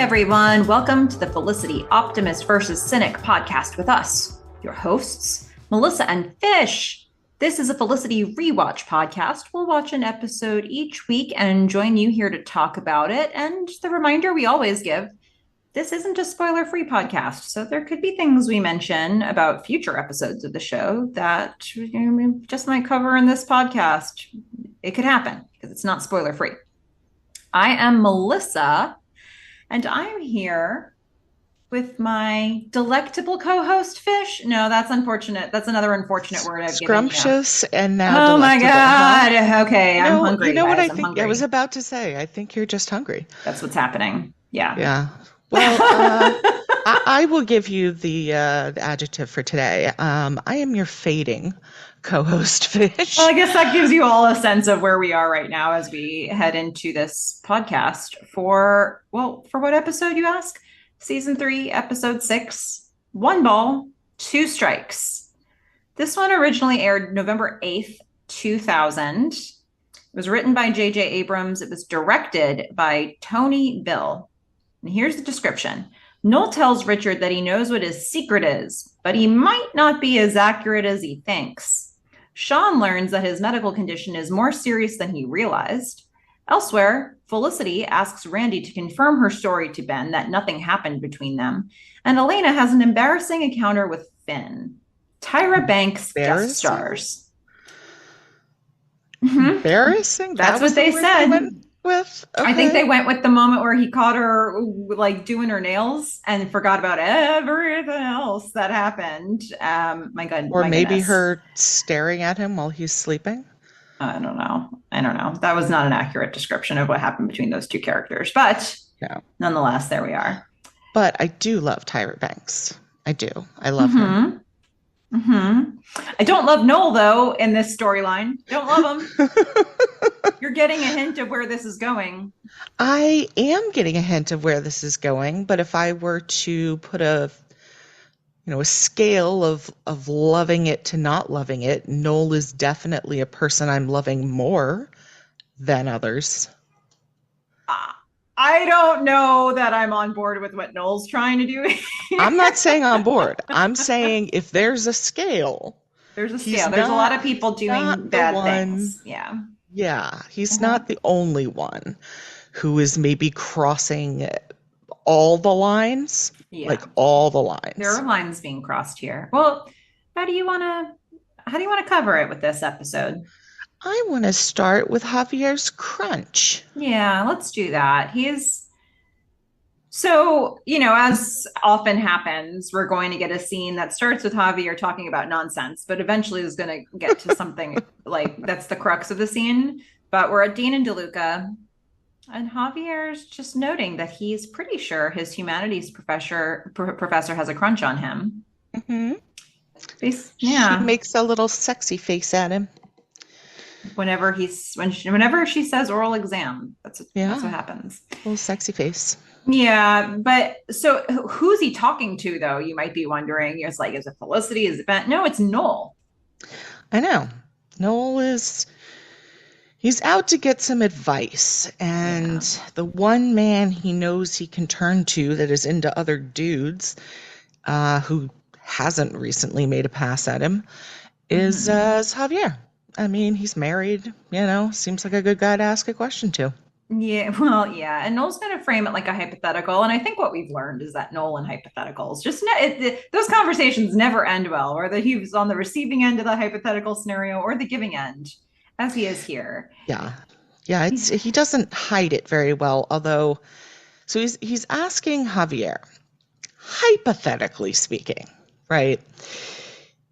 everyone. Welcome to the Felicity, Optimist versus Cynic podcast with us, your hosts, Melissa and Fish. This is a Felicity rewatch podcast. We'll watch an episode each week and join you here to talk about it. And the reminder we always give, this isn't a spoiler-free podcast, so there could be things we mention about future episodes of the show that we just might cover in this podcast. It could happen because it's not spoiler-free. I am Melissa, and I'm here with my delectable co-host, Fish. No, that's unfortunate. That's another unfortunate word I've Scrumptious given you. And now oh my delectable. God. Huh? Okay, I'm hungry. You know guys. what I I'm think? hungry. I was about to say. I think you're just hungry. That's what's happening. Yeah. Yeah. Well, I will give you the adjective for today. I am your fading co-host, Fish. Well, I guess that gives you all a sense of where we are right now as we head into this podcast for what episode, you ask? Season 3, episode 6, 1 ball, 2 strikes. This one originally aired November 8th, 2000. It was written by J.J. Abrams. It was directed by Tony Bill. And here's the description. Noel tells Richard that he knows what his secret is, but he might not be as accurate as he thinks. Sean learns that his medical condition is more serious than he realized. Elsewhere, Felicity asks Randy to confirm her story to Ben that nothing happened between them. And Elena has an embarrassing encounter with Finn. Tyra Banks guest stars. Embarrassing? That's what they said. With? Okay. I think they went with the moment where he caught her like doing her nails and forgot about everything else that happened. My God. Or maybe her staring at him while he's sleeping. I don't know. That was not an accurate description of what happened between those two characters, but nonetheless, there we are. But I do love Tyra Banks. I do. I love her. I don't love Noel, though, in this storyline. Don't love him. You're getting a hint of where this is going. I am getting a hint of where this is going, but if I were to put a scale of loving it to not loving it, Noel is definitely a person I'm loving more than others. I don't know that I'm on board with what Noel's trying to do. I'm not saying on board. I'm saying if there's a scale. There's a scale. There's a lot of people doing bad things. Yeah. Yeah. He's not the only one who is maybe crossing all the lines. Yeah. Like all the lines. There are lines being crossed here. Well, how do you want to cover it with this episode? I want to start with Javier's crunch. Yeah, let's do that. So, as often happens, we're going to get a scene that starts with Javier talking about nonsense, but eventually is going to get to something like that's the crux of the scene. But we're at Dean and DeLuca, and Javier's just noting that he's pretty sure his humanities professor has a crunch on him. Mm-hmm. Yeah. She makes a little sexy face at him. Whenever she says oral exam, that's what happens. A little sexy face. Yeah, but so who's he talking to, though? You might be wondering. It's like, is it Felicity? Is it Ben? No, it's Noel. I know. Noel he's out to get some advice, and the one man he knows he can turn to that is into other dudes, who hasn't recently made a pass at him, is Javier. I mean, he's married, seems like a good guy to ask a question to. Yeah, well, yeah. And Noel's going to frame it like a hypothetical. And I think what we've learned is that Noel and hypotheticals, those conversations never end well, whether he was on the receiving end of the hypothetical scenario or the giving end, as he is here. Yeah. Yeah, he doesn't hide it very well, although, so he's asking Javier, hypothetically speaking, right?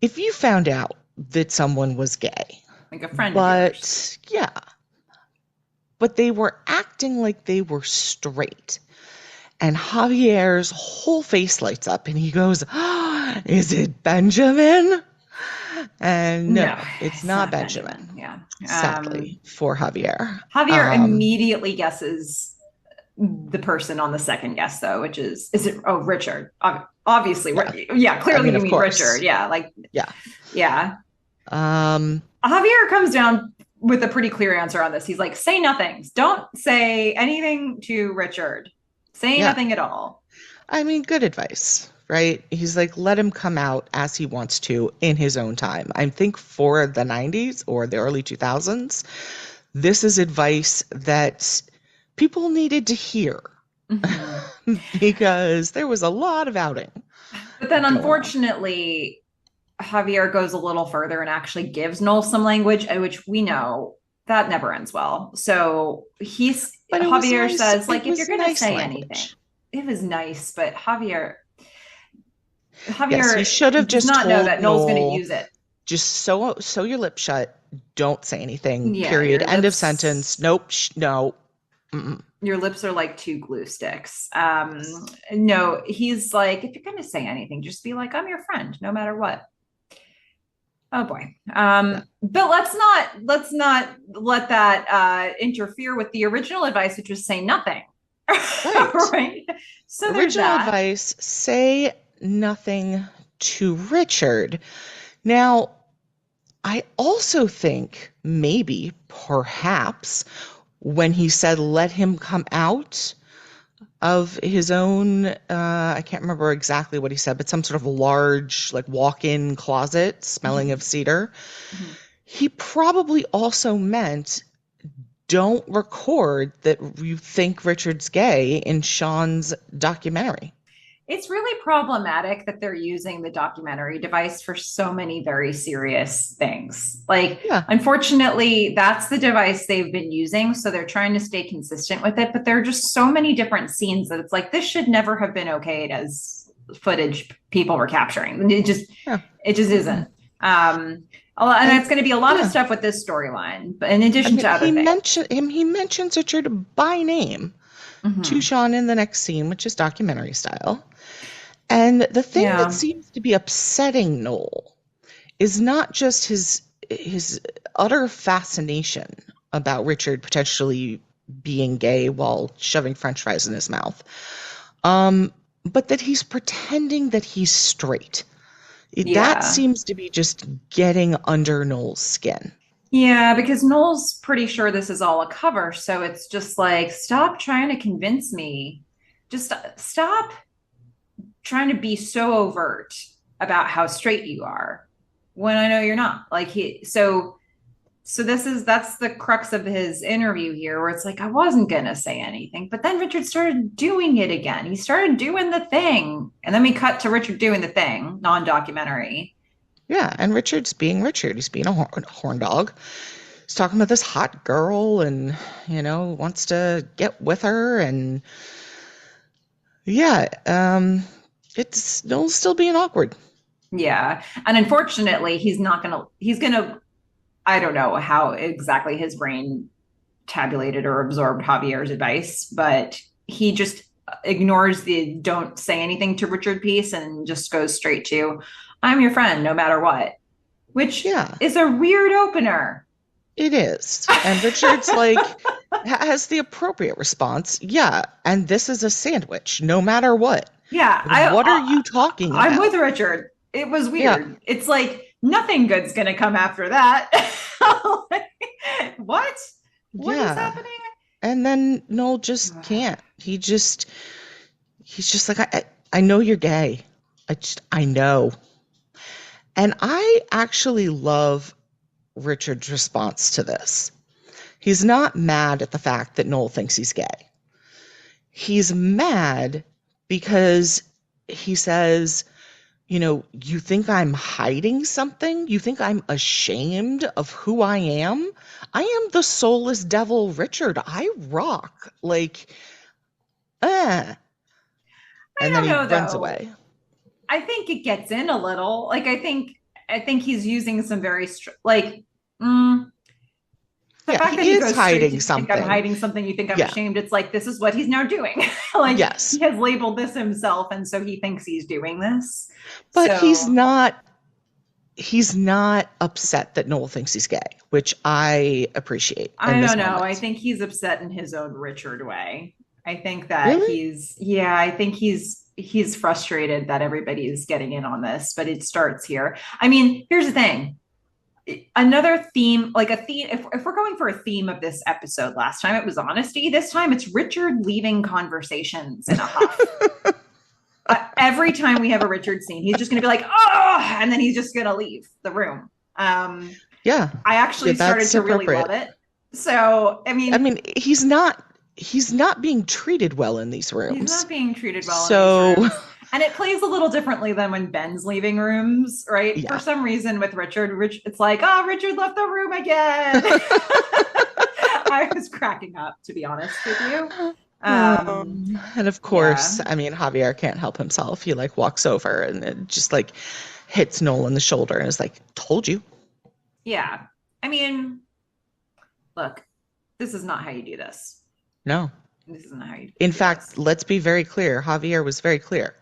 If you found out that someone was gay, like a friend. But they were acting like they were straight. And Javier's whole face lights up and he goes, is it Benjamin? And no, it's not Benjamin. Yeah. Sadly for Javier. Javier immediately guesses the person on the second guess, though, which is it Richard? Obviously. Yeah, clearly you mean Richard. Yeah. Yeah. Javier comes down with a pretty clear answer on this. He's like, say nothing. Don't say anything to Richard. Saying Yeah. nothing at all. I mean, good advice, right? He's like, let him come out as he wants to in his own time. I think for the 90s or the early 2000s, this is advice that people needed to hear Mhm. because there was a lot of outing But then going on. unfortunately, Javier goes a little further and actually gives Noel some language, which we know that never ends well. So But it was Javier nice. says, It like, if you're was gonna nice say anything, language. it was nice, but Yes, he Javier should have does just not know told that Noel's gonna Noel, use it. just sew your lips shut. Don't say anything. Yeah, Period. End of sentence. Nope. No. Mm-mm. your lips are like two glue sticks. No, he's like, if you're gonna say anything, just be like, I'm your friend, no matter what. Oh boy. Yeah. But let's not let that interfere with the original advice, which was say nothing. Right. Right. So there's Original that. advice, say nothing to Richard. Now, I also think maybe, perhaps, when he said let him come out of his own, I can't remember exactly what he said, but some sort of large, like walk-in closet smelling of cedar, he probably also meant don't record that you think Richard's gay in Sean's documentary. It's really problematic that they're using the documentary device for so many very serious things. Like, Yeah, unfortunately, that's the device they've been using. So they're trying to stay consistent with it. But there are just so many different scenes that it's like, this should never have been okayed as footage people were capturing. yeah. It just Mm-mm. isn't. Um, and And it's going to be a lot of yeah, stuff with this storyline, but in I addition mean, to other things. he mentions Richard by name to Mm-hmm. Sean in the next scene, which is documentary style. And the thing that Yeah. seems to be upsetting Noel is not just his utter fascination about Richard potentially being gay while shoving French fries in his mouth, but that he's pretending that he's straight. That Yeah. seems to be just getting under Noel's skin. Yeah, because Noel's pretty sure this is all a cover. So it's just like, stop trying to convince me. Just stop trying to be so overt about how straight you are when I know you're not. So that's the crux of his interview here, where it's like, I wasn't gonna say anything, but then Richard started doing it again. He started doing the thing. And then we cut to Richard doing the thing, non-documentary. Yeah, and Richard's being Richard. He's being a horn dog. He's talking about this hot girl and, wants to get with her. And yeah, it's Noel's still being awkward. Yeah. And unfortunately, he's gonna I don't know how exactly his brain tabulated or absorbed Javier's advice, but he just ignores the don't say anything to Richard piece and just goes straight to, I'm your friend no matter what, which Yeah, is a weird opener. it is. And Richard's like, has the appropriate response. Yeah, and this is a sandwich, no matter what. Yeah, What are you talking I'm with about? Richard. It was Yeah, weird. It's like nothing good's gonna come after that. What? What is yeah. happening? And then Noel just can't. He's just like, I know you're gay. I know. And I actually love Richard's response to this. He's not mad at the fact that Noel thinks he's gay. He's mad because he says, you think I'm hiding something? You think I'm ashamed of who I am? I am the soulless devil, Richard. I rock. Like, eh. I And then don't he know runs though. away. I think it gets in a little. Like I think he's using some very like mm, the Yeah, fact that he he is goes straight to hiding you think I'm something. hiding something, you think I'm Yeah. ashamed. It's like this is what he's now doing. Like he Yes. has labeled this himself, and so he thinks he's doing this. But So he's not upset that Noel thinks he's gay, which I appreciate I in this don't know. I moment. think he's upset in his own Richard way. I think that Really? I think he's frustrated that everybody's getting in on this, but it starts here. I mean, here's the thing. another theme, like a theme, if we're going for a theme of this episode, last time it was honesty. This time it's Richard leaving conversations in a huff. Every time we have a Richard scene, he's just going to be like, oh, and then he's just going to leave the room. Yeah. I actually started That's to really appropriate. love it. So, I mean, he's not being treated well in these he's rooms. not being treated well So, in these rooms. And it plays a little differently than when Ben's leaving rooms, right? yeah. For some reason with Richard, it's like, oh, Richard left the room again. I was cracking up, to be honest with you. And of course, I mean, Javier can't help himself. He like walks over and it just like hits Noel in the shoulder and is like, told you. Yeah. I mean, look, this is not how you do this. No. This isn't how you do In fact, let's be very clear. Javier was very clear.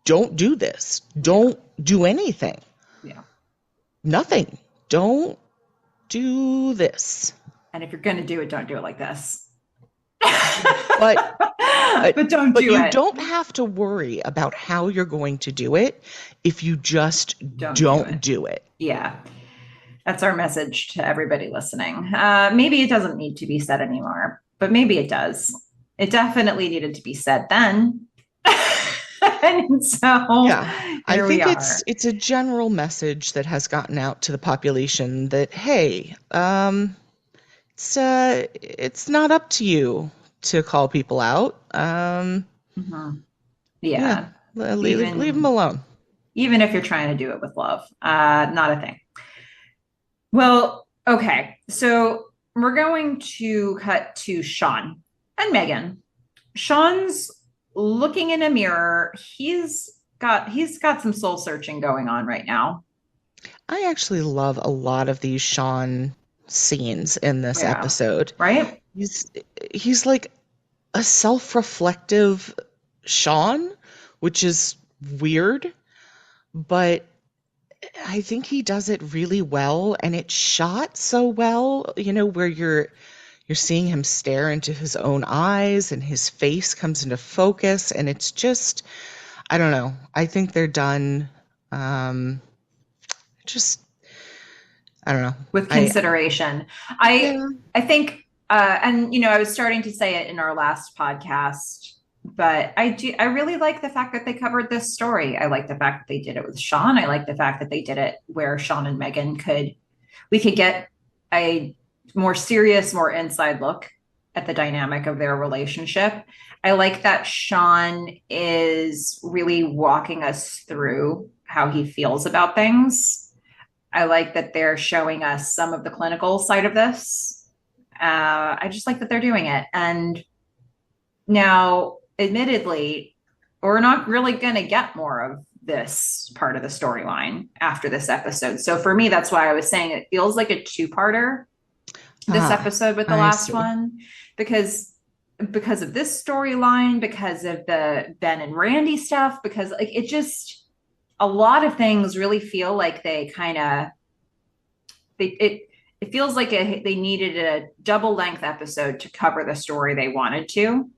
Don't do this. Don't do anything. Yeah. Nothing. Don't do this. And if you're going to do it, don't do it like this. But don't do it. You don't have to worry about how you're going to do it if you just don't do it. Yeah. That's our message to everybody listening. Maybe it doesn't need to be said anymore, but maybe it does. It definitely needed to be said then. And so I think it's a general message that has gotten out to the population that, hey, it's not up to you to call people out. Yeah. Leave them alone. Even if you're trying to do it with love. Not a thing. Well, okay. So we're going to cut to Sean and Meghan. Sean's looking in a mirror. He's got some soul searching going on right now. I actually love a lot of these Sean scenes in this episode. Right? He's like a self-reflective Sean, which is weird, but I think he does it really well, and it's shot so well, where you're seeing him stare into his own eyes and his face comes into focus, and it's just, I don't know. I think they're done I don't know. With consideration. I think, and I was starting to say it in our last podcast, but I really like the fact that they covered this story. I like the fact that they did it with Sean. I like the fact that they did it where Sean and Meghan we could get a more serious, more inside look at the dynamic of their relationship. I like that Sean is really walking us through how he feels about things. I like that they're showing us some of the clinical side of this. I just like that they're doing it. And now, admittedly, we're not really going to get more of this part of the storyline after this episode. So for me, that's why I was saying it feels like a two-parter, this episode with the last one, because of this storyline, because of the Ben and Randy stuff, because like it just, a lot of things really feel like they kind of, it feels like they needed a double length episode to cover the story they wanted to.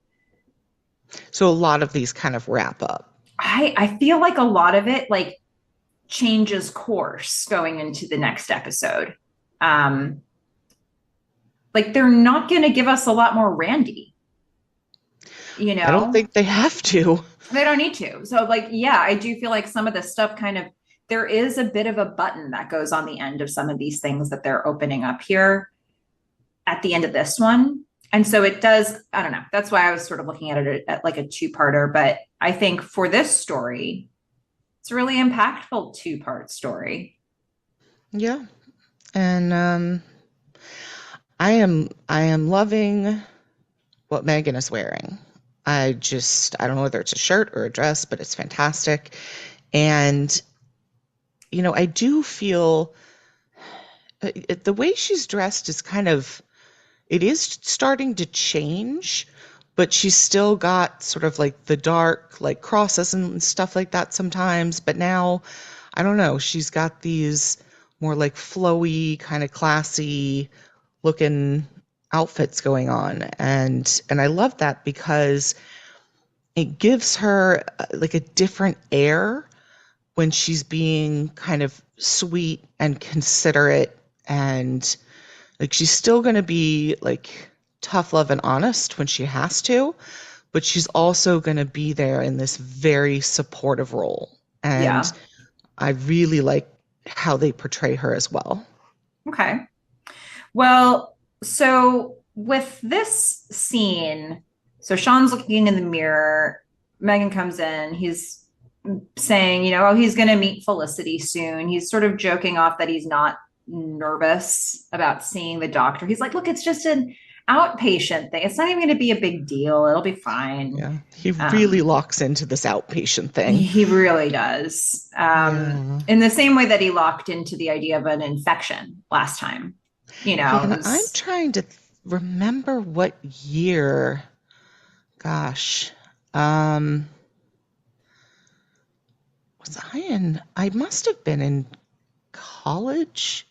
So a lot of these kind of wrap up. I feel like a lot of it like changes course going into the next episode. Like they're not going to give us a lot more Randy. I don't think they have to. They don't need to. So like, yeah, I do feel like some of this stuff kind of, there is a bit of a button that goes on the end of some of these things that they're opening up here at the end of this one. And so it does, I don't know. That's why I was sort of looking at it at like a two-parter. But I think for this story, it's a really impactful two-part story. Yeah. And I am loving what Meghan is wearing. I don't know whether it's a shirt or a dress, but it's fantastic. And, I do feel the way she's dressed is it is starting to change, but she's still got sort of like the dark, like crosses and stuff like that sometimes. But now, I don't know, she's got these more like flowy, kind of classy looking outfits going on, and I love that because it gives her like a different air when she's being kind of sweet and considerate, and like she's still going to be like tough love and honest when she has to, but she's also going to be there in this very supportive role. And Yeah. I really like how they portray her as well. Okay. Well, so with this scene, so Sean's looking in the mirror. Meghan comes in. He's saying, oh, he's going to meet Felicity soon. He's sort of joking off that he's not nervous about seeing the doctor. He's like, look, it's just an outpatient thing. It's not even going to be a big deal. It'll be fine. Yeah, he really Um, locks into this outpatient thing. he really does. Yeah. In the same way that he locked into the idea of an infection last time. Yeah, It and I'm was, trying to remember what year. Gosh. Um, I must have been in college.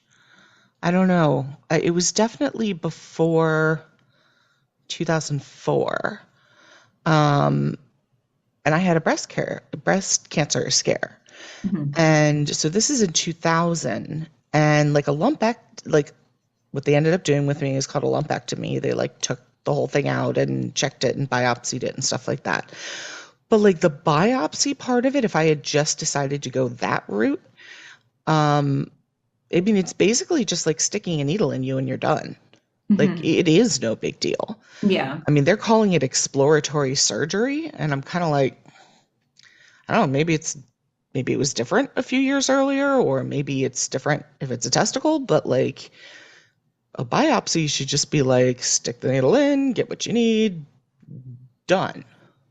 I don't know. It was definitely before 2004. Um, and I had a breast cancer scare. mhm. And so this is in 2000, and like a like what they ended up doing with me is called a lumpectomy. They like took the whole thing out and checked it and biopsied it and stuff like that. But like the biopsy part of it, if I had just decided to go that route, um, I mean, it's basically just like sticking a needle in you and you're done. Like Mhm. it is no big deal. Yeah. I mean, they're calling it exploratory surgery, and I'm kind of like, I don't know, maybe it was different a few years earlier, or maybe it's different if it's a testicle, but like a biopsy should just be like stick the needle in, get what you need, done.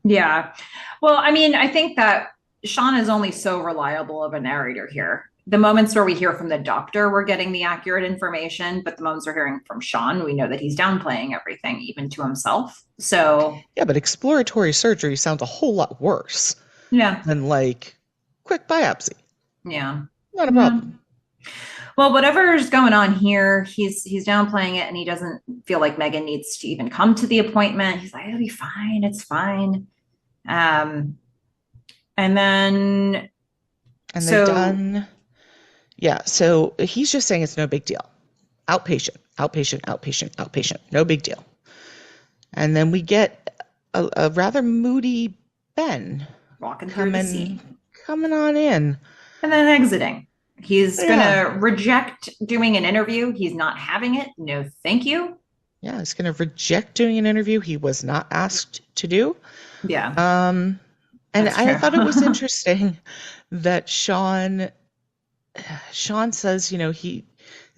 Yeah. Well, I mean, I think that Sean is only so reliable of a narrator here. The moments where we hear from the doctor, we're getting the accurate information, but the moments we're hearing from Sean, we know that he's downplaying everything, even to himself. So, Yeah, but exploratory surgery sounds a whole lot worse yeah, than like quick biopsy. yeah, Not a yeah. problem. Well, whatever's going on here, he's downplaying it, and he doesn't feel like Meghan needs to even come to the appointment. He's like, it'll be fine. It's fine. Um, and then And they've so done, yeah, so he's just saying it's no big deal. Outpatient, outpatient, outpatient, outpatient, no big deal. And then we get a rather moody Ben walking through the coming scene. coming on in. And then exiting. He's going Yeah. to reject doing an interview. He's not having it. No, thank you. Yeah, he's going to reject doing an interview he was not asked to do. Yeah, Um, and that's I true. thought it was interesting that Sean says, this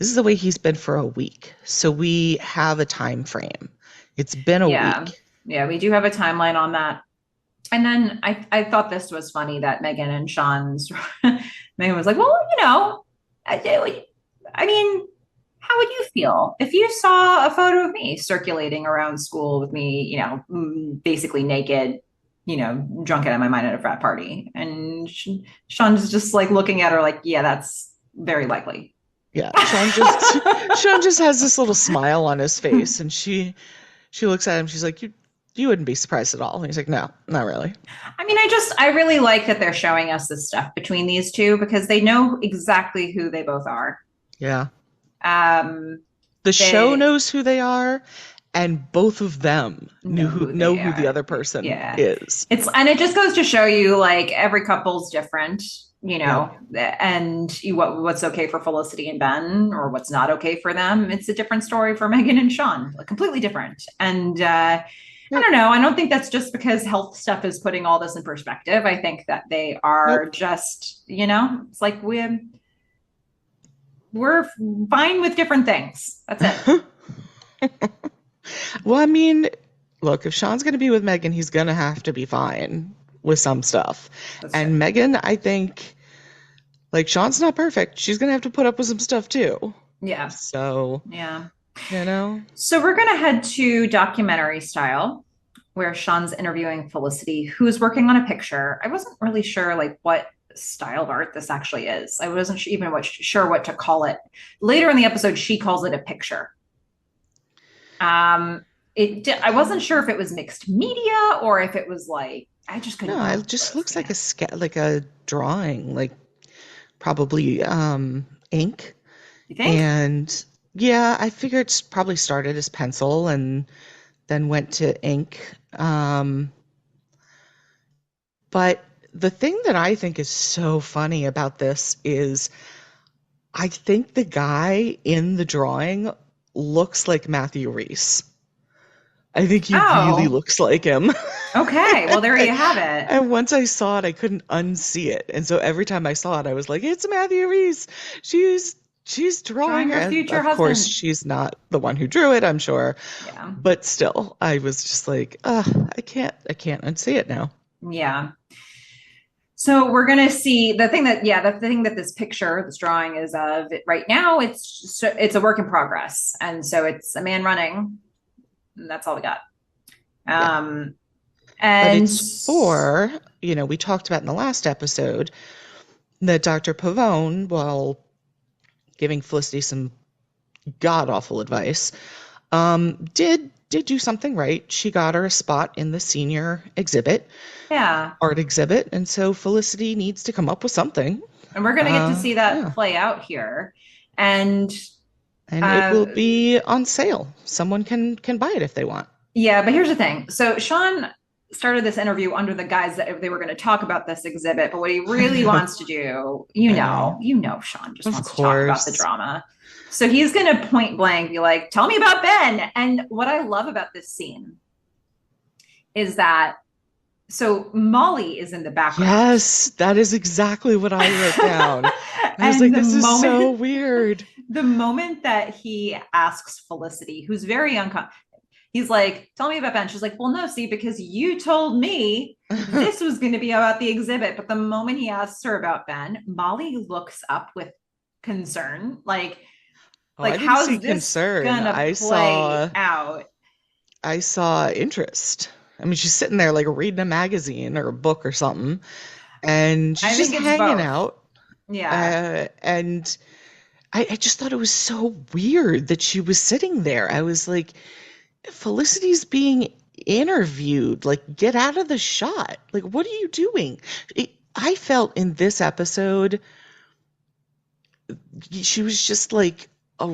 is the way he's been for a week. So we have a time frame. It's been a Yeah. week. Yeah, we do have a timeline on that. And then I thought this was funny that Meghan and Sean's Meghan was like, well, I mean, how would you feel if you saw a photo of me circulating around school with me, basically naked, drunk out of my mind at a frat party? And Sean's just like looking at her like, yeah, that's very likely. Yeah, Sean just has this little smile on his face, and she looks at him. She's like, you wouldn't be surprised at all. And he's like, no, not really. I mean, I really like that they're showing us this stuff between these two because they know exactly who they both are. Yeah. Um, The show they knows who they are, and both of them know who know they who the are. other person Yeah. is. And it just goes to show you like every couple's different, Yeah. and what's okay for Felicity and Ben or what's not okay for them. It's a different story for Meghan and Sean, like completely different. And I Yep. don't know. I don't think that's just because health stuff is putting all this in perspective. I think that they are Nope. just, it's like we're fine with different things. That's it. Well, I mean, look, if Sean's going to be with Meghan, he's going to have to be fine with some stuff. That's true. And Meghan, I think, like, Sean's not perfect. She's going to have to put up with some stuff too. Yeah. So, Yeah. you know, So we're going to head to documentary style, where Sean's interviewing Felicity, who's working on a picture. I wasn't really sure like what style of art this actually is. I wasn't even sure what to call it. Later in the episode, she calls it a picture. I wasn't sure if it was mixed media or if it was like I just couldn't no, tell it at just first. looks Yeah. like a drawing, like probably ink. You think? And yeah, I figure it's probably started as pencil and then went to ink. But the thing that I think is so funny about this is I think the guy in the drawing looks like Matthew Reese. I think he really Oh, looks like him. okay. Well, there you have it. And once I saw it, I couldn't unsee it. And so every time I saw it, I was like, it's Matthew Reese. She's she's Drawing drawing her her. future Of course, husband. she's not the one who drew it, I'm sure. Yeah. But still, I was just like, I can't unsee it now. Yeah. So we're gonna see the thing that, yeah, the thing that this picture, this drawing is of it right now. It's a work in progress, and so it's a man running. And that's all we got. Yeah. Um, But and it's for, we talked about in the last episode that Dr. Pavone, while giving Felicity some god awful advice, did do something right. She got her a spot in the senior exhibit, yeah, art exhibit, and so Felicity needs to come up with something. and we're gonna get to see that Yeah, play out here, and and it uh, will be on sale. Someone can buy it if they want. yeah. But here's the thing. So Sean started this interview under the guise that they were going to talk about this exhibit, but what he I really know, wants to do, I know. Sean just Of wants to talk about the course. drama. So he's going to point blank be like, "Tell me about Ben." And what I love about this scene is that so Molly is in the background. Yes, that is exactly what I wrote down. I was And like, this is so weird. the moment that he asks Felicity, who's very uncomfortable, he's like, "Tell me about Ben." She's like, "Well, no, see, because you told me this was going to be about the exhibit." But the moment he asks her about Ben, Molly looks up with concern, Oh, I didn't see how's this concern. gonna play out? I saw interest. I mean, she's sitting there like reading a magazine or a book or something, and I she's just think it's hanging both. out. Yeah. And I just thought it was so weird that she was sitting there. I was like, Felicity's being interviewed. Like, get out of the shot. Like, what are you doing? I felt in this episode, she was just like a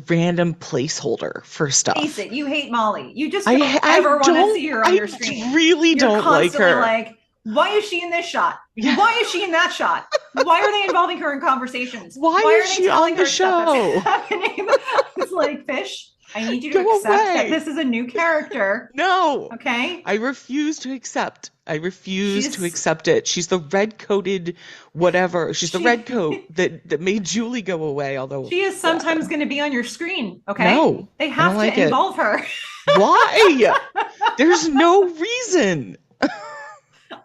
random placeholder for Face stuff. it, you hate Molly. You just don't I ever want to don't, see her on I your screen. really You're don't like constantly her. like, why is she in this shot? Yeah. Why is she in that shot? Why are they involving her in conversations? Why Why is are they she on telling the her stuff show? that's happening? It's like, Fish, I need you to Go accept that away. this is a new character. No, Okay. I refuse to accept. I refuse to She's accept it. She's the red coated whatever. She's the red coat she that made Julie go away, although she is sometimes going to be on your screen. Okay. no, They I don't have like to it. involve her. Why? There's no reason.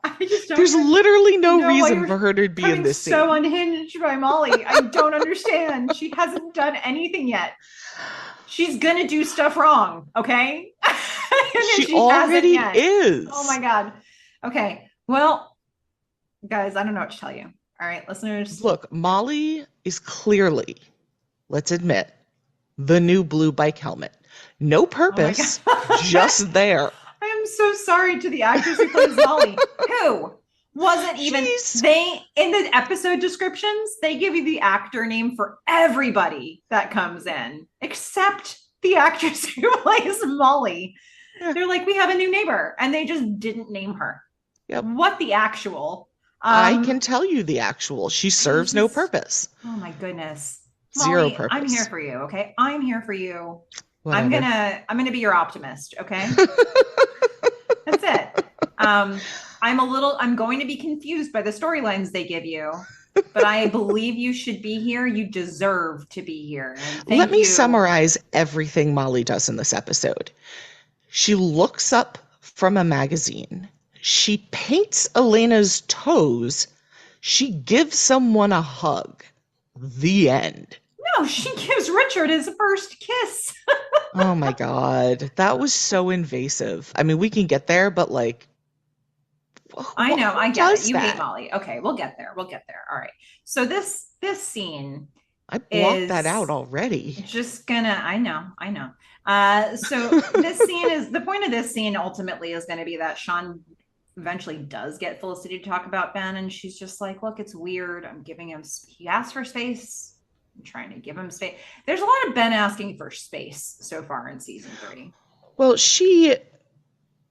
I just don't There's literally no know why reason you're for her to be in coming this so scene. unhinged by Molly. I don't understand. She hasn't done anything yet. She's gonna do stuff wrong, okay? And She she hasn't already yet. Oh is. my god. Okay. Well, guys, I don't know what to tell you. All right, listeners. Look, Molly is clearly, let's admit, the new blue bike helmet. No Oh my god. purpose, just there. I am so sorry to the actress who plays Molly, who wasn't even She's they in the episode descriptions, they give you the actor name for everybody that comes in, except the actress who plays Molly. yeah, They're like, we have a new neighbor, and they just didn't name her. yep. What the actual? I can tell you the actual. She I serves no just, purpose. oh my goodness, Zero Molly, I'm here purpose. for you. Okay, I'm here for you. Whatever. I'm gonna be your optimist. Okay, that's it. I'm going to be confused by the storylines they give you, but I believe you should be here. You deserve to be here. And Let thank me you. summarize everything Molly does in this episode. She looks up from a magazine. She paints Elena's toes. She gives someone a hug. The end. No, she gives Richard his first kiss. Oh my God. That was so invasive. I mean, we can get there, but like, I know, who I get it. does You hate that? Molly. Okay, we'll get there. We'll get there. All right. So this scene I blocked that out is already. just gonna, I know. So this scene is the point of this scene ultimately is going to be that Sean eventually does get Felicity to talk about Ben, and she's just like, look, it's weird. I'm giving him, he asked for space. I'm trying to give him space. There's a lot of Ben asking for space so far in season 3. Well, she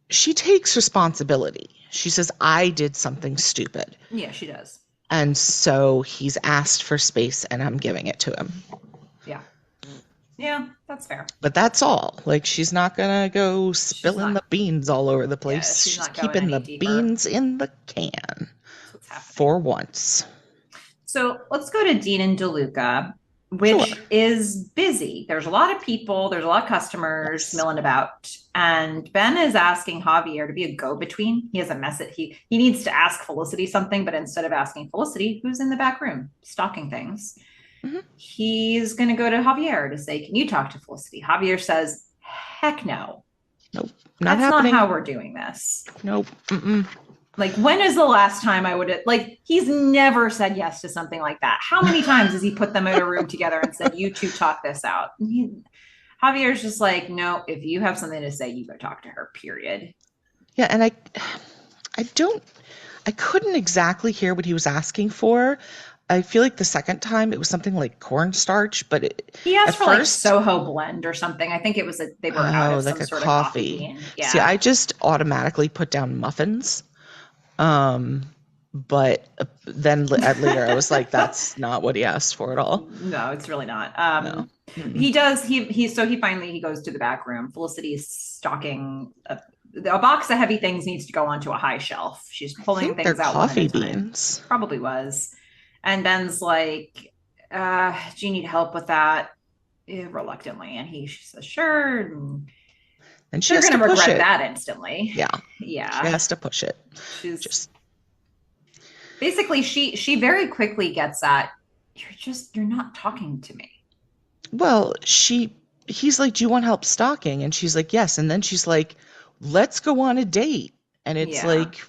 takes responsibility. She says, I did something stupid. Yeah, she does. And so he's asked for space and I'm giving it to him. Yeah. Yeah, that's fair. But that's all. Like, she's not gonna go spilling the beans all over the Yeah, place. she's She's not going keeping any the deeper. beans in the can. That's what's happening. For once. So let's go to Dean and DeLuca, which Sure. is busy. There's a lot of people, there's a lot of customers Yes. milling about. And Ben is asking Javier to be a go-between. He has a message. He needs to ask Felicity something, but instead of asking Felicity, who's in the back room stalking things, Mm-hmm. he's going to go to Javier to say, can you talk to Felicity? Javier says, heck no. Nope. That's happening. not how we're doing this. Nope. Mm-mm. Like, when is the last time I would, like, he's never said yes to something like that. How many times has he put them in a room together and said, you two talk this out? Javier's just like, no, if you have something to say, you go talk to her, period. Yeah, and I couldn't exactly hear what he was asking for. I feel like the second time it was something like cornstarch, but he asked for first, like Soho blend or something. I think it was they were out of like some a sort coffee. of coffee bean. Yeah. See, I just automatically put down muffins. But then later I was like, that's not what he asked for at all. No, it's really not. No. He does. He finally he goes to the back room. Felicity is stocking a box of heavy things needs to go onto a high shelf. She's pulling things out coffee one at a time. beans. Probably was. And Ben's like, do you need help with that? Reluctantly. And she says, sure. And she They're has going to regret it. that instantly. Yeah. Yeah. She has to push it. She's just basically she very quickly gets at, you're not talking to me. Well, he's like, do you want help stalking? And she's like, yes. And then she's like, let's go on a date. And it's like,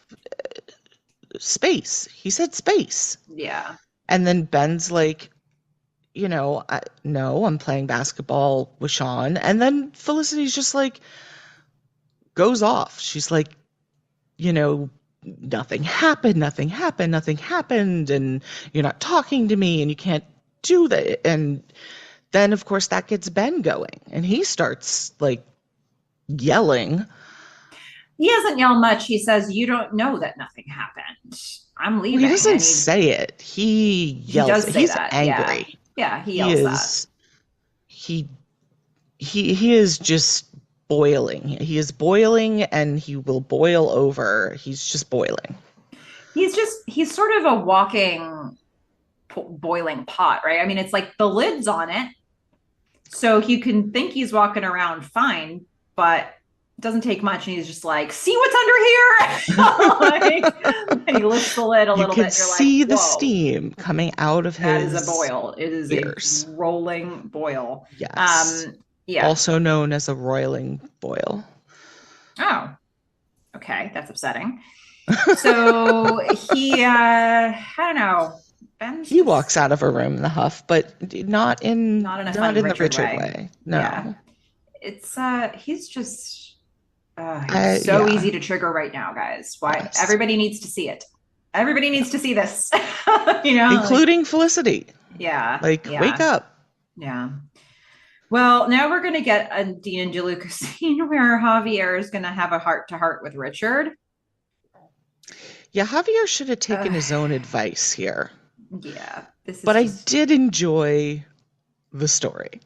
space. He said space. Yeah. And then Ben's like, no, I'm playing basketball with Sean. And then Felicity's just like, goes off. She's like, nothing happened. And you're not talking to me and you can't do that. And then, of course, that gets Ben going. And he starts like yelling. He doesn't yell much. He says, you don't know that nothing happened. I'm leaving. Well, he doesn't say it. He yells. He does say He's that. angry. Yeah, he yells that. He is just boiling. He is boiling and he will boil over. He's just boiling. He's sort of a walking boiling pot, right? I mean, it's like the lid's on it. So you can think he's walking around fine, but it doesn't take much. And he's just like, see what's under here? And he lifts the lid a little bit. You can see the steam coming out of his ears. That is a boil. It is ears. A rolling boil. Yes. Yeah. Also known as a roiling boil. Oh, okay. That's upsetting. So I don't know. He walks out of a room in the huff, but not in the Richard way. No. Yeah. It's he's just so easy to trigger right now, guys. Why? Yes. Everybody needs to see it. Everybody needs to see this. Including Felicity. Yeah. Wake up. Yeah. Well, now we're going to get a Dean and DeLuca scene where Javier is going to have a heart-to-heart with Richard. Yeah, Javier should have taken his own advice here. Yeah. I did enjoy the story.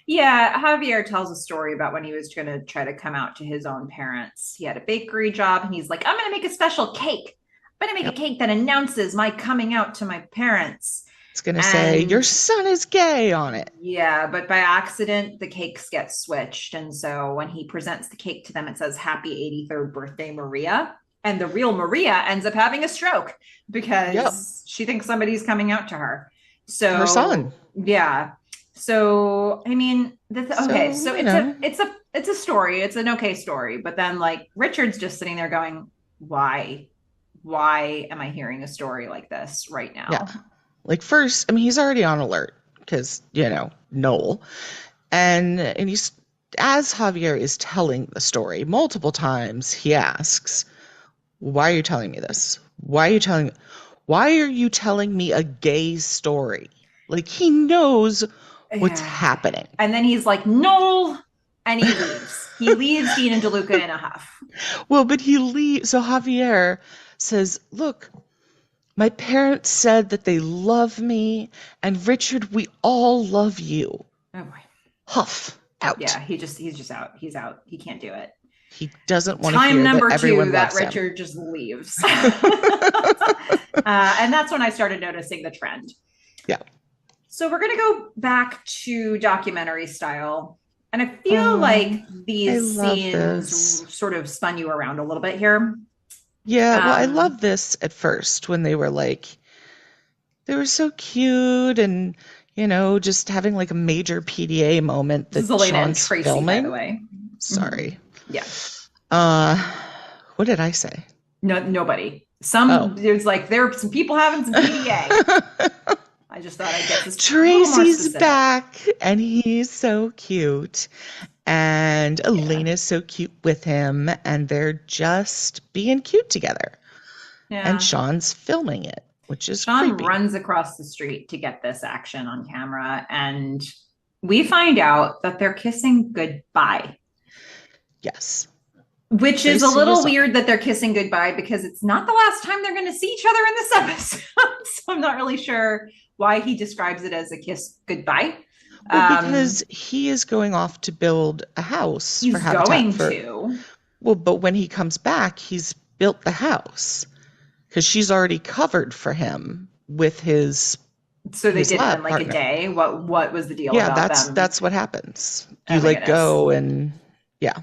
Yeah, Javier tells a story about when he was going to try to come out to his own parents. He had a bakery job, and he's like, I'm going to make a special cake. I'm going to make a cake that announces my coming out to my parents. It's going to say, your son is gay on it. Yeah, but by accident, the cakes get switched. And so when he presents the cake to them, it says, Happy 83rd birthday, Maria. And the real Maria ends up having a stroke because she thinks somebody's coming out to her. So her son. Yeah. So, I mean, it's a story. It's an okay story. But then like Richard's just sitting there going, why am I hearing a story like this right now? Yeah. Like first, I mean, he's already on alert because, Noel. And he's, as Javier is telling the story multiple times, he asks, Why are you telling me this? Why are you telling me a gay story? Like he knows what's Yeah. happening. And then he's like, "No," and he leaves. He leaves Dean and DeLuca in a huff. Well, but he leaves. So Javier says, look, my parents said that they love me, and Richard, we all love you. Oh boy. Huff, out. Yeah, he's just out. He's out. He can't do it. He doesn't want to Time hear that number two everyone that loves him. Richard just leaves. And that's when I started noticing the trend. Yeah. So we're going to go back to documentary style. And I feel Oh, like I these love scenes this. sort of spun you around a little bit here. Yeah, well, I Um, love this at first when they were like, they were so cute and, just having like a major PDA moment this is that Elena and Sean's Tracy, by the filming. way. Mm-hmm. Sorry. Yeah. Uh, what did I say? No, nobody. Oh. There are some people having some PDA. I just thought I'd get this a little more Tracy's specific. back and he's so cute. And Yeah. Elena's so cute with him, and they're just being cute together. And Yeah. Sean's filming it, which is Sean creepy. runs across the street to get this action on camera, and we find out that they're kissing goodbye, Yes. which is a Tracy little is on. weird that they're kissing goodbye because it's not the last time they're going to see each other in this episode. So I'm not really sure why he describes it as a kiss goodbye. Well, because he is going off to build a house for He's Habitat going for. to. Well, but when he comes back, he's built the house because she's already covered for him with his So they did it in lab like a partner. day. What was the deal Yeah, about that's them? that's what happens. Oh You my like goodness. go and yeah,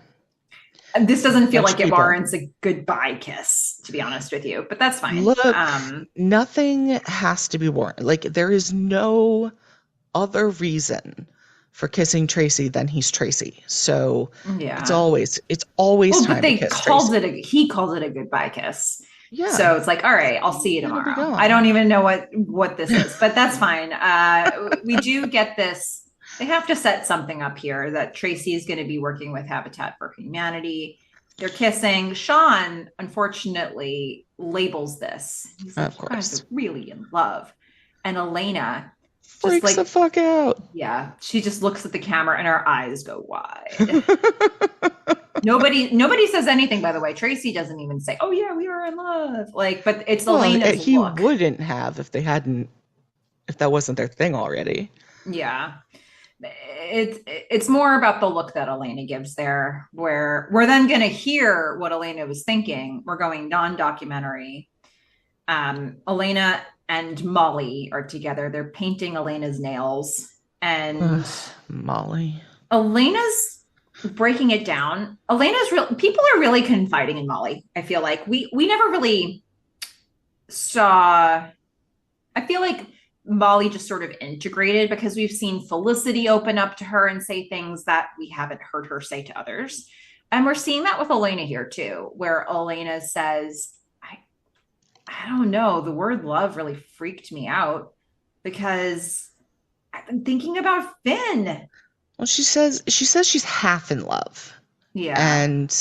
And this doesn't feel bunch like of it people. warrants a goodbye kiss, to be honest with you, but that's fine. Look, nothing has to be warranted. Like there is no other reason for kissing Tracy than he's Tracy. So it's Yeah. always it's always Well, but time to kiss Tracy. he calls it a goodbye kiss. Yeah, So it's like, all right, I'll see you it'll be tomorrow. I gone. don't even know what this is, but that's fine. We do get this. They have to set something up here that Tracy is going to be working with Habitat for Humanity. They're kissing. Sean, unfortunately, labels this. He's like, Of you guys course. are really in love. And Elena just Freaks the like, fuck out. yeah, she just looks at the camera and her eyes go wide. Nobody says anything, by the way. Tracy doesn't even say, "Oh yeah, we were in love." Like, but it's Well, Elena's he look. wouldn't have if that wasn't their thing already. Yeah. It's more about the look that Elena gives there, where we're then gonna hear what Elena was thinking. We're going non-documentary. Elena and Molly are together. They're painting Elena's nails. And Molly. Elena's breaking it down. Elena's real people are really confiding in Molly. I feel like we never really saw I feel like Molly just sort of integrated because we've seen Felicity open up to her and say things that we haven't heard her say to others. And we're seeing that with Elena here too, where Elena says, I don't know, the word love really freaked me out because I've been thinking about Finn. Well, she says she's half in love. Yeah. And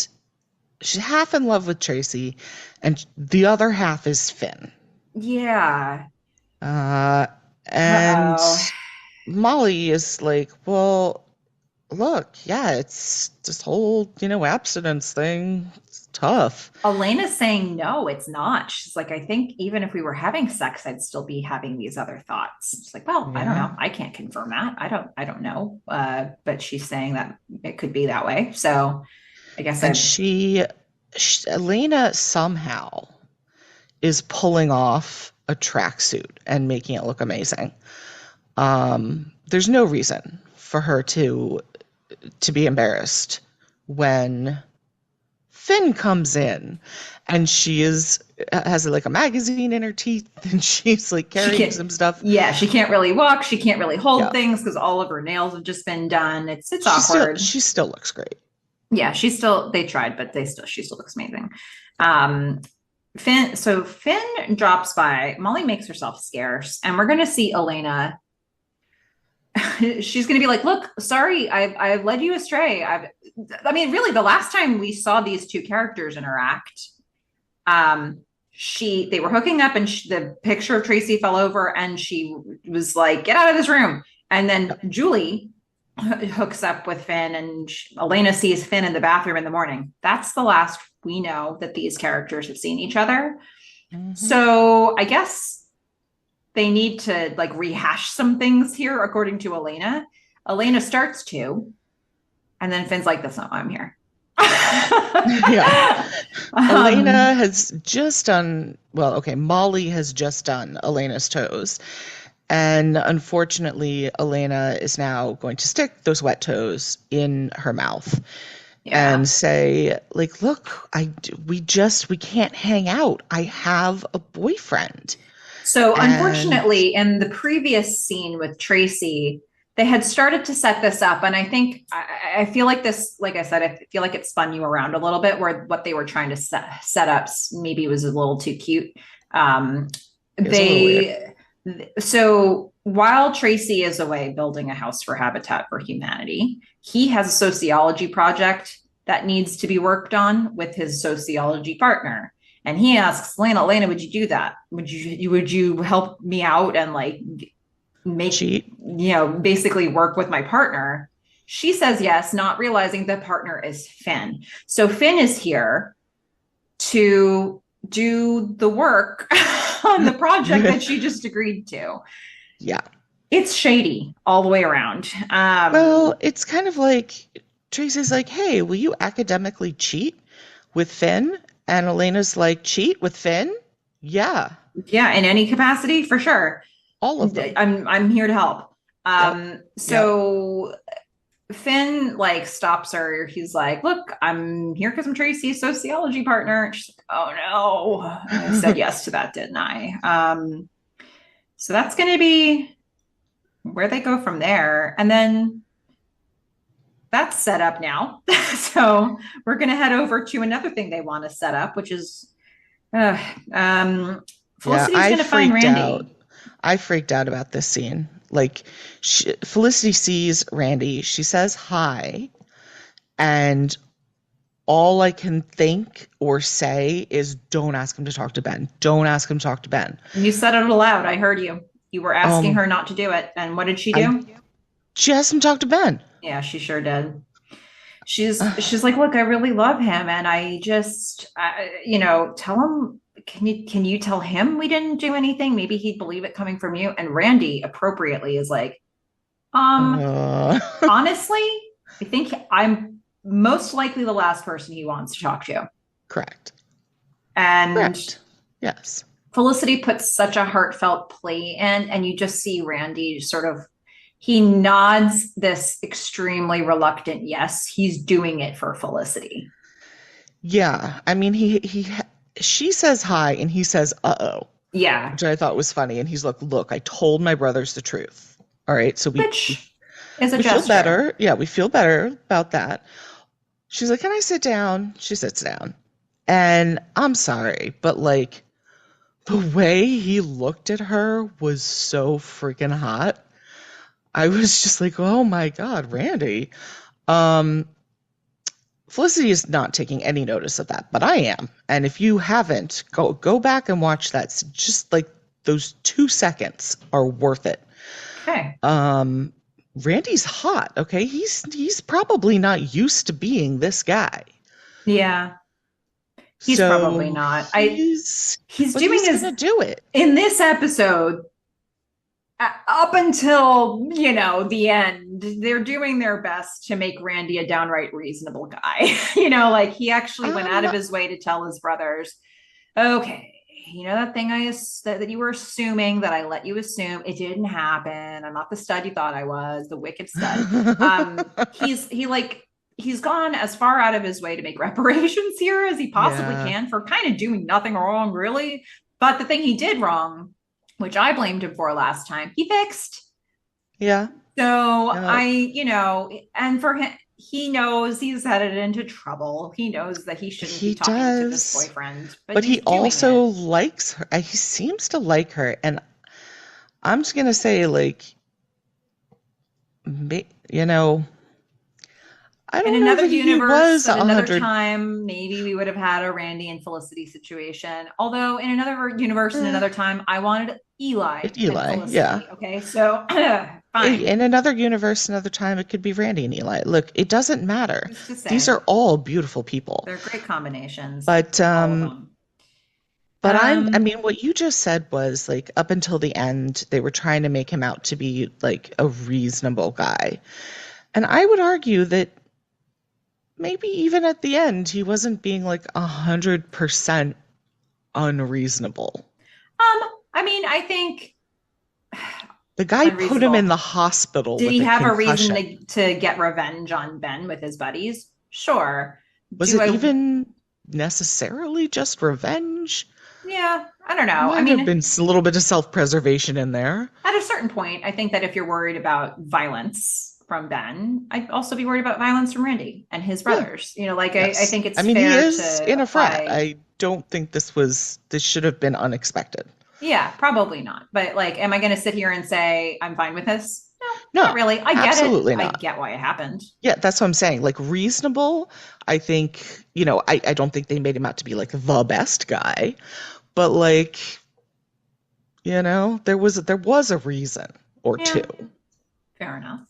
she's half in love with Tracy, and the other half is Finn. Yeah. Uh, and Uh-oh. Molly is like, well, look, yeah, it's this whole, abstinence thing. It's tough. Elena's saying no, it's not. She's like, I think even if we were having sex, I'd still be having these other thoughts. It's like, well, I don't Yeah. know. I can't confirm that. I don't know. But she's saying that it could be that way. So I guess And Elena somehow is pulling off a tracksuit and making it look amazing. There's no reason for her to be embarrassed when Finn comes in and she has like a magazine in her teeth and she's like carrying some stuff. Yeah, she can't really walk. She can't really hold Yeah. things because all of her nails have just been done. It's Awkward. awkward. She still looks great. Yeah, they tried, but she still looks amazing. Finn drops by. Molly makes herself scarce, and we're gonna see Elena. She's gonna be like, "Look, sorry, I led you astray. I mean, really, the last time we saw these two characters interact, Um, they were hooking up, and the picture of Tracy fell over, and she was like, "Get out of this room!" And then Julie hooks up with Finn, and Elena sees Finn in the bathroom in the morning. That's the last we know that these characters have seen each other. Mm-hmm. So I guess they need to like rehash some things here, according to Elena. Elena starts to, and then Finn's like, "That's not why I'm here." Yeah. um, Elena has just done, well, okay, Molly has just done Elena's toes. And unfortunately, Elena is now going to stick those wet toes in her mouth yeah. and say, like, look, we can't hang out. I have a boyfriend. So, And unfortunately, in the previous scene with Tracy, they had started to set this up. And I think, I feel like this, like I said, I feel like it spun you around a little bit where what they were trying to set up maybe was a little too cute. Um, it was a little weird. they, so while Tracy is away building a house for Habitat for Humanity, he has a sociology project that needs to be worked on with his sociology partner. And he asks Lena, would you do that? Would you help me out and like make, Cheat. basically work with my partner? She says yes, not realizing the partner is Finn. So Finn is here to do the work on the project that she just agreed to. Yeah. It's shady all the way around. Well, it's kind of like Tracy's like, hey, will you academically cheat with Finn? And Elena's like, cheat with Finn? Yeah, Yeah, in any capacity, for sure. all of them. I'm here to help. Yep. Yep. So Finn like stops her. He's like, "Look, I'm here because I'm Tracy's sociology partner." And she's like, "Oh no, I said yes to that, didn't I?" So that's going to be where they go from there, and then that's set up now. So we're going to head over to another thing they want to set up, which is uh, um, Yeah, Felicity's going to find Randy. I freaked out about this scene. Like, Felicity sees Randy, she says hi, and all I can think or say is, don't ask him to talk to Ben. Don't ask him to talk to Ben. You said it aloud. I heard you. You were asking Um, her not to do it, and what did she I do? She asked him to talk to Ben. Yeah, she sure did. She's like, look, I really love him, and I just, tell him. Can you tell him we didn't do anything? Maybe he'd believe it coming from you. And Randy appropriately is like, Uh, honestly, I think I'm most likely the last person he wants to talk to. correct. And Correct. Yes. Felicity puts such a heartfelt plea in, and you just see Randy sort of he nods this extremely reluctant yes. He's doing it for Felicity. Yeah. I mean, she says hi and he says, uh-oh, Yeah, which I thought was funny. And he's like, look, I told my brothers the truth. All right. So which is a we feel gesture. better. Yeah, we feel better about that. She's like, can I sit down? She sits down. And I'm sorry, but like the way he looked at her was so freaking hot. I was just like, oh my God, Randy. Um, Felicity is not taking any notice of that, but I am. And if you haven't, go back and watch that. Just like those 2 seconds are worth it. Okay. Um, Randy's hot, okay? He's probably not used to being this guy. Yeah, he's probably So not. He's but doing he's his gonna do it. in this episode up until the end. They're doing their best to make Randy a downright reasonable guy. Like he actually went out Um, of his way to tell his brothers, okay, that thing that you were assuming, that I let you assume, it didn't happen. I'm not the stud you thought I was, the wicked stud. He's gone as far out of his way to make reparations here as he possibly yeah, can for kind of doing nothing wrong, really. But the thing he did wrong, which I blamed him for last time, he fixed. yeah, So no, and for him, he knows he's headed into trouble. He knows that he shouldn't be he talking to this does. boyfriend, but But he he's doing it. also likes her. He seems to like her, and I'm just gonna say, like, you know, I In don't know another that he universe, was at another 100. time, maybe we would have had a Randy and Felicity situation. Although in another universe and Eh, another time, I wanted Eli and Eli, yeah. Felicity. Okay, so fine. In another universe, another time, it could be Randy and Eli. Look, it doesn't matter. Who's to These say? are all beautiful people. They're great combinations, But all of them. I Um, mean, what you just said was like up until the end, they were trying to make him out to be like a reasonable guy. And I would argue that maybe even at the end, he wasn't being like 100% unreasonable. I mean, I think The guy put him in unreasonable. the hospital Did with he a have a reason concussion. to get revenge on Ben with his buddies? Sure. Was Do it I? even necessarily just revenge? Yeah, I don't know. I Might have mean, been a little bit of self-preservation in there. at a certain point, I think that if you're worried about violence from Ben, I'd also be worried about violence from Randy and his Yeah, brothers. Like I yes. think I it's mean, he fair is to in a frat. apply. I don't think this should have been unexpected. Yeah, probably not. But like, am I going to sit here and say I'm fine with this? No, not No, really. I get it. absolutely I not. get why it happened. Yeah, that's what I'm saying. Like reasonable, I think, I don't think they made him out to be like the best guy, but like, there was a reason or Yeah, two. fair enough.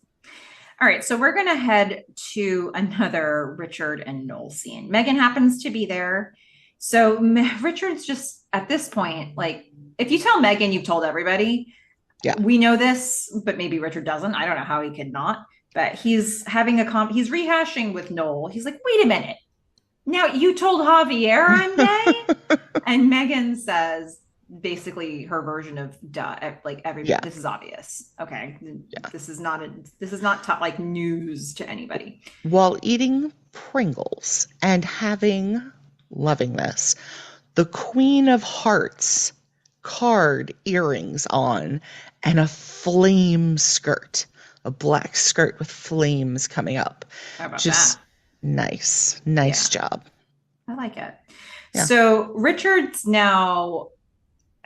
All right, so we're going to head to another Richard and Noel scene. Meghan happens to be there. So Richard's just at this point, like, if you tell Meghan you've told everybody, Yeah. we know this, but maybe Richard doesn't. I don't know how he could not. But he's having he's rehashing with Noel. He's like, wait a minute. Now you told Javier I'm gay? And Meghan says basically her version of duh, like everybody, Yeah. this is obvious. Okay. Yeah. This is not like news to anybody. While eating Pringles and loving this, the Queen of Hearts card earrings on and a flame skirt, a black skirt with flames coming up. How about that? Just nice. Yeah, Nice job. I like it. Yeah. So Richard's now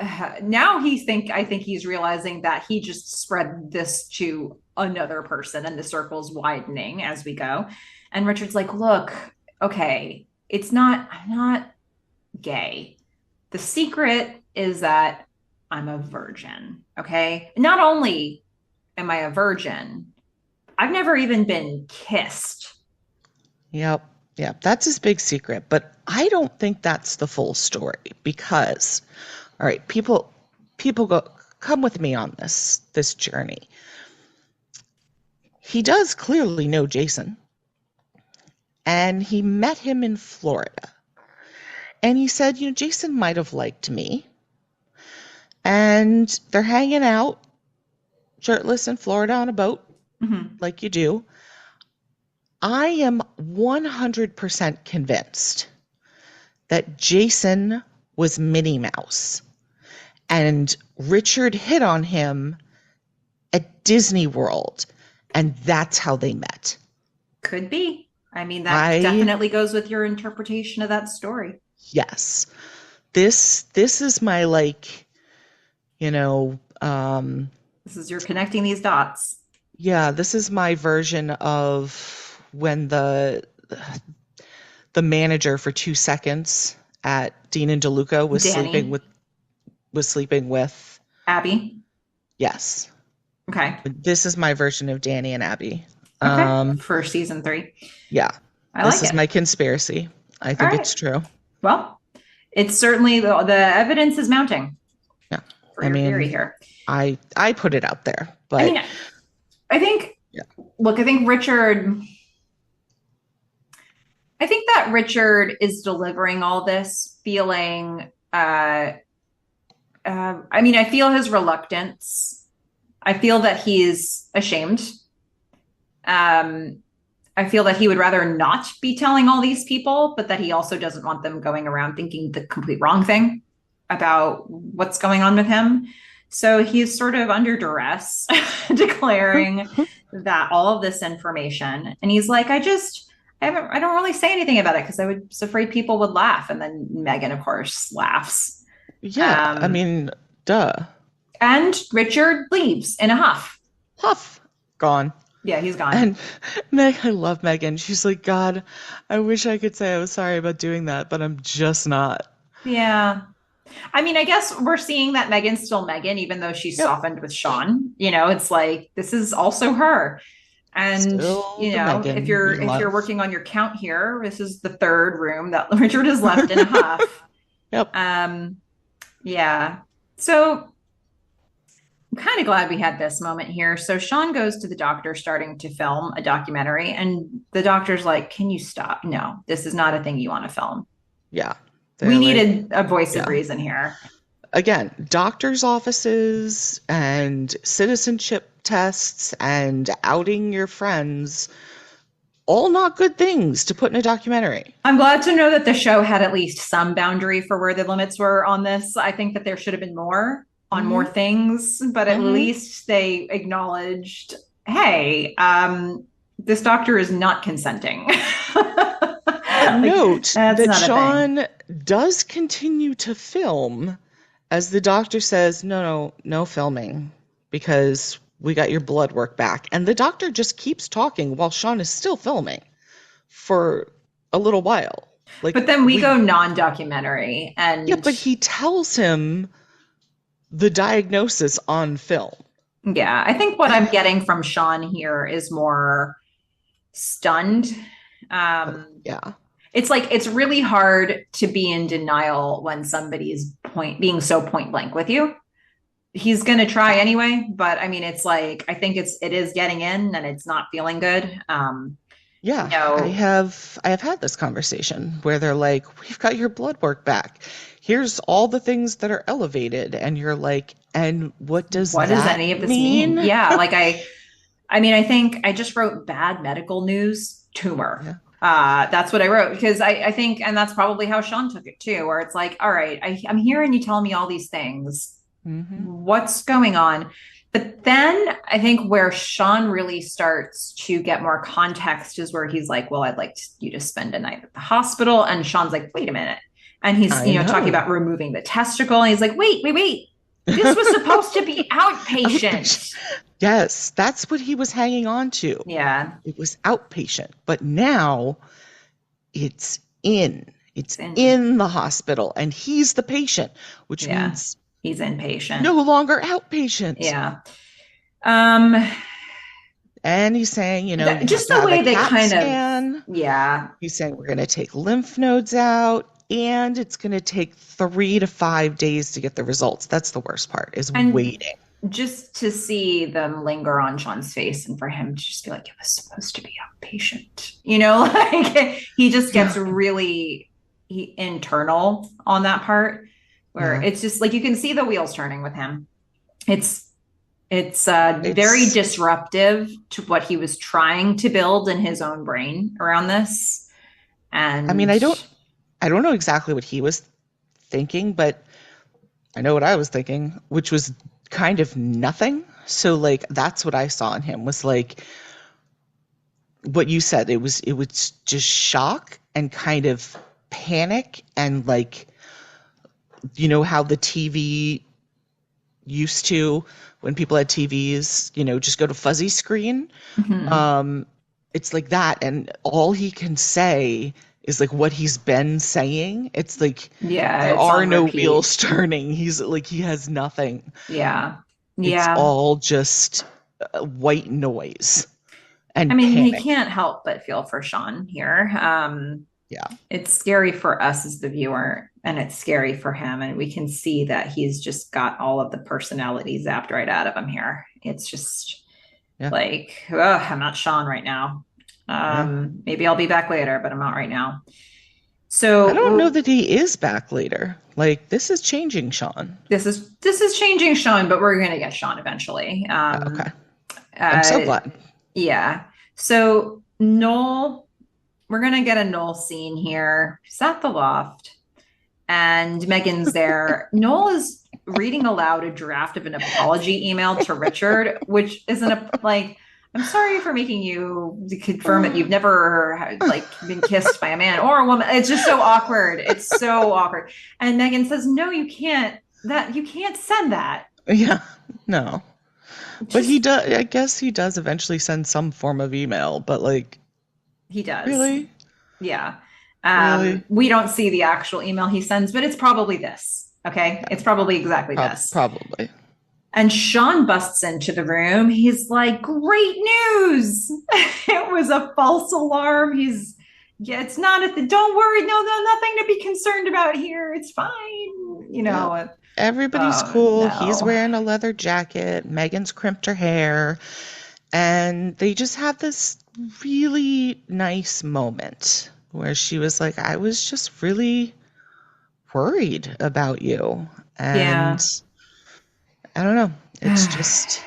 I think he's realizing that he just spread this to another person and the circle's widening as we go. And Richard's like, look, okay, I'm not gay. The secret is that I'm a virgin. Okay. Not only am I a virgin, I've never even been kissed. Yep. Yep. That's his big secret. But I don't think that's the full story because, all right, people come with me on this journey. He does clearly know Jason, and he met him in Florida. And he said, Jason might have liked me. And they're hanging out shirtless in Florida on a boat, like you do. I am 100% convinced that Jason was Minnie Mouse and Richard hit on him at Disney World, and that's how they met. Could be. I mean, that definitely goes with your interpretation of that story. Yes. This is my this is you're connecting these dots. yeah, this is my version of when the manager for 2 seconds at Dean and DeLuca was Danny. sleeping with Abby. yes. Okay. This is my version of Danny and Abby. Okay. For season 3. Yeah. I This like is it. my conspiracy. I think it's true. Well, it's certainly the evidence is mounting. Yeah. For your theory here. I put it out there, but I mean, I think yeah. Look, I think that Richard is delivering all this feeling I mean, I feel his reluctance. I feel that he's ashamed. I feel that he would rather not be telling all these people, but that he also doesn't want them going around thinking the complete wrong thing about what's going on with him. So he's sort of under duress declaring that all of this information. And he's like, I don't really say anything about it because I was afraid people would laugh. And then Meghan, of course, laughs. Yeah. I mean, duh. And Richard leaves in a huff. Huff. Gone. Yeah, he's gone. And I love Meghan. She's like, God, I wish I could say I was sorry about doing that, but I'm just not. Yeah. I mean, I guess we're seeing that Megan's still Megan, even though she's Yep. softened with Sean. It's like this is also her. And Still the if Meghan we you're love. working on your count here, this is the third room that Richard has left in a huff. Yep. Um, yeah. So I'm kind of glad we had this moment here. So Sean goes to the doctor starting to film a documentary, and the doctor's like, "Can you stop? No, this is not a thing you want to film. Yeah. We They're like, needed a voice of yeah. reason here." Again, doctors' offices and citizenship tests and outing your friends, all not good things to put in a documentary. I'm glad to know that the show had at least some boundary for where the limits were on this. I think that there should have been more on more Hmm. things, but at Hmm. least they acknowledged, hey, this doctor is not consenting. But Like, note that's that not a thing. Sean does continue to film as the doctor says, no, no, no filming because we got your blood work back. And the doctor just keeps talking while Sean is still filming for a little while. Like, But then we go non-documentary yeah, and but he tells him the diagnosis on film. yeah, I think what I'm getting from Sean here is more stunned. Yeah. It's like it's really hard to be in denial when somebody's being so point blank with you. He's going to try anyway, but I mean, it's like I think it is getting in and it's not feeling good. You Yeah, know, I have had this conversation where they're like, "We've got your blood work back. Here's all the things that are elevated." And you're like, "And what does what does that any of this mean? mean?" Yeah, like I mean, I think I just wrote bad medical news tumor. Yeah. That's what I wrote because I think, and that's probably how Sean took it too, where it's like, all right, I'm hearing you tell me all these things. Hmm. What's going on? But then I think where Sean really starts to get more context is where he's like, well, I'd like you to spend a night at the hospital. And Sean's like, wait a minute. And he's, I talking know. about removing the testicle. And he's like, wait. This was supposed to be Outpatient. outpatient. Yes, that's what he was hanging on to. Yeah. It was outpatient, but now it's in. It's And in the hospital, and he's the patient, which yeah, means he's inpatient. no longer outpatient. Yeah. Um, And he's saying, you have just to the have a way they CAT kind of, scan. yeah. He's saying we're going to take lymph nodes out, and it's going to take 3 to 5 days to get the results. That's the worst part, is And waiting. just to see them linger on Sean's face and for him to just be like, it was supposed to be outpatient, like he just gets Yeah. really internal on that part where Yeah. it's just like you can see the wheels turning with him. It's very It's, disruptive to what he was trying to build in his own brain around this. I mean, And I don't know exactly what he was thinking, but I know what I was thinking, which was kind of nothing. So like that's what I saw in him was like what you said. It was just shock and kind of panic and like how the TV used to when people had TVs, just go to fuzzy screen. mhm. Um, it's like that, and all he can say is like what he's been saying. It's like Yeah, there it's are on no repeat. wheels turning. He's like he has nothing. Yeah. It's Yeah. all just white noise I and mean, he panic. can't help but feel for Sean here. Yeah, It's scary for us as the viewer, and it's scary for him. And we can see that he's just got all of the personality zapped right out of him here. It's just yeah, like, ugh, I'm not Sean right now. yeah. Maybe I'll be back later, but I'm not right now. I don't know So that he is back later. Like this is changing, Sean. this is changing Sean, but we're gonna get Sean eventually. Okay, I'm so Uh, glad. yeah. So Noel, we're gonna get a Noel scene here. He's at the loft, and Megan's there. Noel is reading aloud a draft of an apology email to Richard, which isn't like. I'm sorry for making you confirm that you've never like been kissed by a man or a woman. It's just so awkward. It's so awkward. And Megan says, "No, you can't. You can't send that." Yeah, no. But he Just does, I guess he does eventually send some form of email, but like, he does. really? Yeah. Really? We don't see the actual email he sends, but it's probably this. Okay. It's probably exactly this. Probably. And Sean busts into the room. He's like, great news. It was a false alarm. Yeah, it's not at the, don't worry. No, no, nothing to be concerned about here. It's fine. You Yep. know, Everybody's oh cool. He's no. wearing a leather jacket. Megan's crimped her hair. And they just have this really nice moment where she was like, I was just really worried about you. And Yeah. I don't know. It's just,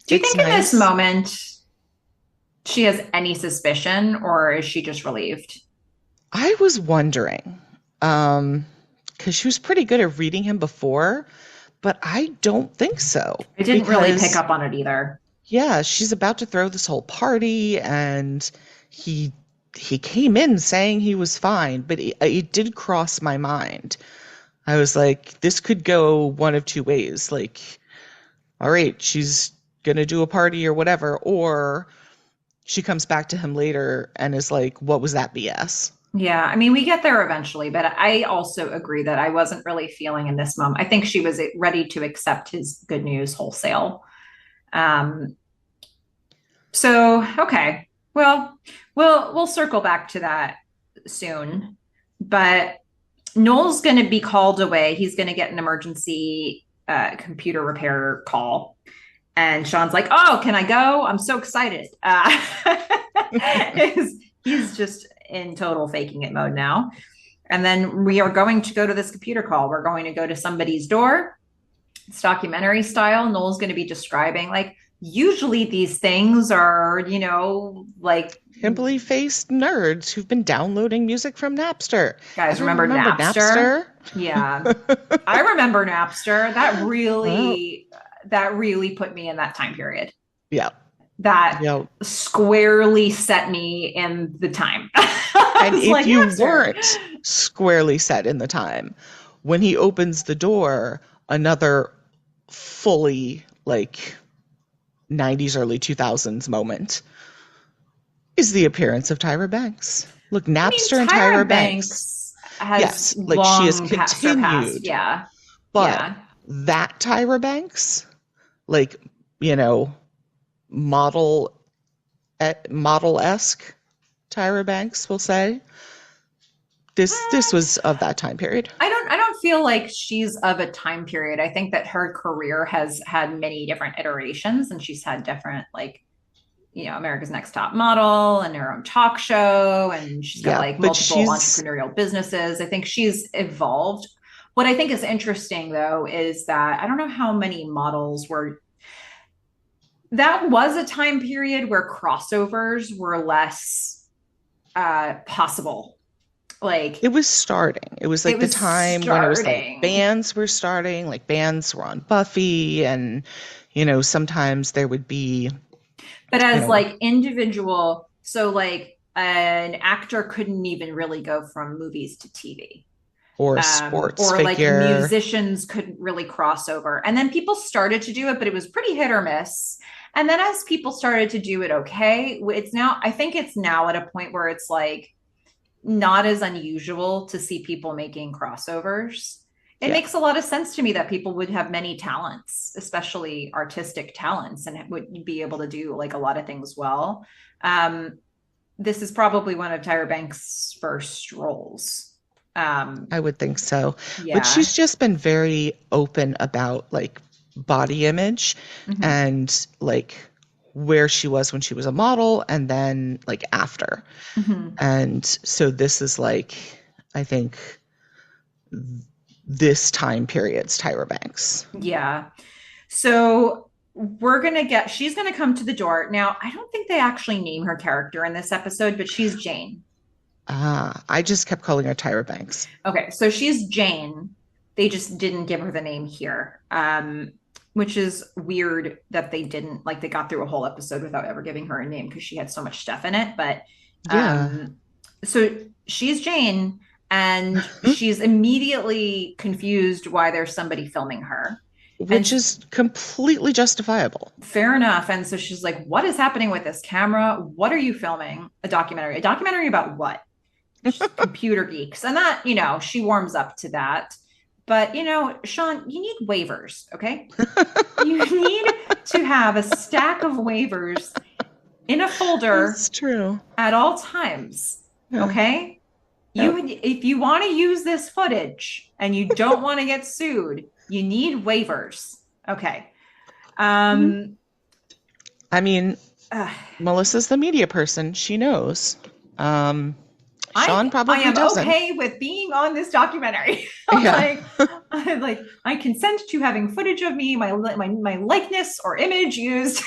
Do you it's think in this nice. moment she has any suspicion or is she just relieved? I was wondering, because she was pretty good at reading him before, but I don't think so. I didn't really pick Because, up on it either. yeah, she's about to throw this whole party, and he he came in saying he was fine, but it did cross my mind. I was like, this could go one of two ways. Like, all right, she's gonna do a party or whatever, or she comes back to him later and is like, what was that BS? Yeah, I mean, we get there eventually, but I also agree that I wasn't really feeling in this moment. I think she was ready to accept his good news wholesale. Um, so okay, well, we'll circle back to that soon. But Noel's going to be called away. He's going to get an emergency computer repair call, and Sean's like, "Oh, can I go? I'm so excited." He's just in total faking it mode now. And then we are going to go to this computer call. We're going to go to somebody's door. It's documentary style. Noel's going to be describing, like, usually these things are, like, Pimply faced nerds who've been downloading music from Napster. guys, Everyone remember remember Napster? Napster? Yeah. I remember Napster. That Well, really that really put me in that time period. yeah, That yeah. squarely set me in the time. And It's if like you Napster. weren't squarely set in the time, when he opens the door, another fully like 90s, early 2000s moment is the appearance of Tyra Banks. Look, I mean, Napster and Tyra Tyra Banks. Banks has Yes, like she has long surpassed. continued, Yeah. but Yeah. that Tyra Banks, like, you know, model model-esque Tyra Banks, we'll say. This Eh, was of that time period. I don't feel like she's of a time period. I think that her career has had many different iterations and she's had different, like, America's Next Top Model and her own talk show, and she's got Yeah, like but multiple she's entrepreneurial businesses. I think she's evolved. What I think is interesting though is that I don't know how many models were, that was a time period where crossovers were less possible. Like it was starting. It was it like the was time when it was like starting. bands were starting, like bands were on Buffy, and sometimes there would be, But you as know, like individual, so like an actor couldn't even really go from movies to TV. or a sports Or like figure, musicians couldn't really cross over. And then people started to do it, but it was pretty hit or miss. And then as people started to do it okay, I think it's now at a point where it's like not as unusual to see people making crossovers. It yeah. makes a lot of sense to me that people would have many talents, especially artistic talents, and would be able to do like a lot of things well. Um, this is probably one of Tyra Banks' first roles. Um, I would think so. But yeah. she's just been very open about like body image Mm-hmm. and like where she was when she was a model and then like after. Mm-hmm. And so this is like, I think this time period's Tyra Banks. Yeah. So she's gonna come to the door. Now, I don't think they actually name her character in this episode, but she's Jane. Ah, I just kept calling her Tyra Banks. Okay, so she's Jane. They just didn't give her the name here, which is weird that they didn't, like, they got through a whole episode without ever giving her a name because she had so much stuff in it. But Yeah. so she's Jane, and she's immediately confused why there's somebody filming her. And which is completely justifiable. fair enough. And so she's like, what is happening with this camera? What are you filming? A documentary. A documentary about what? She's computer geeks. And that, she warms up to that. But, Sean, you need waivers, okay? You need to have a stack of waivers in a folder It's true. at all times, Yeah. okay? Yep. If you want to use this footage and you don't want to get sued, you need waivers. Okay. I mean, Melissa's the media person. She knows. Sean probably I am doesn't. okay with being on this documentary. Yeah. I'm like, I consent to having footage of me, my likeness or image used.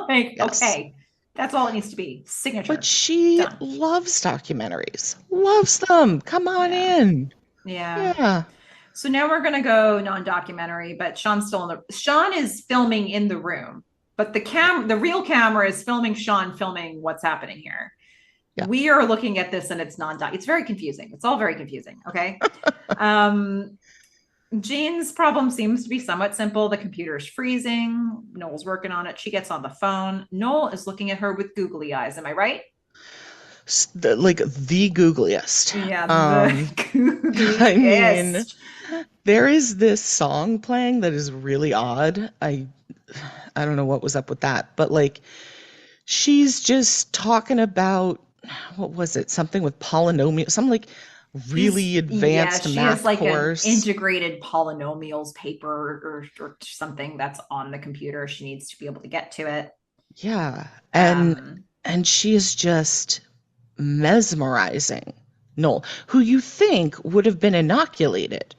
Like, yes. Okay, that's all it needs to be. Signature. But she loves documentaries. Loves them. Come on in. Yeah. So now we're gonna go non-documentary, but Sean's still Sean is filming in the room, but the real camera is filming Sean filming what's happening here. Yeah. We are looking at this and it's non-doc. It's very confusing. It's all very confusing. Okay. Jane's problem seems to be somewhat simple. The computer's freezing. Noel's working on it. She gets on the phone. Noel is looking at her with googly eyes. Am I right? Like the googliest. Yeah. The googliest. I mean, there is this song playing that is really odd. I don't know what was up with that, but like she's just talking about, what was it? Something with polynomial, some like really advanced math has like course. An integrated polynomials paper or something that's on the computer. She needs to be able to get to it. Yeah. And she is just mesmerizing Noel, who you think would have been inoculated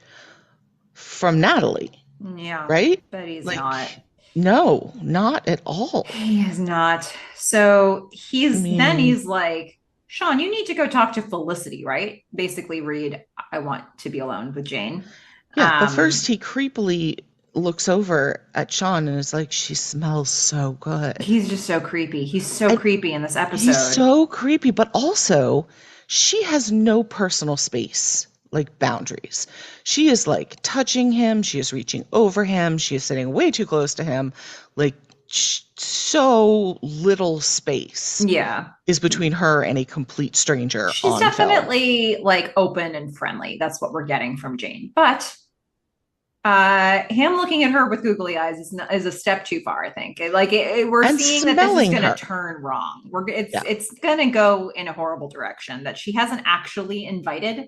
from Natalie. Yeah. Right? But he's not. No, not at all. He is not. So then he's like, Sean, you need to go talk to Felicity, right? Basically read, I want to be alone with Jane. Yeah, but first he creepily looks over at Sean and is like, she smells so good. He's just so creepy. He's so creepy in this episode. He's so creepy, but also she has no personal space, like boundaries. She is like touching him. She is reaching over him. She is sitting way too close to him. Like so little space is between her and a complete stranger. She's definitely like open and friendly. That's what we're getting from Jane. But him looking at her with googly eyes is a step too far, I think. We're seeing that this is going to turn wrong. It's going to go in a horrible direction that she hasn't actually invited.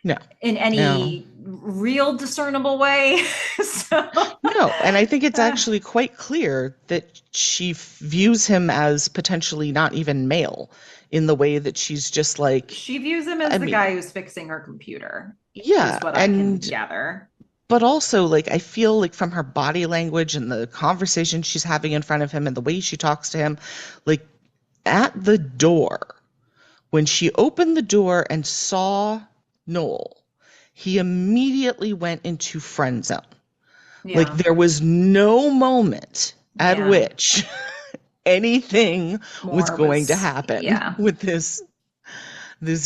No. In any real discernible way. No, and I think it's actually quite clear that she views him as potentially not even male in the way that she's just like... She views him as the guy who's fixing her computer. Yeah. Is what I can gather. But also, like, I feel like from her body language and the conversation she's having in front of him and the way she talks to him, like, at the door, when she opened the door and saw Noel, he immediately went into friend zone. Yeah. Like there was no moment at which anything was going to happen with this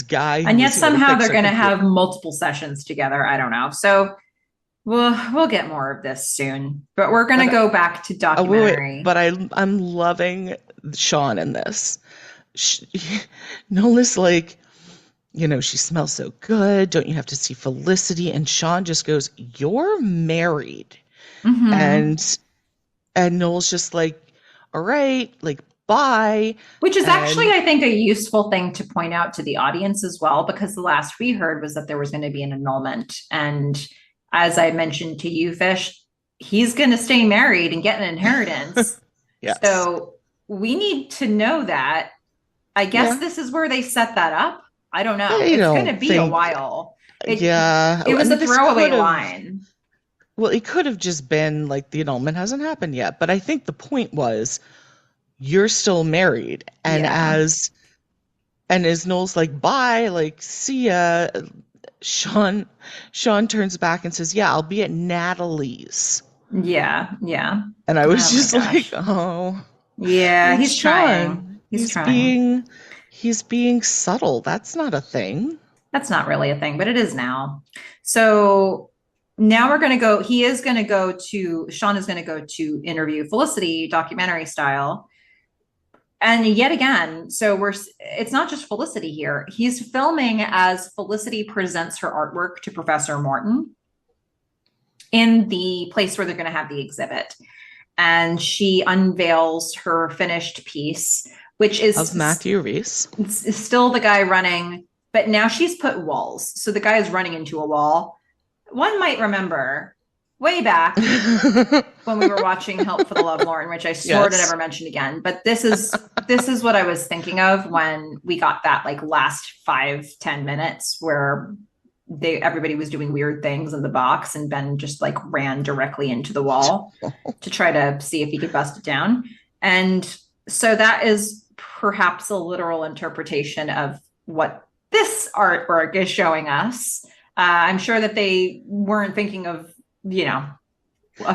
guy. And yet somehow they're going to have multiple sessions together. I don't know. So we'll get more of this soon, but we're going to go back to documentary. But I'm loving Sean in this. Noel is like, she smells so good. Don't you have to see Felicity? And Sean just goes, you're married. Mm-hmm. And Noel's just like, all right, like, bye. Which is actually, I think, a useful thing to point out to the audience as well, because the last we heard was that there was going to be an annulment. And as I mentioned to you, Fish, he's going to stay married and get an inheritance. Yes. So we need to know that. I guess this is where they set that up. I don't know. It's going to be a while. It was a throwaway line. Well, it could have just been like the annulment hasn't happened yet. But I think the point was you're still married. And as Noel's like, bye, like, see ya. Sean turns back and says, yeah, I'll be at Natalie's. Yeah. Yeah. And I was just like, oh. Yeah. He's trying. He's trying. He's being subtle. That's not a thing. That's not really a thing, but it is now. So now we're going to go, Sean is going to go to interview Felicity documentary style. And yet again, it's not just Felicity here. He's filming as Felicity presents her artwork to Professor Morton in the place where they're going to have the exhibit. And she unveils her finished piece, which Of is Matthew Reese. still the guy running, but now she's put walls. So the guy is running into a wall. One might remember way back when we were watching Help for the Lovelorn, which I swore to never mention again. But this is what I was thinking of when we got that like last 5-10 minutes where everybody was doing weird things in the box and Ben just like ran directly into the wall to try to see if he could bust it down. And so that is perhaps a literal interpretation of what this artwork is showing us. I'm sure that they weren't thinking of, a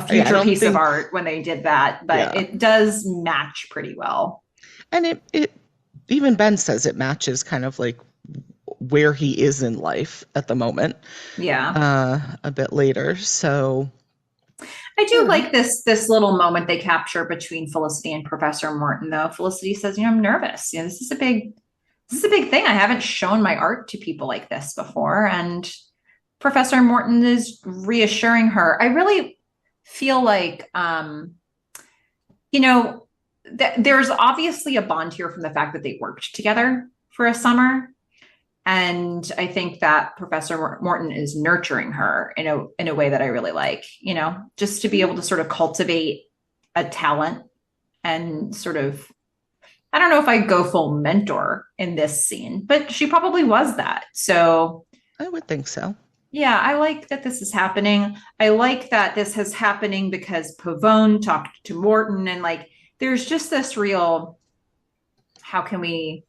future piece of art when they did that, but it does match pretty well. And it even Ben says it matches kind of like where he is in life at the moment. Yeah. A bit later. So I do like this little moment they capture between Felicity and Professor Morton, though. Felicity says, I'm nervous. This is a big thing. I haven't shown my art to people like this before. And Professor Morton is reassuring her. I really feel like, there's obviously a bond here from the fact that they worked together for a summer. And I think that Professor Morton is nurturing her in a way that I really like, just to be able to sort of cultivate a talent and sort of, I don't know if I go full mentor in this scene, but she probably was that. So I would think so. Yeah, I like that this is happening. I like that this is happening because Pavone talked to Morton and like, there's just this real, how can we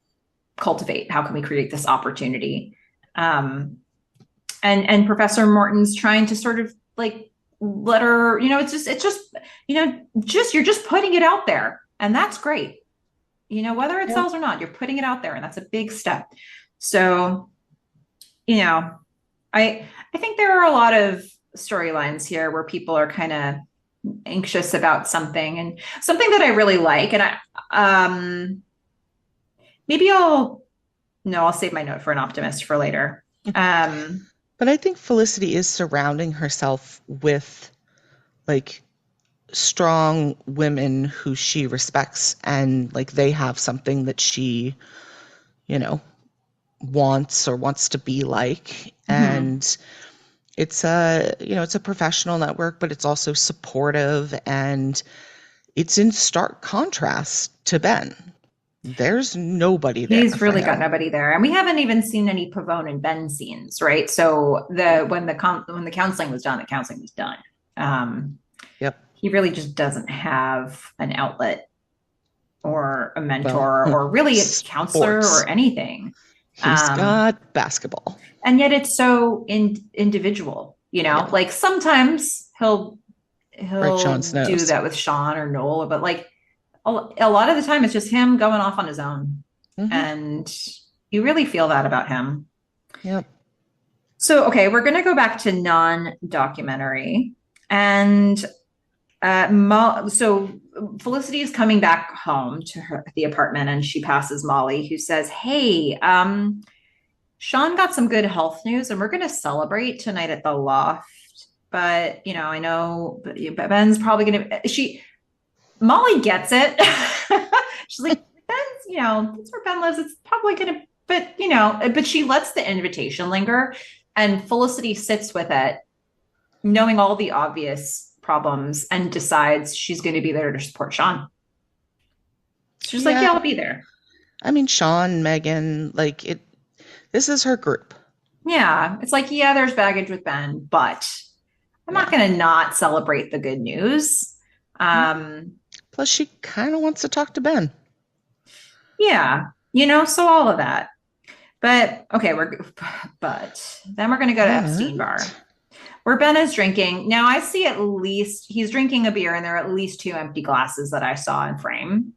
cultivate? How can we create this opportunity? And Professor Morton's trying to sort of like let her, you're just putting it out there. And that's great. Whether it sells or not, you're putting it out there. And that's a big step. So, I think there are a lot of storylines here where people are kind of anxious about something and something that I really like. And I'll save my note for an optimist for later. But I think Felicity is surrounding herself with like strong women who she respects and like they have something that she, wants to be like. Mm-hmm. And it's a professional network, but it's also supportive and it's in stark contrast to Ben. There's nobody there. He's really got nobody there. And we haven't even seen any Pavone and Ben scenes, right? So when the counseling was done, the counseling was done. Yep. He really just doesn't have an outlet or a mentor or really a counselor or anything. He's got basketball. And yet it's so individual, like sometimes he'll do that with Sean or Noel, but like a lot of the time it's just him going off on his own. Mm-hmm. And you really feel that about him. Yep. So, okay, we're going to go back to non-documentary. And so Felicity is coming back home to the apartment and she passes Molly, who says, hey, Sean got some good health news and we're going to celebrate tonight at the loft. But, I know but Ben's probably going to, Molly gets it. She's like, Ben's, that's where Ben lives. It's probably going to, but she lets the invitation linger and Felicity sits with it, knowing all the obvious problems and decides she's going to be there to support Sean. She's like, I'll be there. I mean, Sean, Meghan, this is her group. Yeah. It's like, there's baggage with Ben, but I'm not going to not celebrate the good news. Plus she kind of wants to talk to Ben. Yeah. So all of that. But okay, then we're going to go to Epstein Bar, where Ben is drinking. Now I see he's drinking a beer and there are at least 2 empty glasses that I saw in frame.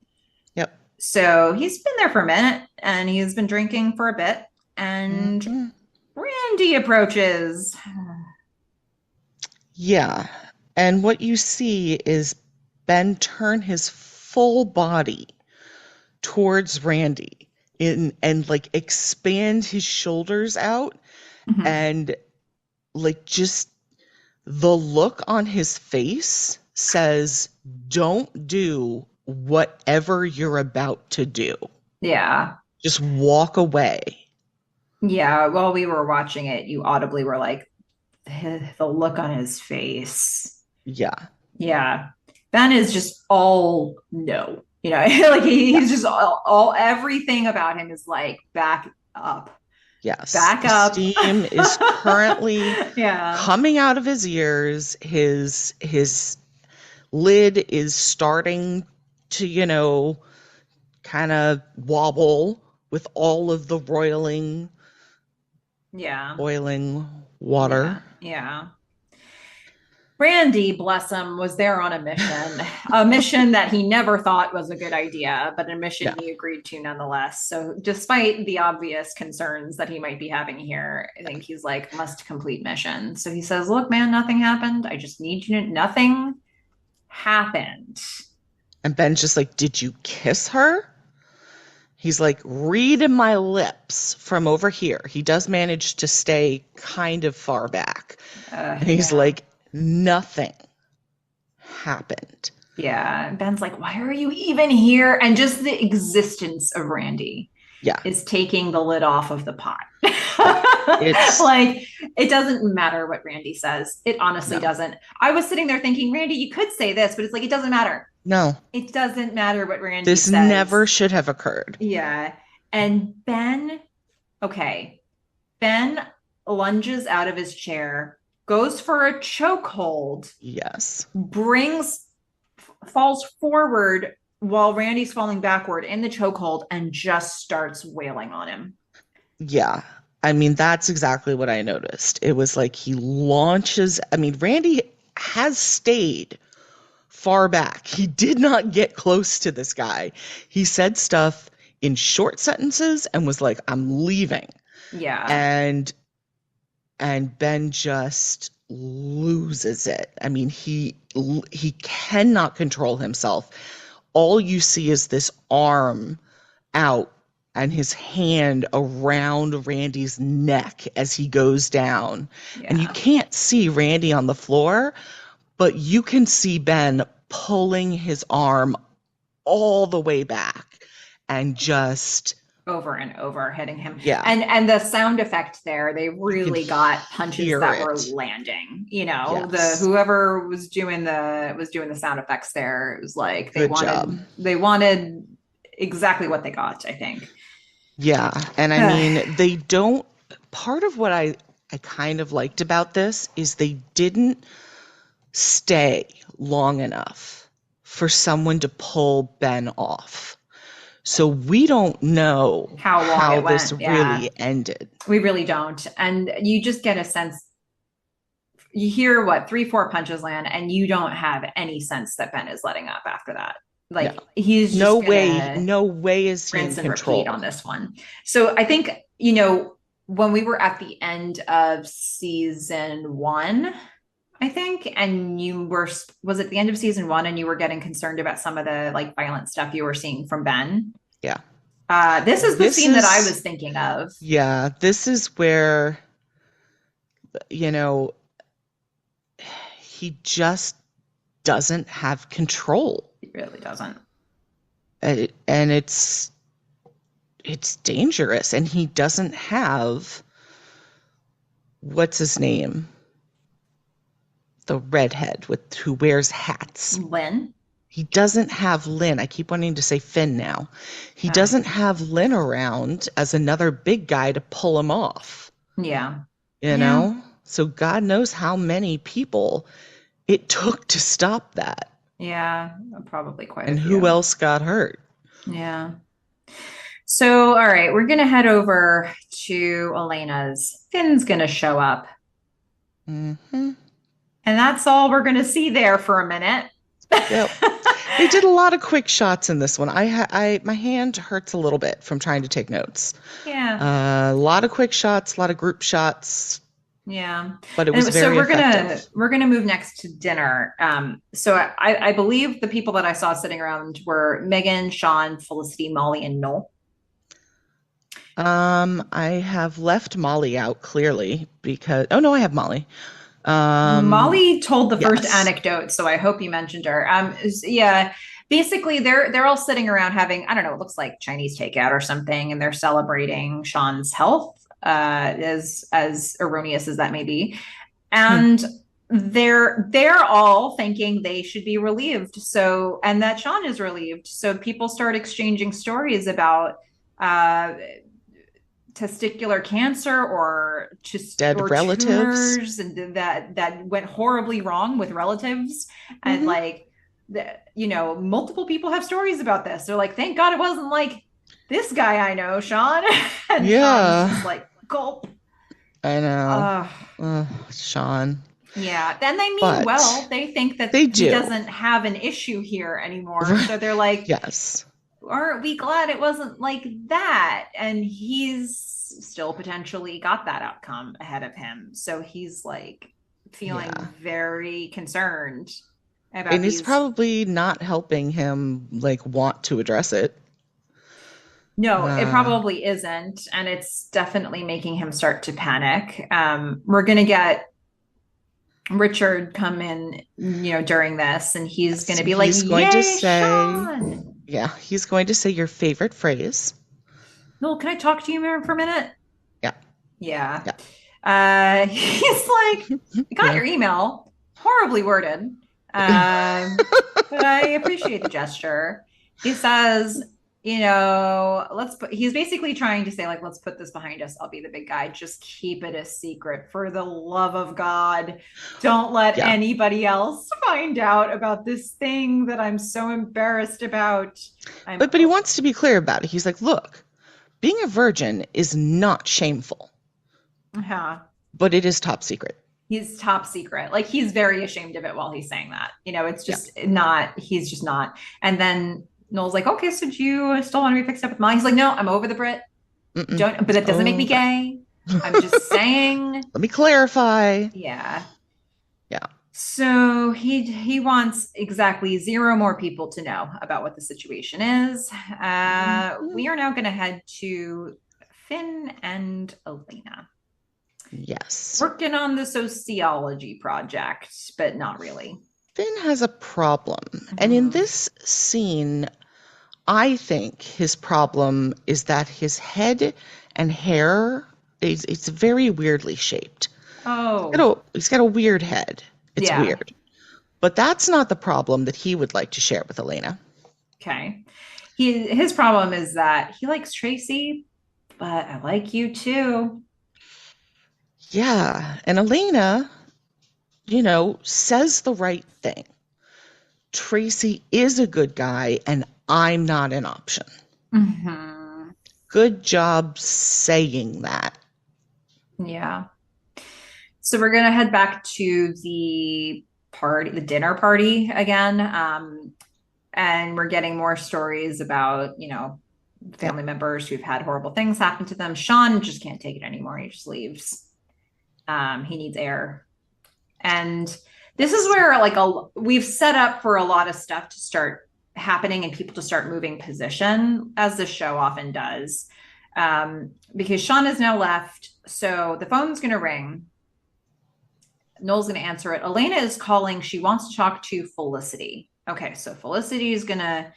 Yep. So he's been there for a minute and he's been drinking for a bit and Randy approaches. Yeah. And what you see is Ben turn his full body towards Randy and like expand his shoulders out Mhm. and like just the look on his face says, don't do whatever you're about to do. Yeah. Just walk away. Yeah. While we were watching it, you audibly were like, the look on his face. Yeah. Yeah. Ben is just all no. Like Yeah. he's just all everything about him is like back up. Yes. Back The up. steam is currently Yeah. coming out of his ears. His lid is starting to, kind of wobble with all of the Yeah. boiling Yeah. water. Yeah. Randy, bless him, was there on a mission that he never thought was a good idea, but a mission Yeah. he agreed to nonetheless. So, despite the obvious concerns that he might be having here, I think he's like, must complete mission. So he says, look, man, nothing happened. I just need you to, nothing happened. And Ben's just like, did you kiss her? He's like, read my lips from over here. He does manage to stay kind of far back. And he's Yeah. like, nothing happened. Yeah. Ben's like, why are you even here? And just the existence of Randy Yeah. is taking the lid off of the pot. Yeah. It's Like, it doesn't matter what Randy says. It honestly no, doesn't. I was sitting there thinking, Randy, you could say this, but it's like, it doesn't matter. no. It doesn't matter what Randy This says. never should have occurred. Yeah. And Ben, okay. Ben lunges out of his chair, goes for a chokehold, Yes. falls forward while Randy's falling backward in the chokehold and just starts wailing on him. Yeah. I mean, that's exactly what I noticed. It was like he launches. I mean, Randy has stayed far back. He did not get close to this guy. He said stuff in short sentences and was like, I'm leaving. Yeah. And Ben just loses it. I mean, he cannot control himself. All you see is this arm out and his hand around Randy's neck as he goes down. And you Yeah. can't see Randy on the floor, but you can see Ben pulling his arm all the way back and just Over and over hitting him. yeah, And the sound effect there, they you can really got punches hear that were it. landing. The Yes. whoever was doing the sound effects there, it was like they Good job. wanted exactly what they got, I think. Yeah. And I mean, they don't part of what I kind of liked about this is they didn't stay long enough for someone to pull Ben off. So we don't know How long how it this went. Yeah. really ended. We really don't. And you just get a sense, you hear what, 3, 4 punches land, and you don't have any sense that Ben is letting up after that. No. Like he's No just way, gonna no way is he in rinse and repeat on control. this one. So I think, when we were at the end of season 1, I think, and was it the end of season 1 and you were getting concerned about some of the like violent stuff you were seeing from Ben? Yeah. This is the This scene that I is was thinking of. yeah, this is where you know he just doesn't have control. It really doesn't. And it's dangerous and he doesn't have what's his name? The redhead with who wears hats. Lynn? He doesn't have Lynn. I keep wanting to say Finn now. He doesn't have Lynn around as another big guy to pull him off. Yeah. You know? So God knows how many people it took to stop that. Yeah, probably quite And a few. who else got hurt? Yeah. So, all right, we're going to head over to Elena's. Finn's going to show up. hmm And that's all we're going to see there for a minute. Yep. They did a lot of quick shots in this one. My hand hurts a little bit from trying to take notes. Yeah. A lot of quick shots, a lot of group shots. Yeah. but it was And so very we're effective. gonna move next to dinner. So I believe the people that I saw sitting around were Meghan, Sean, Felicity, Molly, and Noel. I have left Molly out clearly because, oh no, I have Molly. Molly told the first Yes. anecdote, so I hope you mentioned her. Yeah, basically they're all sitting around having, I don't know, it looks like Chinese takeout or something, and they're celebrating Sean's health, as erroneous as that may be, and they're all thinking they should be relieved. So, and that Sean is relieved. So people start exchanging stories about uh testicular cancer or Dead relatives. tumors, and that went horribly wrong with relatives, and Hmm. like multiple people have stories about this. They're like, thank God it wasn't like this guy I know, Sean. And Sean's just Yeah, like, gulp. I know. uh Sean. yeah, then they mean well. But They think that they he do. doesn't have an issue here anymore, Right. so they're like, Yes. aren't we glad it wasn't like that? And he's still potentially got that outcome ahead of him. So he's like feeling Yeah. very concerned about And it's these. probably not helping him like want to address it. No, it Uh, probably isn't. And it's definitely making him start to panic. We're going to get Richard come in, during this, and he's going yes. to And be like, he's going to yay, say, Sean. yeah, he's going to say your favorite phrase. Noel, can I talk to you for a minute? Yeah. Yeah. Yeah. He's like, I got Yeah. your email, horribly worded, but I appreciate the gesture. He says, he's basically trying to say, like, let's put this behind us. I'll be the big guy. Just keep it a secret for the love of God. Don't let Yeah. anybody else find out about this thing that I'm so embarrassed about. I'm, But he wants to be clear about it. He's like, look, being a virgin is not shameful, yeah. but it is top secret. He's top secret. Like he's very ashamed of it while he's saying that. It's Yeah. just not, he's just not. And then Noel's like, okay, so do you still want to be fixed up with Molly? He's like, no, I'm over the Brit. Mm-mm. Don't, but It's that doesn't make me over. gay. I'm just saying, Let me clarify. yeah. Yeah. So he wants exactly zero more people to know about what the situation is. Mhm. We are now going to head to Finn and Elena, Yes. working on the sociology project, but not really. Finn has a problem. And in Mhm. this scene, I think his problem is that his head and hair is it's very weirdly shaped. Oh, He's got a weird head. It's yeah. weird. But that's not the problem that he would like to share with Elena. Okay. His problem is that he likes Tracy, but I like you too. Yeah. And Elena, says the right thing. Tracy is a good guy and I'm not an option. Hmm. Good job saying that. Yeah. So we're gonna head back to the dinner party again. And we're getting more stories about, Yep. family members who've had horrible things happen to them. Sean just can't take it anymore. He just leaves. He needs air. And this is Yes. where we've set up for a lot of stuff to start happening and people to start moving position, as the show often does. Because Sean is now left, so the phone's going to ring. Noel's going to answer it. Elena is calling. She wants to talk to Felicity. Okay, so Felicity is going to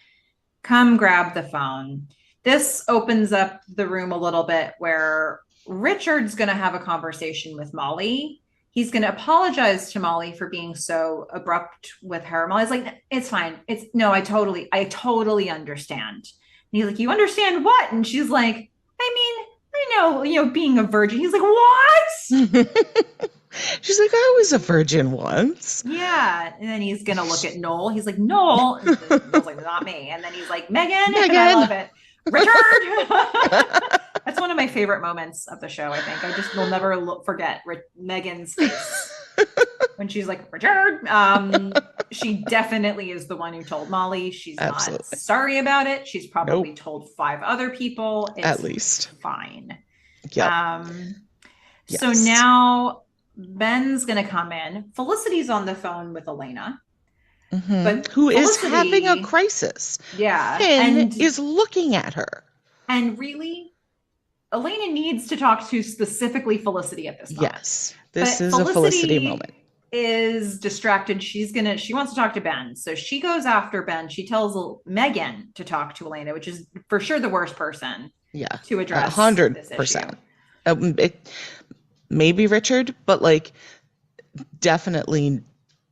come grab the phone. This opens up the room a little bit where Richard's going to have a conversation with Molly. He's going to apologize to Molly for being so abrupt with her. Molly's like, it's fine. It's no, I totally understand. And he's like, you understand what? And she's like, I mean, I know, being a virgin. He's like, what? She's like, I was a virgin once. Yeah. And then he's going to look at Noel. He's like, Noel. And Noel's like, not me. And then he's like, Meghan. And I Meghan. love it. Richard. That's one of my favorite moments of the show, I think. I just will never forget Meghan's face when she's like, Richard. She definitely is the one who told Molly. She's not Absolutely. sorry about it. She's probably Nope. told 5 other people. At It's least. fine. Yep. So Yes. now Ben's going to come in. Felicity's on the phone with Elena, but Who is having a Felicity, crisis. yeah. Finn is looking at her. And really, Elena needs to talk to specifically Felicity at this moment. Yes, this But is a Felicity moment. Felicity is distracted. She wants to talk to Ben. So she goes after Ben. She tells Meghan to talk to Elena, which is for sure the worst person Yeah, to address this issue. 100%. Maybe Richard, but like definitely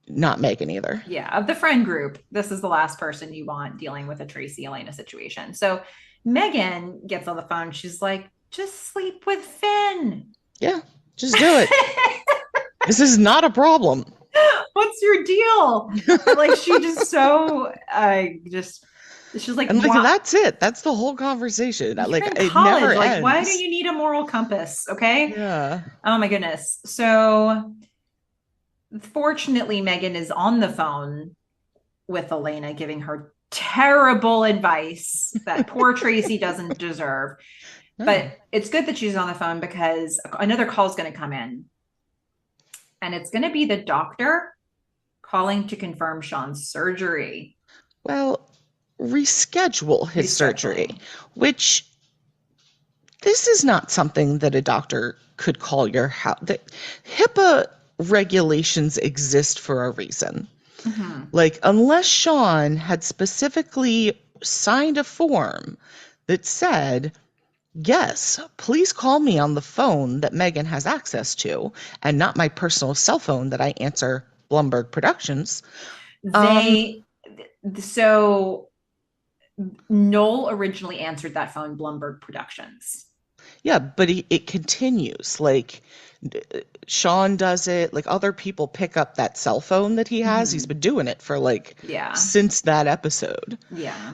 not Meghan either. Yeah, of the friend group, this is the last person you want dealing with a Tracy Elena situation. So Meghan gets on the phone. She's like, just sleep with Finn. Yeah, just do it. This is not a problem. What's your deal? Like she just so she's like, and like that's it. That's the whole conversation. You're like in it college. never Like, ends. why do you need a moral compass? Okay. Yeah. Oh my goodness. So fortunately, Meghan is on the phone with Elena, giving her terrible advice that poor Tracy doesn't deserve. No. But it's good that she's on the phone because another call is going to come in. And it's going to be the doctor calling to confirm Sean's surgery. Well, reschedule his surgery, which this is not something that a doctor could call your house. HIPAA regulations exist for a reason. Mm-hmm. Like, unless Sean had specifically signed a form that said, yes, please call me on the phone that Meghan has access to and not my personal cell phone that I answer Blumberg Productions. So Noel originally answered that phone Blumberg Productions. Yeah, but it continues. Like Sean does it. Like other people pick up that cell phone that he has. He's been doing it for since that episode. Yeah.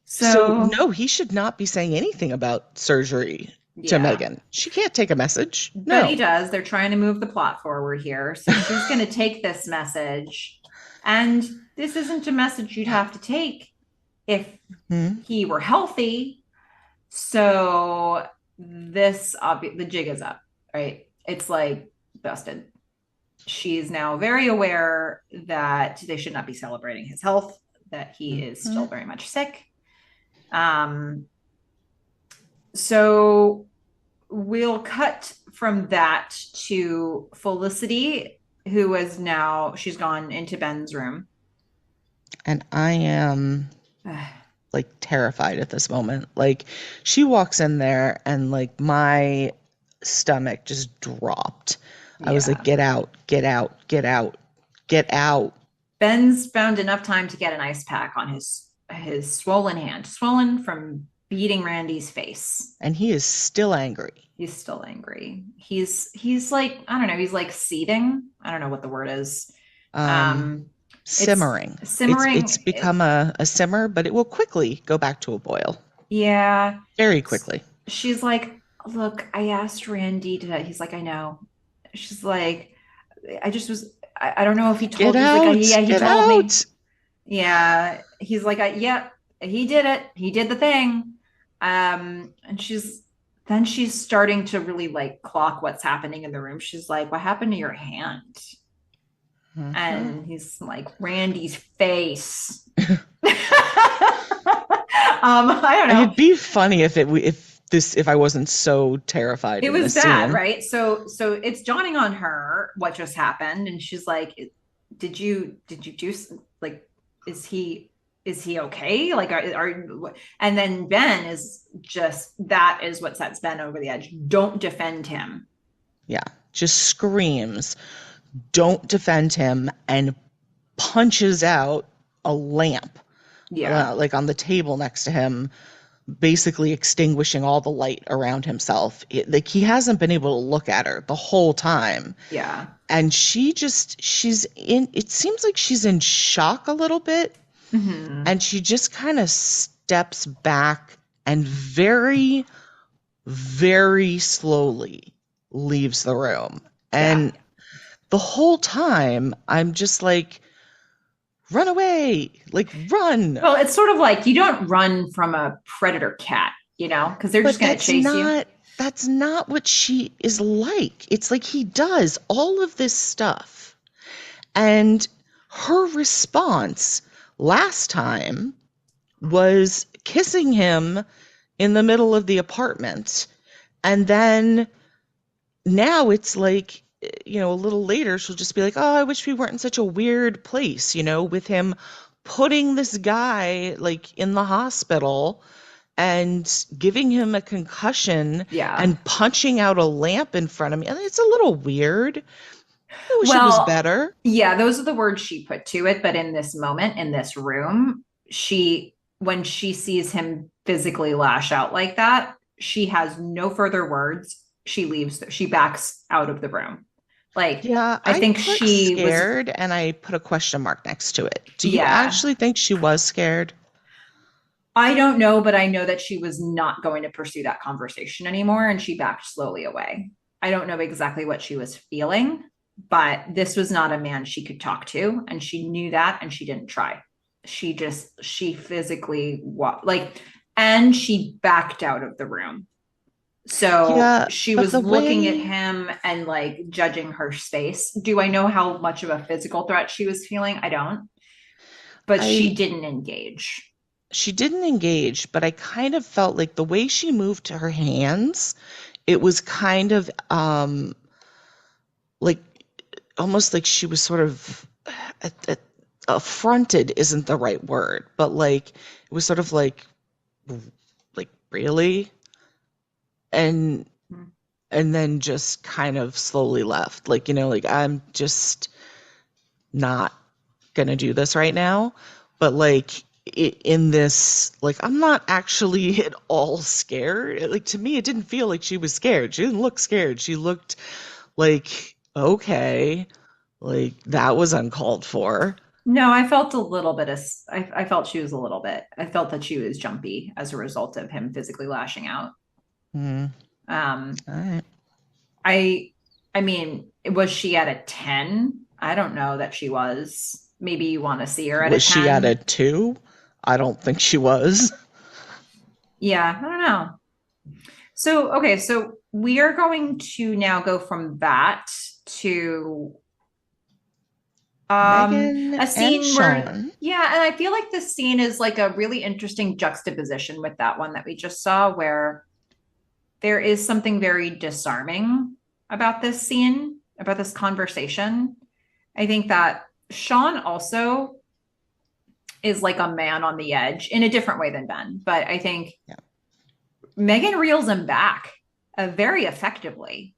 So no, he should not be saying anything about surgery to Meghan. She can't take a message. No. But he does. They're trying to move the plot forward here. So she's going to take this message. And this isn't a message you'd have to take if he were healthy. So the jig is up, right? It's like busted. She's now very aware that they should not be celebrating his health, that he is still very much sick. So we'll cut from that to Felicity, who is now, she's gone into Ben's room. And I am like terrified at this moment. Like she walks in there and like my stomach just dropped. I was like, get out, get out, get out, get out. Ben's found enough time to get an ice pack on his swollen hand, swollen from beating Randy's face. And he is still angry. He's still angry. He's like, I don't know, he's like seething. I don't know what the word is. Simmering. It's become a simmer, but it will quickly go back to a boil. Yeah. Very quickly. She's like, look, I asked Randy today. He's like, I know. She's like, I don't know if he told you. Like, yeah, he told me. Yeah. He's like, yeah, he did it. He did the thing. And she's starting to really like clock what's happening in the room. She's like, what happened to your hand? And he's like, Randy's face. I don't know. It'd be funny if I wasn't so terrified. It was bad, right? So it's dawning on her what just happened, and she's like, "Did you do like? Is he okay? Like, and then Ben is just that is what sets Ben over the edge. Don't defend him. Yeah, just screams, "Don't defend him!" and punches out a lamp. Yeah, like on the table next to him, basically extinguishing all the light around himself. Like he hasn't been able to look at her the whole time. Yeah. And it seems like she's in shock a little bit. And she just kind of steps back and very, very slowly leaves the room. And the whole time I'm just like, run away, like run. Well, it's sort of like you don't run from a predator cat, because they're just going to chase you. that's not what she is like. It's like he does all of this stuff. And her response last time was kissing him in the middle of the apartment. And then now it's like, a little later, she'll just be like, oh, I wish we weren't in such a weird place, with him putting this guy like in the hospital and giving him a concussion Yeah. and punching out a lamp in front of me. And it's a little weird. I wish it was Well, better. yeah, those are the words she put to it. But in this moment, in this room, when she sees him physically lash out like that, she has no further words. She leaves, she backs out of the room. Like, Yeah, I I think put she was, scared and I put a question mark next to it. Do you yeah, actually think she was scared? I don't know, but I know that she was not going to pursue that conversation anymore and she backed slowly away. I don't know exactly what she was feeling, but this was not a man she could talk to. And she knew that and she didn't try. She physically, and she backed out of the room. So Yeah, she but was the looking at way him and like judging her space. Do I know how much of a physical threat she was feeling? I don't, but I she didn't engage. she didn't engage, but I kind of felt like the way she moved to her hands, it was kind of like almost like she was sort of affronted isn't the right word, but like it was sort of like really, and then just kind of slowly left, like like I'm just not gonna do this right now. But like in this, like I'm not actually at all scared. Like to me, it didn't feel like she was scared. She didn't look scared. She looked like okay, like that was uncalled for. No, I felt a little bit of, I felt she was a little bit, I felt that she was jumpy as a result of him physically lashing out. Hmm. Um, All right. I, I mean, was she at a 10? I don't know that she was. Maybe you want to see her at a Was she at a 10. 2? I don't think she was. Yeah, I don't know. So, okay, so we are going to now go from that to Meghan a and scene where, Sean. yeah, and I feel like this scene is like a really interesting juxtaposition with that one that we just saw, where there is something very disarming about this scene, about this conversation. I think that Sean also is like a man on the edge in a different way than Ben, but I think Yeah. Meghan reels him back very effectively.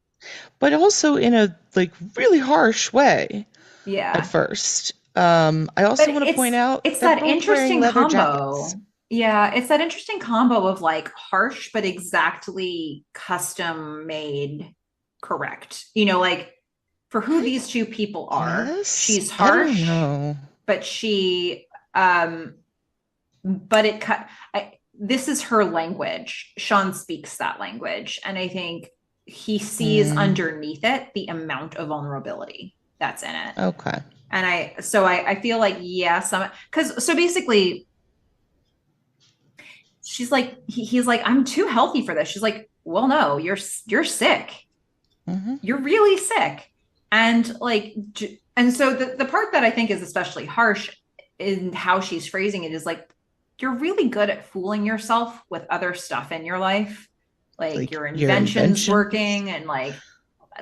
But also in a like really harsh way at Yeah. first. I But also want to point out it's they're that both wearing interesting leather jackets. combo. Yeah, it's that interesting combo of like harsh but exactly custom made correct. Like for who I these two people are, guess. she's I don't harsh, know. but she but it cut this is her language. Sean speaks that language and I think he sees Mm, underneath it the amount of vulnerability that's in it. okay. And I feel like, yeah, because so basically she's like, he's like, I'm too healthy for this. She's like, well, no, you're sick. Hmm. You're really sick. And like, and so the part that I think is especially harsh in how she's phrasing it is like, you're really good at fooling yourself with other stuff in your life. Like Like your your inventions inventions, working and like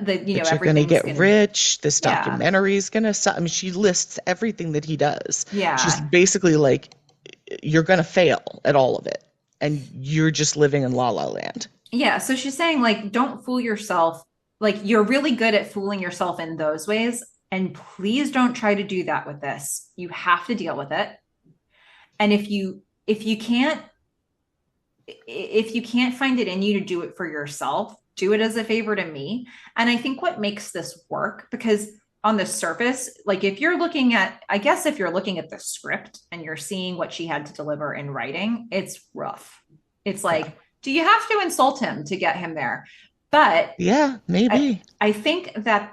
that you're going to everything's get gonna, rich. This yeah, documentary is going to suck. I mean, she lists everything that he does. She's yeah. basically like, you're going to fail at all of it. And you're just living in la la land. Yeah, so she's saying like don't fool yourself. Like you're really good at fooling yourself in those ways and please don't try to do that with this. You have to deal with it. And if you can't find it in you to do it for yourself, do it as a favor to me. And I think what makes this work because on the surface, like if you're looking at I guess if you're looking at the script and you're seeing what she had to deliver in writing, it's rough. It's Yeah. like do you have to insult him to get him there? But Yeah, maybe. I think that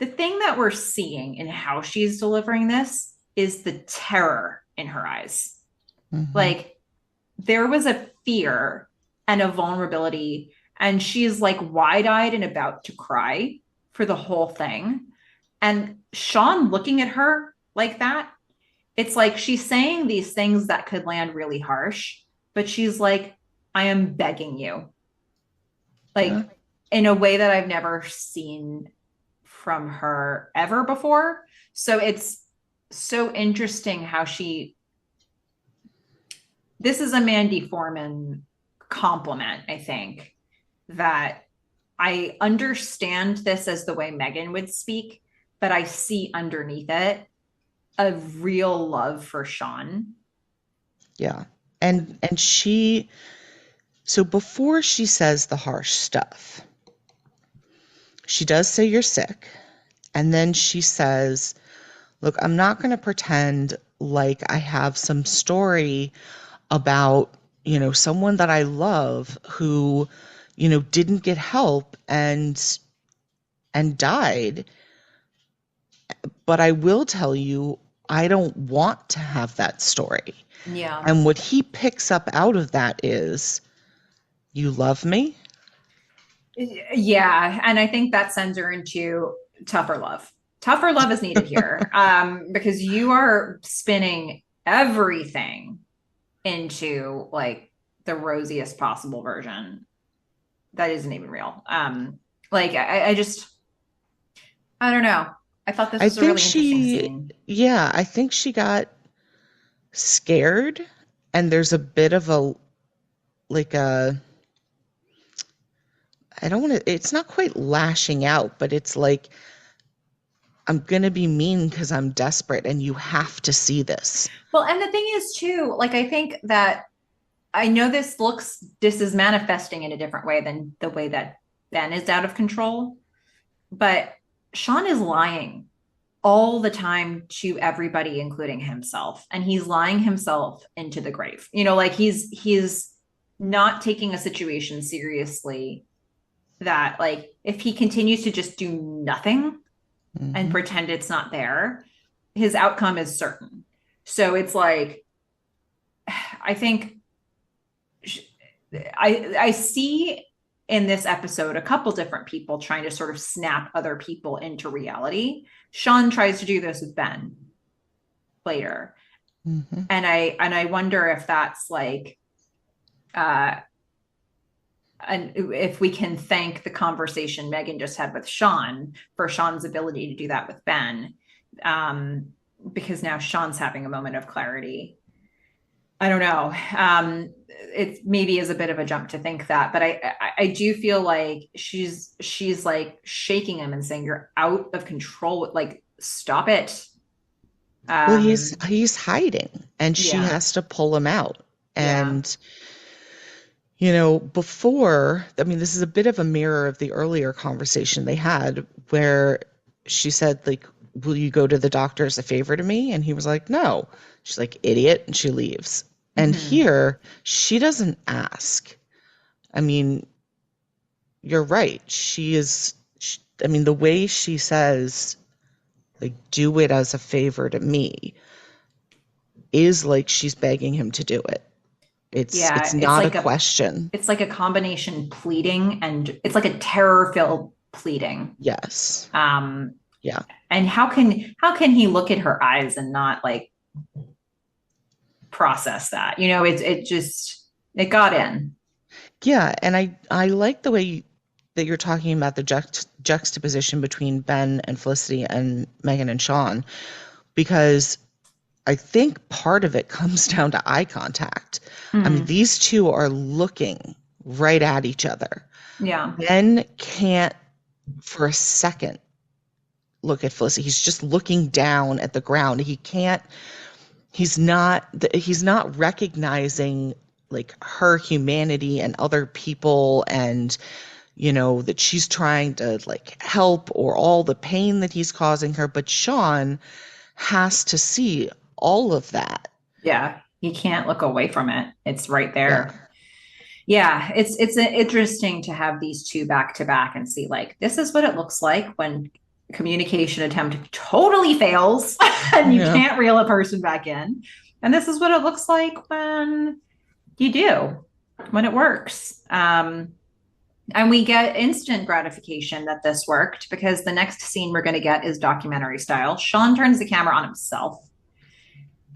the thing that we're seeing in how she's delivering this is the terror in her eyes. Hmm. Like there was a fear and a vulnerability. And she's like wide-eyed and about to cry for the whole thing. And Sean looking at her like that, it's like she's saying these things that could land really harsh, but she's like, I am begging you, Yeah. like in a way that I've never seen from her ever before. So it's so interesting how this is a Mandy Foreman compliment, I think, that I understand this as the way Meghan would speak, but I see underneath it a real love for Sean. Yeah. And so before she says the harsh stuff, she does say you're sick. And then she says, look, I'm not going to pretend like I have some story about, someone that I love who, didn't get help and died. But I will tell you, I don't want to have that story. Yeah. And what he picks up out of that is, you love me? Yeah. And I think that sends her into tougher love. Tougher love is needed here, because you are spinning everything into like the rosiest possible version that isn't even real. Like I just, I don't know. I thought this I was a think really interesting scene. yeah, I think she got scared, and there's a bit of like a, I don't want to, it's not quite lashing out, but it's like, I'm going to be mean because I'm desperate and you have to see this. Well, and the thing is too, like I think that I know this is manifesting in a different way than the way that Ben is out of control, but Sean is lying all the time to everybody, including himself. And he's lying himself into the grave. Like he's not taking a situation seriously, that like if he continues to just do nothing and Hmm. pretend it's not there, his outcome is certain. So it's like I think I see in this episode a couple different people trying to sort of snap other people into reality. Sean tries to do this with Ben later. Hmm. And I wonder if that's like uh and if we can thank the conversation Meghan just had with Sean for Sean's ability to do that with Ben. Um, because now Sean's having a moment of clarity. I don't know. It maybe is a bit of a jump to think that, but I do feel like she's like shaking him and saying, "You're out of control. Like, stop it." Well, Um, he's hiding and she yeah, has to pull him out. yeah, And before, I mean, this is a bit of a mirror of the earlier conversation they had where she said, like, will you go to the doctor as a favor to me? And he was like, no. She's like, idiot. And she leaves. And hmm, here, she doesn't ask. I mean, you're right. I mean, the way she says, like, do it as a favor to me is like she's begging him to do it. It's yeah. not a question. It's like a combination pleading, and it's like a terror-filled pleading. Yes. Um, Yeah. and how can he look at her eyes and not like process that? It just it got in. Yeah, and I like the way that you're talking about the juxtaposition between Ben and Felicity and Megan and Sean, because I think part of it comes down to eye contact. I mean, Mm, these two are looking right at each other. yeah. Ben can't for a second look at Felicity. He's just looking down at the ground. He's not recognizing like her humanity and other people, and that she's trying to like help, or all the pain that he's causing her. But Sean has to see all of that. Yeah. You can't look away from it. It's right Yeah. there. Yeah, it's interesting to have these two back to back and see like this is what it looks like when communication attempt totally fails and you Yeah. can't reel a person back in. And this is what it looks like when you do. when it works. And we get instant gratification that this worked because the next scene we're going to get is documentary style. Sean turns the camera on himself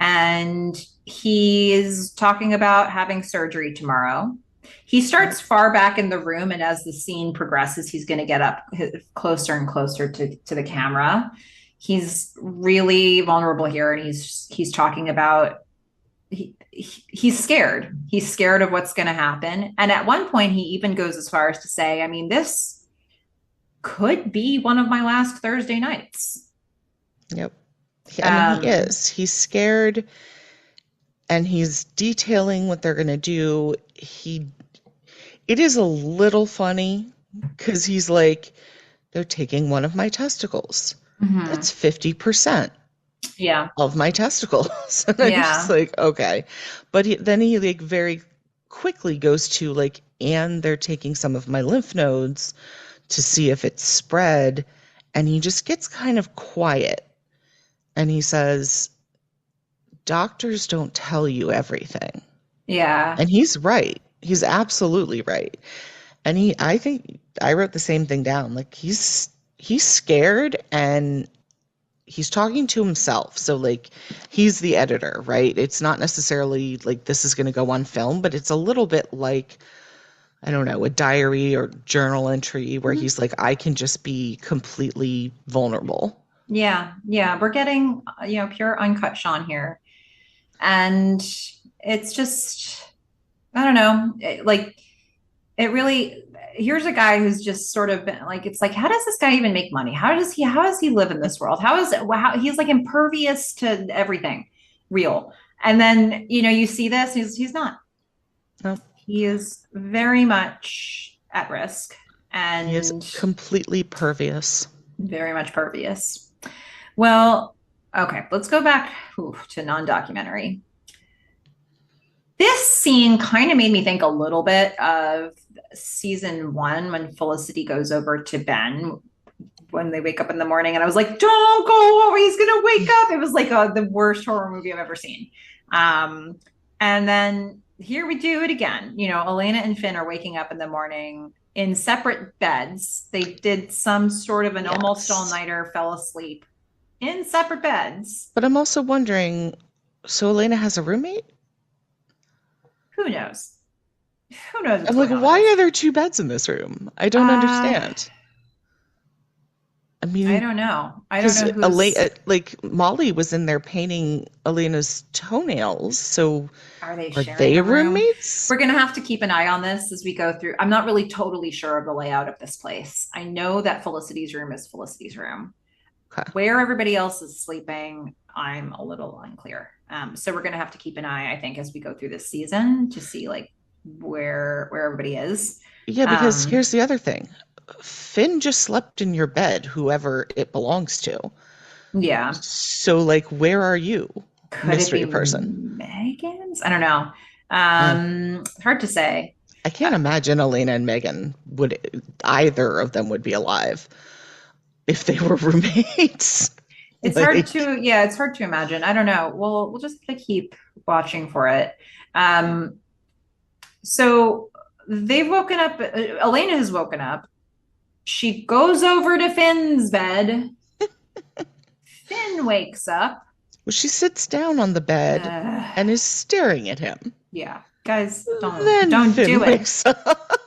and he is talking about having surgery tomorrow. He starts far back in the room, and as the scene progresses, he's going to get up closer and closer to the camera. He's really vulnerable here, and he's talking about he's scared. He's scared of what's going to happen. And at one point, he even goes as far as to say, I mean, this could be one of my last Thursday nights. Yep. I mean, he is. He's scared and he's detailing what they're going to do. It is a little funny because he's like, they're taking one of my testicles. Mm-hmm. That's 50%. Yeah. Of my testicles. And I'm just like, okay. But then he like very quickly goes to like, and they're taking some of my lymph nodes to see if it's spread. And he just gets kind of quiet. And he says, doctors don't tell you everything. Yeah. And he's right. He's absolutely right. And I think I wrote the same thing down. Like he's scared and he's talking to himself. So like he's the editor, right? It's not necessarily like this is going to go on film, but it's a little bit like, I don't know, a diary or journal entry where he's like, I can just be completely vulnerable. Yeah. Yeah. We're getting, pure uncut Sean here. And it's just, I don't know, it really, here's a guy who's just sort of been like, it's like, how does this guy even make money? How does he live in this world? He's like impervious to everything real. And then, you see this, he's not. No. He is very much at risk and he is completely pervious. Very much pervious. Well, okay, let's go back to non-documentary. This scene kind of made me think a little bit of season 1 when Felicity goes over to Ben when they wake up in the morning. And I was like, don't go over, he's going to wake up. It was like the worst horror movie I've ever seen. And then here we do it again. Elena and Finn are waking up in the morning in separate beds. They did some sort of an almost all-nighter, fell asleep in separate beds. But I'm also wondering, so Elena has a roommate? Who knows? Who knows? I'm like, why are there 2 beds in this room? I don't understand. I mean, I don't know. I don't know who's... like Molly was in there painting Elena's toenails. So are they roommates? We're going to have to keep an eye on this as we go through. I'm not really totally sure of the layout of this place. I know that Felicity's room is Felicity's room. Okay. Where everybody else is sleeping, I'm a little unclear. So we're going to have to keep an eye, I think, as we go through this season to see like where everybody is. Yeah, because here's the other thing. Finn just slept in your bed, whoever it belongs to. Yeah. So like, where are you? Could mystery it be person? Meghan's? I don't know. Hard to say. I can't imagine Elena and Meghan either of them would be alive if they were roommates. It's hard to imagine. I don't know. We'll just have to keep watching for it. So they've woken up. Elena has woken up. She goes over to Finn's bed. Finn wakes up. Well, she sits down on the bed and is staring at him. Yeah, guys, don't Finn do wakes it. Up.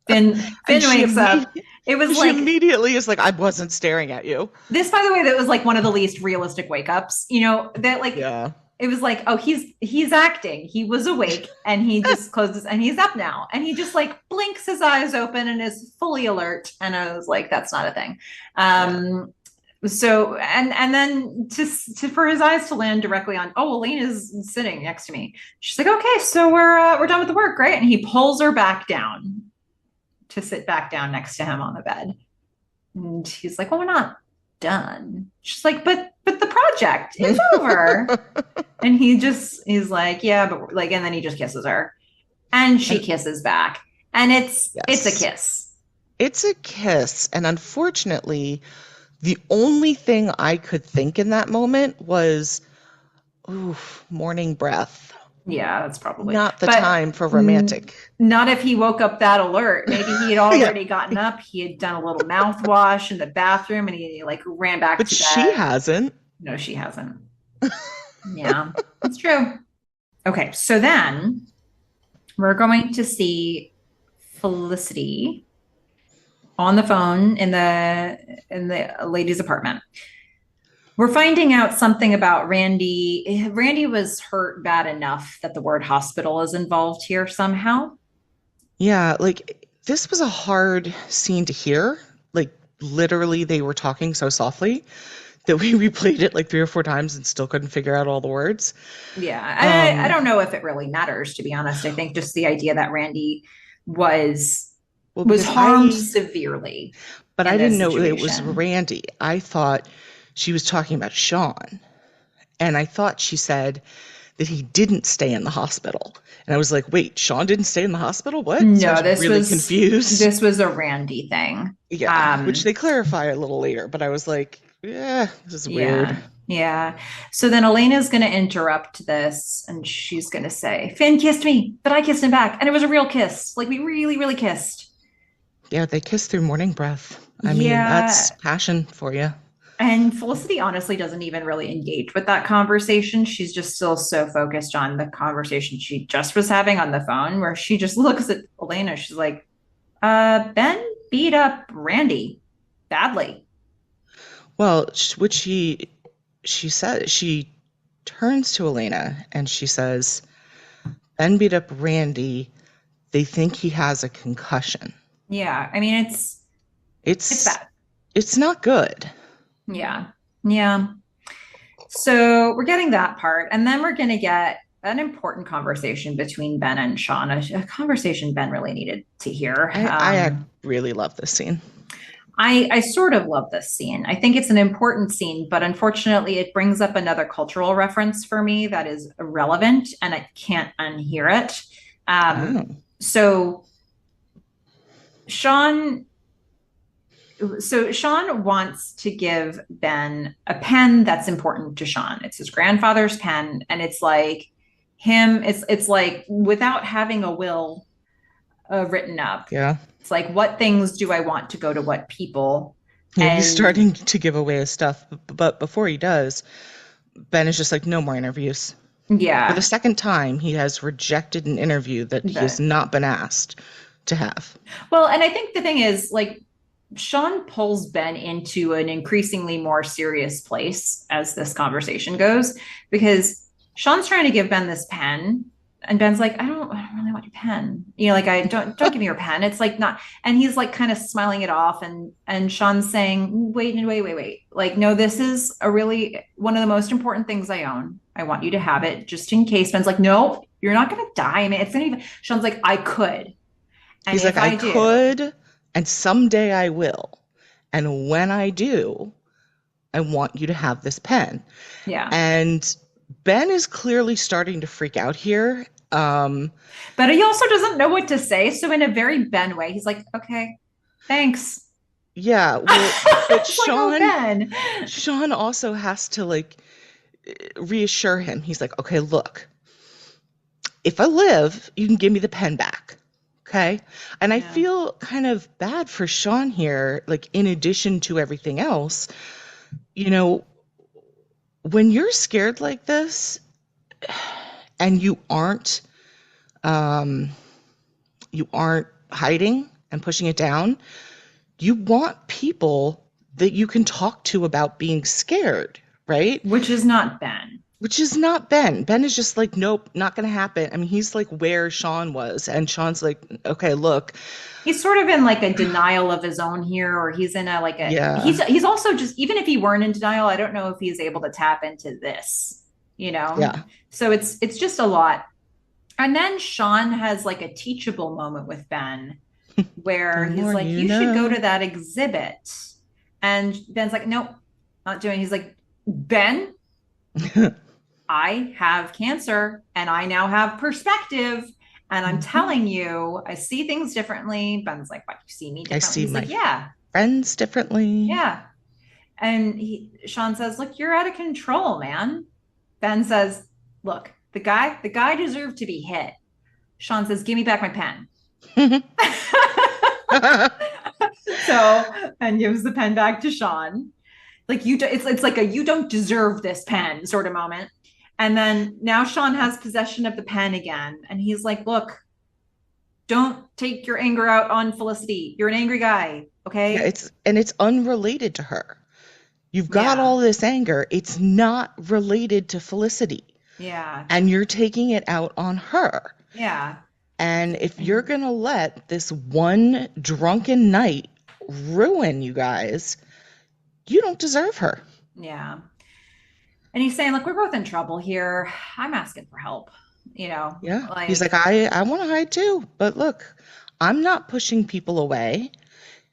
Finn wakes up. It was she immediately is like, I wasn't staring at you. This, by the way, that was like one of the least realistic wake ups. That like, yeah. It was like, oh, he's acting. He was awake and he just closes and he's up now. And he just like blinks his eyes open and is fully alert. And I was like, that's not a thing. So, and then for his eyes to land directly on, oh, Elena's sitting next to me. She's like, okay, so we're done with the work. Great. And he pulls her back down to sit back down next to him on the bed. And he's like, well, we're not done. She's like, but the project is over. And he's like, yeah, but like, and then he just kisses her and she kisses back. And it's a kiss. It's a kiss. And unfortunately, the only thing I could think in that moment was, ooh, morning breath. Yeah, that's probably. Not the But time for romantic. not if he woke up that alert. Maybe he had Yeah, already gotten up. He had done a little mouthwash in the bathroom and he like ran back but to she bed. hasn't. No, she hasn't. Yeah, that's true. Okay, so then we're going to see Felicity on the phone in the lady's apartment. We're finding out something about Randy. Randy was hurt bad enough that the word hospital is involved here somehow. Yeah, like this was a hard scene to hear. Like literally they were talking so softly that we replayed it like 3 or 4 times and still couldn't figure out all the words. Yeah, I Um, don't know if it really matters, to be honest. I think just the idea that Randy was well, was because harmed severely I in this didn't know it was situation. Randy. I thought she was talking about Sean. And I thought she said that he didn't stay in the hospital. And I was like, wait, Sean didn't stay in the hospital? What? So I No, was really confused. this was a Randy thing. Yeah, which they clarify a little later, but I was like, yeah, this is weird. Yeah. Yeah. So then Elena's going to interrupt this and she's going to say, Finn kissed me, but I kissed him back. And it was a real kiss. Like we really, really kissed. Yeah, they kiss through morning breath. I mean, that's Yeah. passion for you. And Felicity honestly doesn't even really engage with that conversation. She's just still so focused on the conversation she just was having on the phone, where she just looks at Elena. She's like, Ben beat up Randy badly. Well, what she said, she turns to Elena and she says, Ben beat up Randy. They think he has a concussion. Yeah. I mean, it's It's bad. it's not good. Yeah. Yeah. So we're getting that part. And then we're going to get an important conversation between Ben and Sean, a conversation Ben really needed to hear. I really love this scene. I sort of love this scene. I think it's an important scene, but unfortunately, it brings up another cultural reference for me that is irrelevant and I can't unhear it. Oh, So Sean Sean wants to give Ben a pen that's important to Sean. It's his grandfather's pen, and it's like it's like without having a will written up. yeah. It's like what things do I want to go to what people, Yeah, he's and starting to give away his stuff, but before he does, Ben is just like, no more interviews. For the yeah, second time, he has rejected an interview that he has but not been asked to have. well, and I think the thing is like Sean pulls Ben into an increasingly more serious place as this conversation goes because Sean's trying to give Ben this pen and Ben's like, I don't really want your pen. You know, like I don't give me your pen. It's like not, and he's like kind of smiling it off and Sean's saying, wait. Like, no, this is a really one of the most important things I own. I want you to have it just in case. Ben's like, no, you're not gonna die. I mean, it's not even Sean's like, I could. And He's like, if I I do, could, and someday I will. And when I do, I want you to have this pen. yeah. And Ben is clearly starting to freak out here. But he also doesn't know what to say. So in a very Ben way, he's like, okay, thanks. Yeah, well, but It's like, oh, Ben. Sean also has to like reassure him. He's like, okay, look, if I live, you can give me the pen back. Okay. And I Yeah. feel kind of bad for Sean here, like, in addition to everything else, you know, when you're scared like this and um, you aren't hiding and pushing it down, you want people that you can talk to about being scared, right? Which is not Ben. Which is not Ben. Ben is just like, nope, not gonna happen. I mean, he's like where Sean was, and Sean's like, okay, look, He's sort of in like a denial of his own here, or he's in a like a yeah, he's also just even if he weren't in denial, I don't know if he's able to tap into this, you know? yeah. So it's just a lot. And then Sean has like a teachable moment with Ben where The he's more like, you you should go know. to that exhibit. And Ben's like, nope, not doing. He's like, Ben, I have cancer and I now have perspective. And I'm Mhm. telling you, I see things differently. Ben's like, what, you see me I differently? see He's my like, yeah, friends differently. yeah. And Sean says, look, you're out of control, man. Ben says, look, The guy deserved to be hit. Sean says, "Give me back my pen." So, and gives the pen back to Sean. Like it's like a "you don't deserve this pen" sort of moment. And then now Sean has possession of the pen again, and he's like, "Look, don't take your anger out on Felicity. You're an angry guy, Yeah, okay?" it's unrelated to her. You've got Yeah, all this anger. It's not related to Felicity. yeah, And you're taking it out on her. yeah, And if you're going to let this one drunken night ruin you guys, you don't deserve her. yeah. And he's saying, "Look, we're both in trouble here. I'm asking for help." You know, Yeah. He's like, like, I want to hide too, but look, I'm not pushing people away.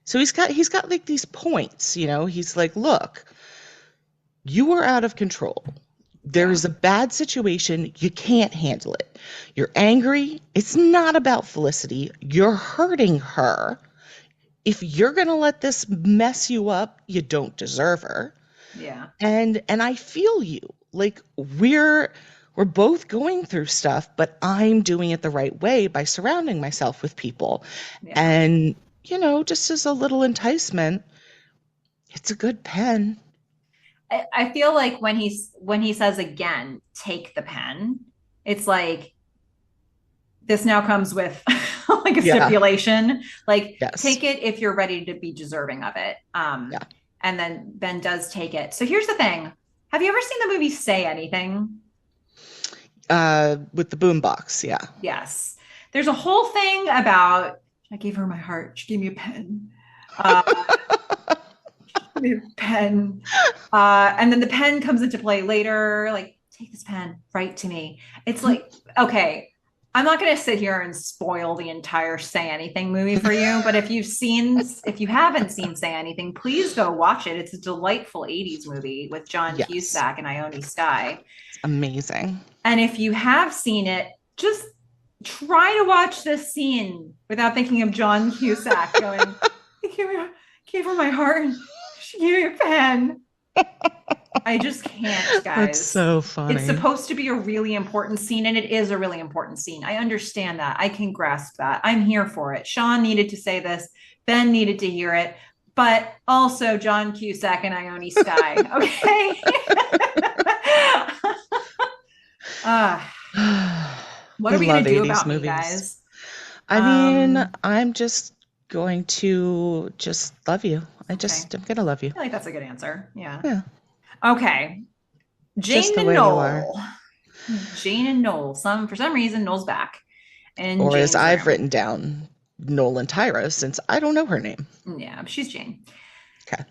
So he's got like these points, he's like, look, you are out of control. There yeah, is a bad situation. You can't handle it. You're angry. It's not about Felicity. You're hurting her. If you're going to let this mess you up, you don't deserve her. yeah, And I feel you. Like we're both going through stuff, but I'm doing it the right way by surrounding myself with people. yeah. And just as a little enticement, it's a good pen. I feel like when he says again, "Take the pen," it's like this now comes with like a Yeah. stipulation, like Yes. take it if you're ready to be deserving of it. Yeah. And then Ben does take it. So here's the thing: have you ever seen the movie Say Anything? With the boombox. Yeah. Yes. There's a whole thing about "I gave her my heart. She gave me a pen." Uh, pen. And then the pen comes into play later. Like, "Take this pen, write to me." It's like, okay, I'm not going to sit here and spoil the entire Say Anything movie for you, but if you haven't seen Say Anything, please go watch it. It's a delightful 80s movie with John Yes. Cusack and Ione Skye. It's amazing. And if you have seen it, just try to watch this scene without thinking of John Cusack going, gave her my heart. She gave me a pen. I just can't, That's guys. so It's funny. supposed to be a really important scene, and it is a really important scene. I understand that. I can grasp that. I'm here for it. Sean needed to say this. Ben needed to hear it, but also John Cusack and Ione Skye. Okay. uh, what We are we gonna love do 80s about me, movies. guys? I mean, I'm just going to just love you. Okay. I'm gonna love you. I feel like that's a good answer. Yeah. Yeah. Okay. Just Jane the and way you are. Noel. Jane and Noel. For some reason, Noel's back in Or as Jane's I've room. written down, Nolan Tyra, since I don't know her name. Yeah, she's Jane. Okay.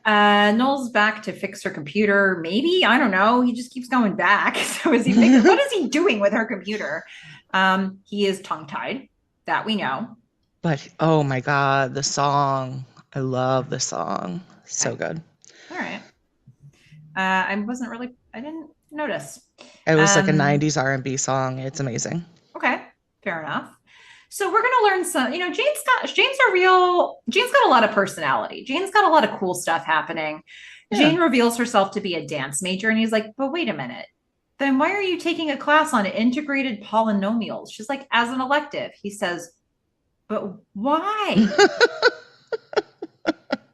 Noel's back to fix her computer. Maybe, I don't know. He just keeps going back. So what is he doing with her computer? He is tongue-tied. That we know. But oh my God, the song. I love the song. So Okay. good. All right. I didn't notice. It was like a Um, 90s R&B song. It's amazing. okay, fair enough. So we're gonna learn some, Jane's got a lot of personality. Jane's got a lot of cool stuff happening. Yeah. Jane reveals herself to be a dance major, and he's like, "But wait a minute. Then why are you taking a class on integrated polynomials?" She's like, "As an elective." He says, "But why?"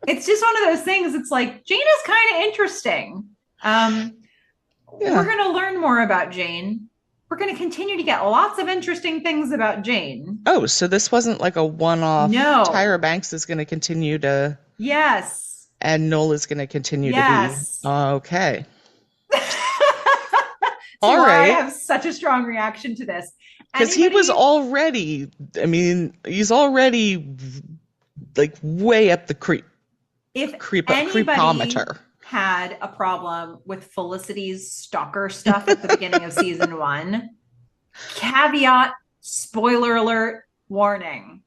It's just one of those things. It's like Jane is kind of interesting. Um, we're Yeah. going to learn more about Jane. We're going to continue to get lots of interesting things about Jane. Oh, so this wasn't like a one-off. Tyra No. Banks is going to continue to, Yes. and Noel is going to continue to be. Yes. Okay. It's All why I right. have such a strong reaction to this. Because he was Anybody, already, I mean, he's already like way up the if anybody creepometer. had a problem with Felicity's stalker stuff at the beginning of season one, caveat, spoiler alert, warning.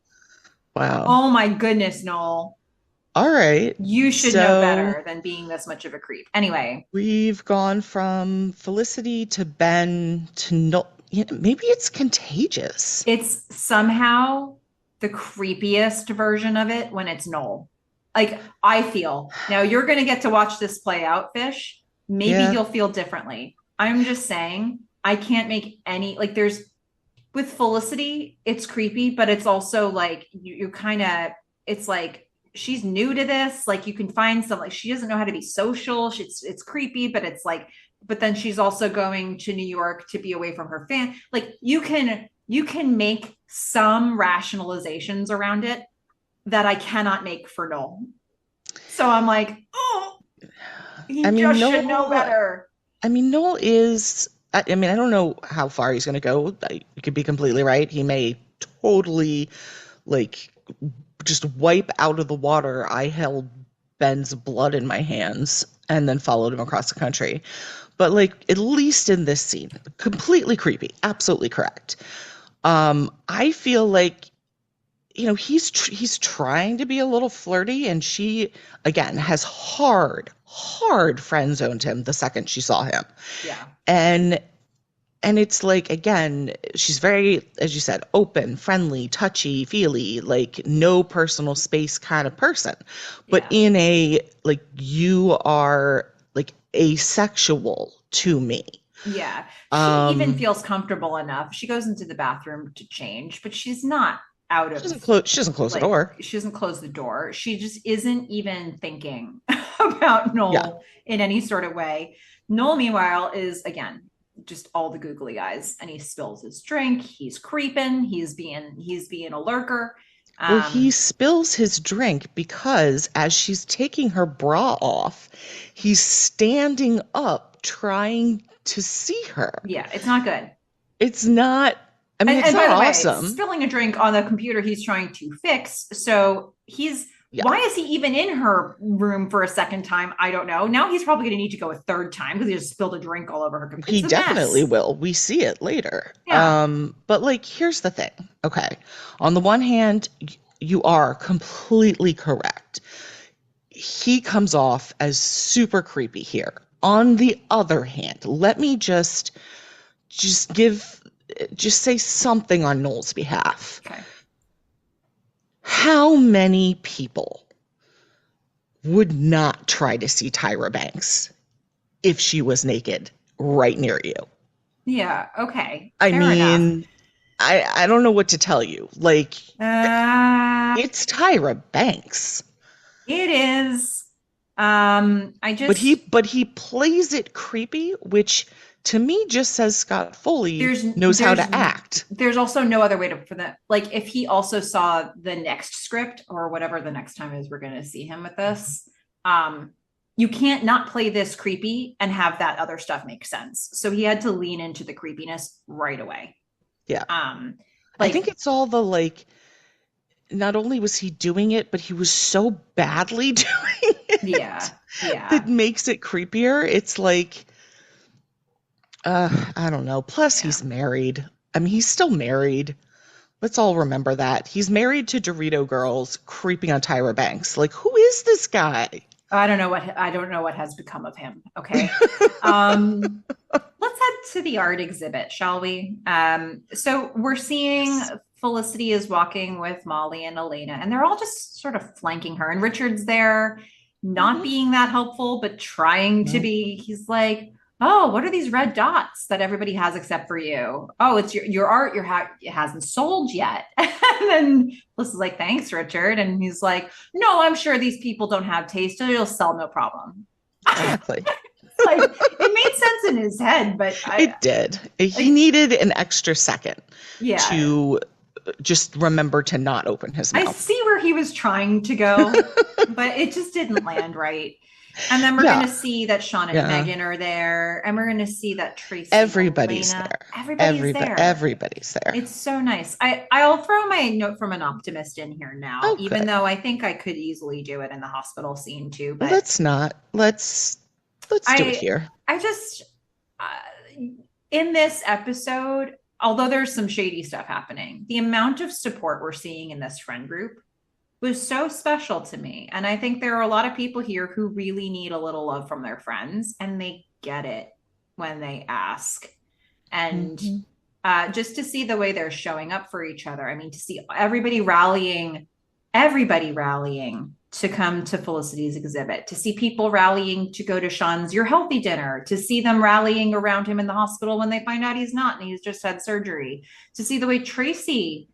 Wow. Oh my goodness, Noel. All right. You should know So better than being this much of a creep. Anyway, we've gone from Felicity to Ben to no. Maybe it's contagious. it's somehow the creepiest version of it when it's Noel. Like, I feel. Now you're going to get to watch this play out, Fish. Maybe Yeah. you'll feel differently. I'm just saying, I can't make any, like, there's, with Felicity, it's creepy, but it's also like you kind of, it's like she's new to this. Like you can find some, like she doesn't know how to be social. It's creepy, but it's like, but then she's also going to New York to be away from her fan. Like you can make some rationalizations around it that I cannot make for Noel. So I'm like, oh, I he mean, just should know Noel, better. Noel is, I mean, I don't know how far he's going to go. You could be completely right. He may totally, like, just wipe out of the water. I held Ben's blood in my hands and then followed him across the country. But, like, at least in this scene, completely creepy. Absolutely correct. I feel like he's trying to be a little flirty, and she again has hard friend zoned him the second she saw him. Yeah. And it's like, again, she's very, as you said, open, friendly, touchy feely, like no personal space kind of person, but Yeah. in a like, you are like asexual to me. Yeah. She even um feels comfortable enough. She goes into the bathroom to change, but she's not out of, she doesn't close the like, door. she doesn't close the door. She just isn't even thinking about Yeah. Noel in any sort of way. Noel, meanwhile, is again just all the googly eyes, and he spills his drink. He's creeping. He's being a lurker. Well, he Um, spills his drink because as she's taking her bra off, he's standing up trying to see her. yeah, it's not good. It's not, I mean, it's And by not the way, it's awesome. spilling a drink on the computer he's trying to fix. So Yeah, why is he even in her room for a second time? I don't know. Now he's probably going to need to go a third time because he just spilled a drink all over her computer. he It's a definitely mess. will. We see it later. Yeah. But like, here's the thing. Okay. On the one hand, you are completely correct. He comes off as super creepy here. On the other hand, let me just give just say something on Noel's behalf. Okay. How many people would not try to see Tyra Banks if she was naked right near you? Yeah. Okay. I Fair enough. mean, I don't know what to tell you. Like, Uh, it's Tyra Banks. it is. I But just, he plays it creepy, which to me just says Scott Foley there's knows how there's to act. there's also no other way to, for that, like if he also saw the next script or whatever the next time is we're going to see him with this, um you can't not play this creepy and have that other stuff make sense, so he had to lean into the creepiness right away. Yeah. um I think like, it's all the like, not only was he doing it, but he was so badly doing yeah, it that yeah, makes it creepier. It's like, I don't know. Plus, yeah. he's married. I mean, he's still married. Let's all remember that. He's married to Dorito Girls, creeping on Tyra Banks. Like, who is this guy? I don't know what has become of him. Okay. um let's head to the art exhibit, shall we? So we're seeing Yes. Felicity is walking with Molly and Elena, and they're all just sort of flanking her. And Richard's there, not Hmm. being that helpful, but trying to No. be. He's like, "Oh, what are these red dots that everybody has except for you? Oh, it's your art. It hasn't sold yet." And then Melissa's like, "Thanks, Richard." And he's like, "No, I'm sure these people don't have taste, so it'll sell no problem." Exactly. Like it made sense in his head, but I It did. He like, needed an extra second yeah, to just remember to not open his I mouth. see where he was trying to go, but it just didn't land right. And then we're Yeah. gonna see that Sean and Yeah. Meghan are there, and we're gonna see that Tracy and Everybody's Elena, there. everybody is there. Everybody's there. It's so nice. I'll throw my note from an optimist in here now, Oh, even good. though I think I could easily do it in the hospital scene too. But Let's not. Let's do it I here. I just in this episode, although there's some shady stuff happening, the amount of support we're seeing in this friend group was so special to me. And I think there are a lot of people here who really need a little love from their friends, and they get it when they ask. And Hmm. just to see the way they're showing up for each other, I mean, to see everybody rallying everybody rallying to come to Felicity's exhibit, to see people rallying to go to Sean's Your Healthy dinner, to see them rallying around him in the hospital when they find out he's not and he's just had surgery, to see the way Tracy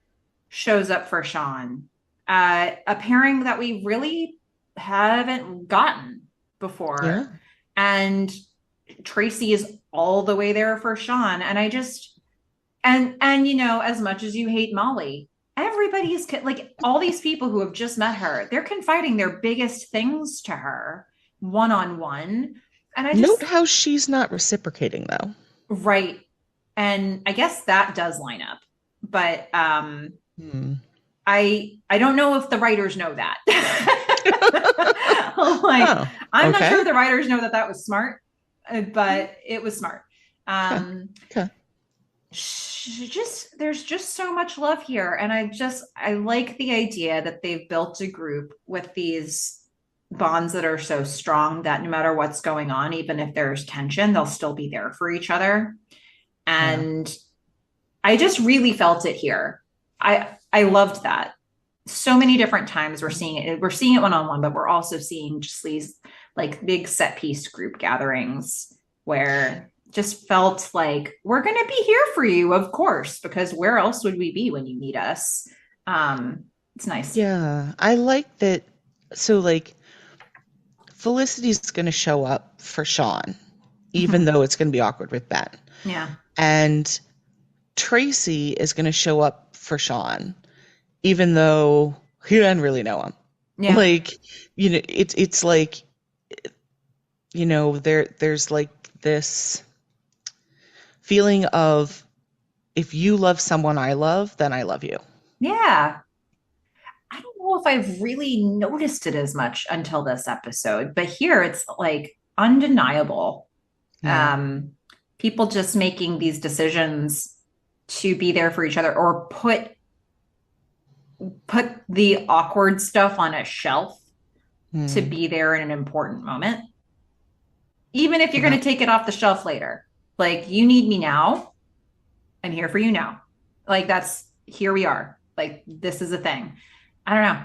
shows up for Sean, a pairing that we really haven't gotten Yeah. before. And Tracy is all the way there for Sean. And I just, and you know, as much as you hate Molly, everybody's like all these people who have just met her, they're confiding their biggest things to her one on one. And I Note just, how she's not reciprocating, though. right. And I guess that does line up. But Hmm. I don't know if the writers know that. Like, Oh, I'm not okay. sure the writers know that that was smart, but it was smart. Okay. Um, Okay. just there's just so much love here, and I like the idea that they've built a group with these bonds that are so strong that no matter what's going on, even if there's tension, they'll still be there for each other. Yeah. And I just really felt it here. I loved that. So many different times we're seeing it. We're seeing it one on one, but we're also seeing just these like big set piece group gatherings where just felt like we're going to be here for you, of course, because where else would we be when you need us? It's nice. Yeah. I like that. So, like, Felicity's going to show up for Sean, even though it's going to be awkward with Ben. Yeah. And Tracy is going to show up for Sean, even though he doesn't really know him. Yeah. Like, it's like, there's like this feeling of if you love someone I love, then I love you. Yeah. I don't know if I've really noticed it as much until this episode, but here it's like undeniable. Yeah. Um, People just making these decisions to be there for each other or put the awkward stuff on a shelf to Hmm. be there in an important moment, even if you're going Yeah. to take it off the shelf later. Like, you need me now. I'm here for you now. Like, that's here we are. Like, this is a thing. I don't know.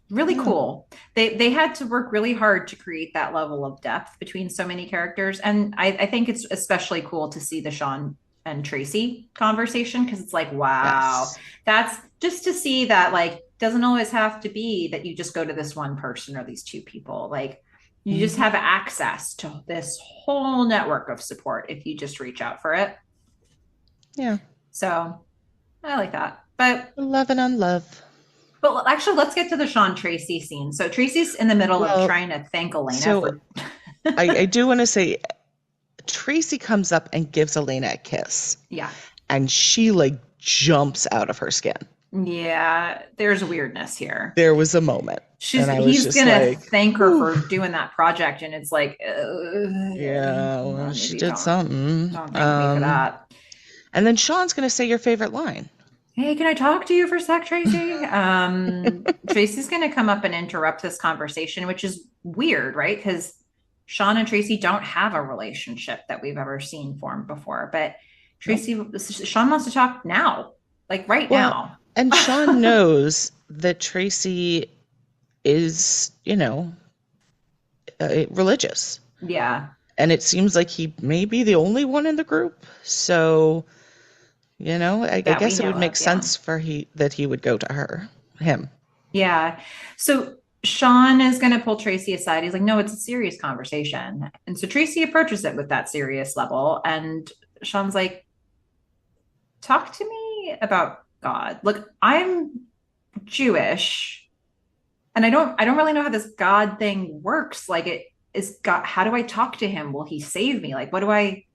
Really Yeah. cool. They had to work really hard to create that level of depth between so many characters. And I think it's especially cool to see the Sean and Tracy conversation because it's like, wow, Yes. that's just to see that like doesn't always have to be that you just go to this one person or these two people. Like you just Hmm. have access to this whole network of support if you just reach out for it. Yeah. So I like that. Love and unlove. But actually, let's get to the Sean Tracy scene. So Tracy's in the middle of Well, trying to thank Elena so for. I do want to say Tracy comes up and gives Elena a kiss, Yeah. and she like jumps out of her skin. Yeah. There's weirdness here. There was a moment, and I was He's just gonna like, thank her whew, for doing that project, and it's like, yeah, well, she maybe did something. don't thank me for that. And then Sean's gonna say your favorite line. Hey, can I talk to you for a sec, Tracy? Tracy's gonna come up and interrupt this conversation, which is weird, right? Because Sean and Tracy don't have a relationship that we've ever seen formed before. But Nope. Sean wants to talk now, like right Well, now. and Sean knows that Tracy is, religious. Yeah, And it seems like he may be the only one in the group. So, I that we guess it know would make of. Yeah. sense for that he would go to him. Yeah. So Sean is going to pull Tracy aside. He's like, no, it's a serious conversation. And so Tracy approaches it with that serious level. And Sean's like, talk to me about God. Look, I'm Jewish and I don't really know how this God thing works. Like it is God, how do I talk to him? Will he save me? Like, what do I,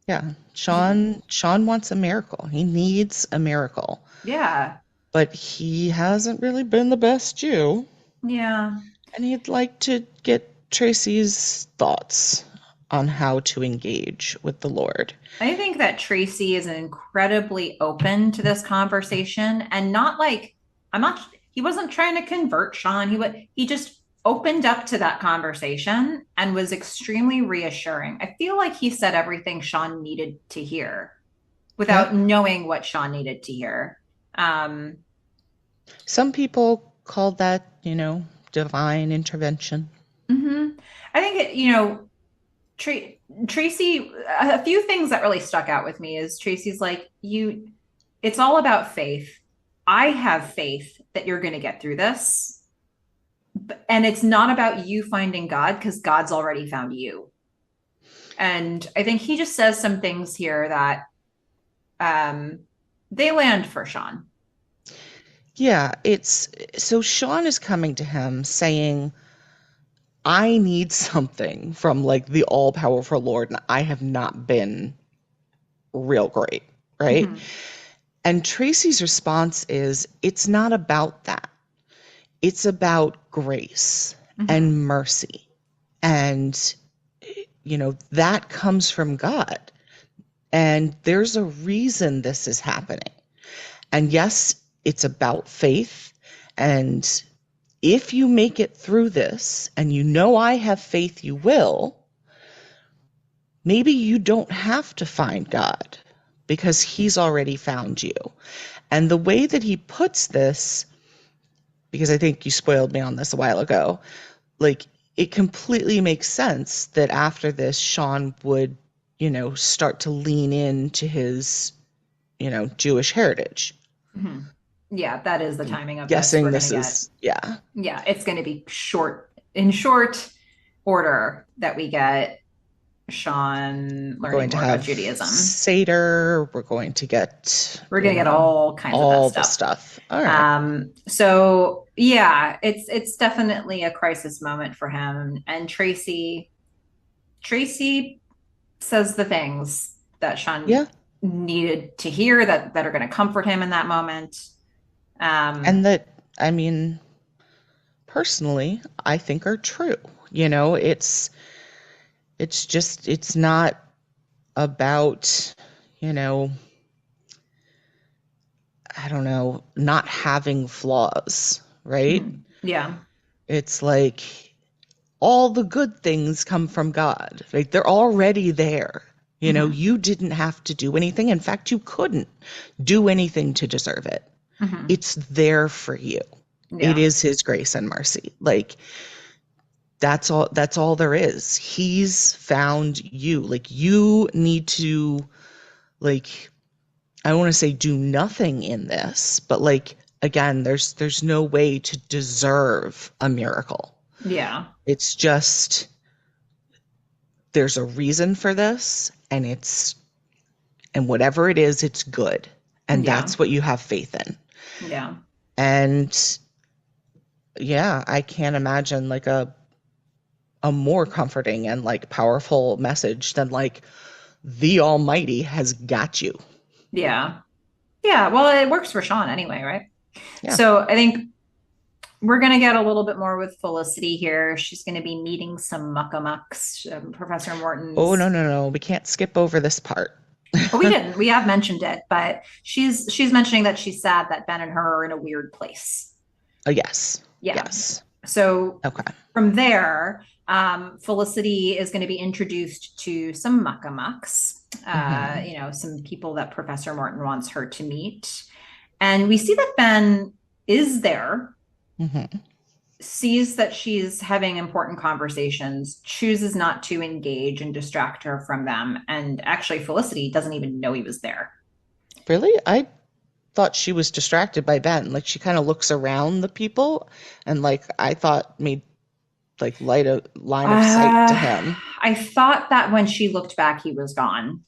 Yeah. he, Sean wants a miracle. He needs a miracle. yeah, But he hasn't really been the best Jew. yeah. And he'd like to get Tracy's thoughts on how to engage with the Lord. I think that Tracy is incredibly open to this conversation and not like I'm not he wasn't trying to convert Sean. He just opened up to that conversation and was extremely reassuring. I feel like he said everything Sean needed to hear Yeah. without knowing what Sean needed to hear. Um Some people called that, divine intervention. Hmm. I think Tra- Tracy, a few things that really stuck out with me is Tracy's like, it's all about faith. I have faith that you're going to get through this. And it's not about you finding God because God's already found you. And I think he just says some things here that um, they land for Sean. Yeah, it's so Sean is coming to him saying, I need something from like the all-powerful Lord, and I have not been real great, right? Mm-hmm. And Tracy's response is, it's not about that. It's about grace Mm-hmm. and mercy. And, that comes from God. And there's a reason this is happening. And yes, it's about faith. And if you make it through this, and I have faith you will, maybe you don't have to find God because he's already found you. And the way that he puts this, because I think you spoiled me on this a while ago, like it completely makes sense that after this, Sean would, start to lean into his, Jewish heritage. Mm-hmm. Yeah, that is the I'm timing of this. guessing We're going to this get, is, yeah, yeah, it's going to be in short order that we get Sean we're learning going to more about have Judaism. Seder, we're going to get, We're going to get all kinds of that all the stuff. stuff. All right. So yeah, it's definitely a crisis moment for him. And Tracy says the things that Sean Yeah. needed to hear that are going to comfort him in that moment. And Um, that, I mean, personally, I think are true. It's not about, you know, I don't know, not having flaws, right? yeah. It's like all the good things come from God. Like they're already there. Hmm. You didn't have to do anything. In fact, you couldn't do anything to deserve it. Hmm. It's there for you. It Yeah. is his grace and mercy. Like that's all there is. He's found you. Like you need to like I don't want to say do nothing in this, but like again, there's no way to deserve a miracle. Yeah. It's just there's a reason for this and whatever it is, it's good. And Yeah. that's what you have faith in. Yeah. And yeah, I can't imagine like a more comforting and like powerful message than like the Almighty has got you. Yeah. Yeah. Well, it works for Sean anyway, right? Yeah. So I think we're going to get a little bit more with Felicity here. She's going to be meeting some muckamucks, Professor Oh no, Morton's. no, no. We can't skip over this part. Well, we didn't. We have mentioned it, but she's mentioning that she's sad that Ben and her are in a weird place. Yes. Yeah. Yes. So Okay. from there, Felicity is going to be introduced to some muckamucks, Hmm. some people that Professor Morton wants her to meet. And we see that Ben is there, Hmm. sees that she's having important conversations, chooses not to engage and distract her from them. And actually, Felicity doesn't even know he was there. Really? I thought she was distracted by Ben. Like she kind of looks around the people and like I thought made like light a line of sight to Uh, him. I thought that when she looked back, he was gone.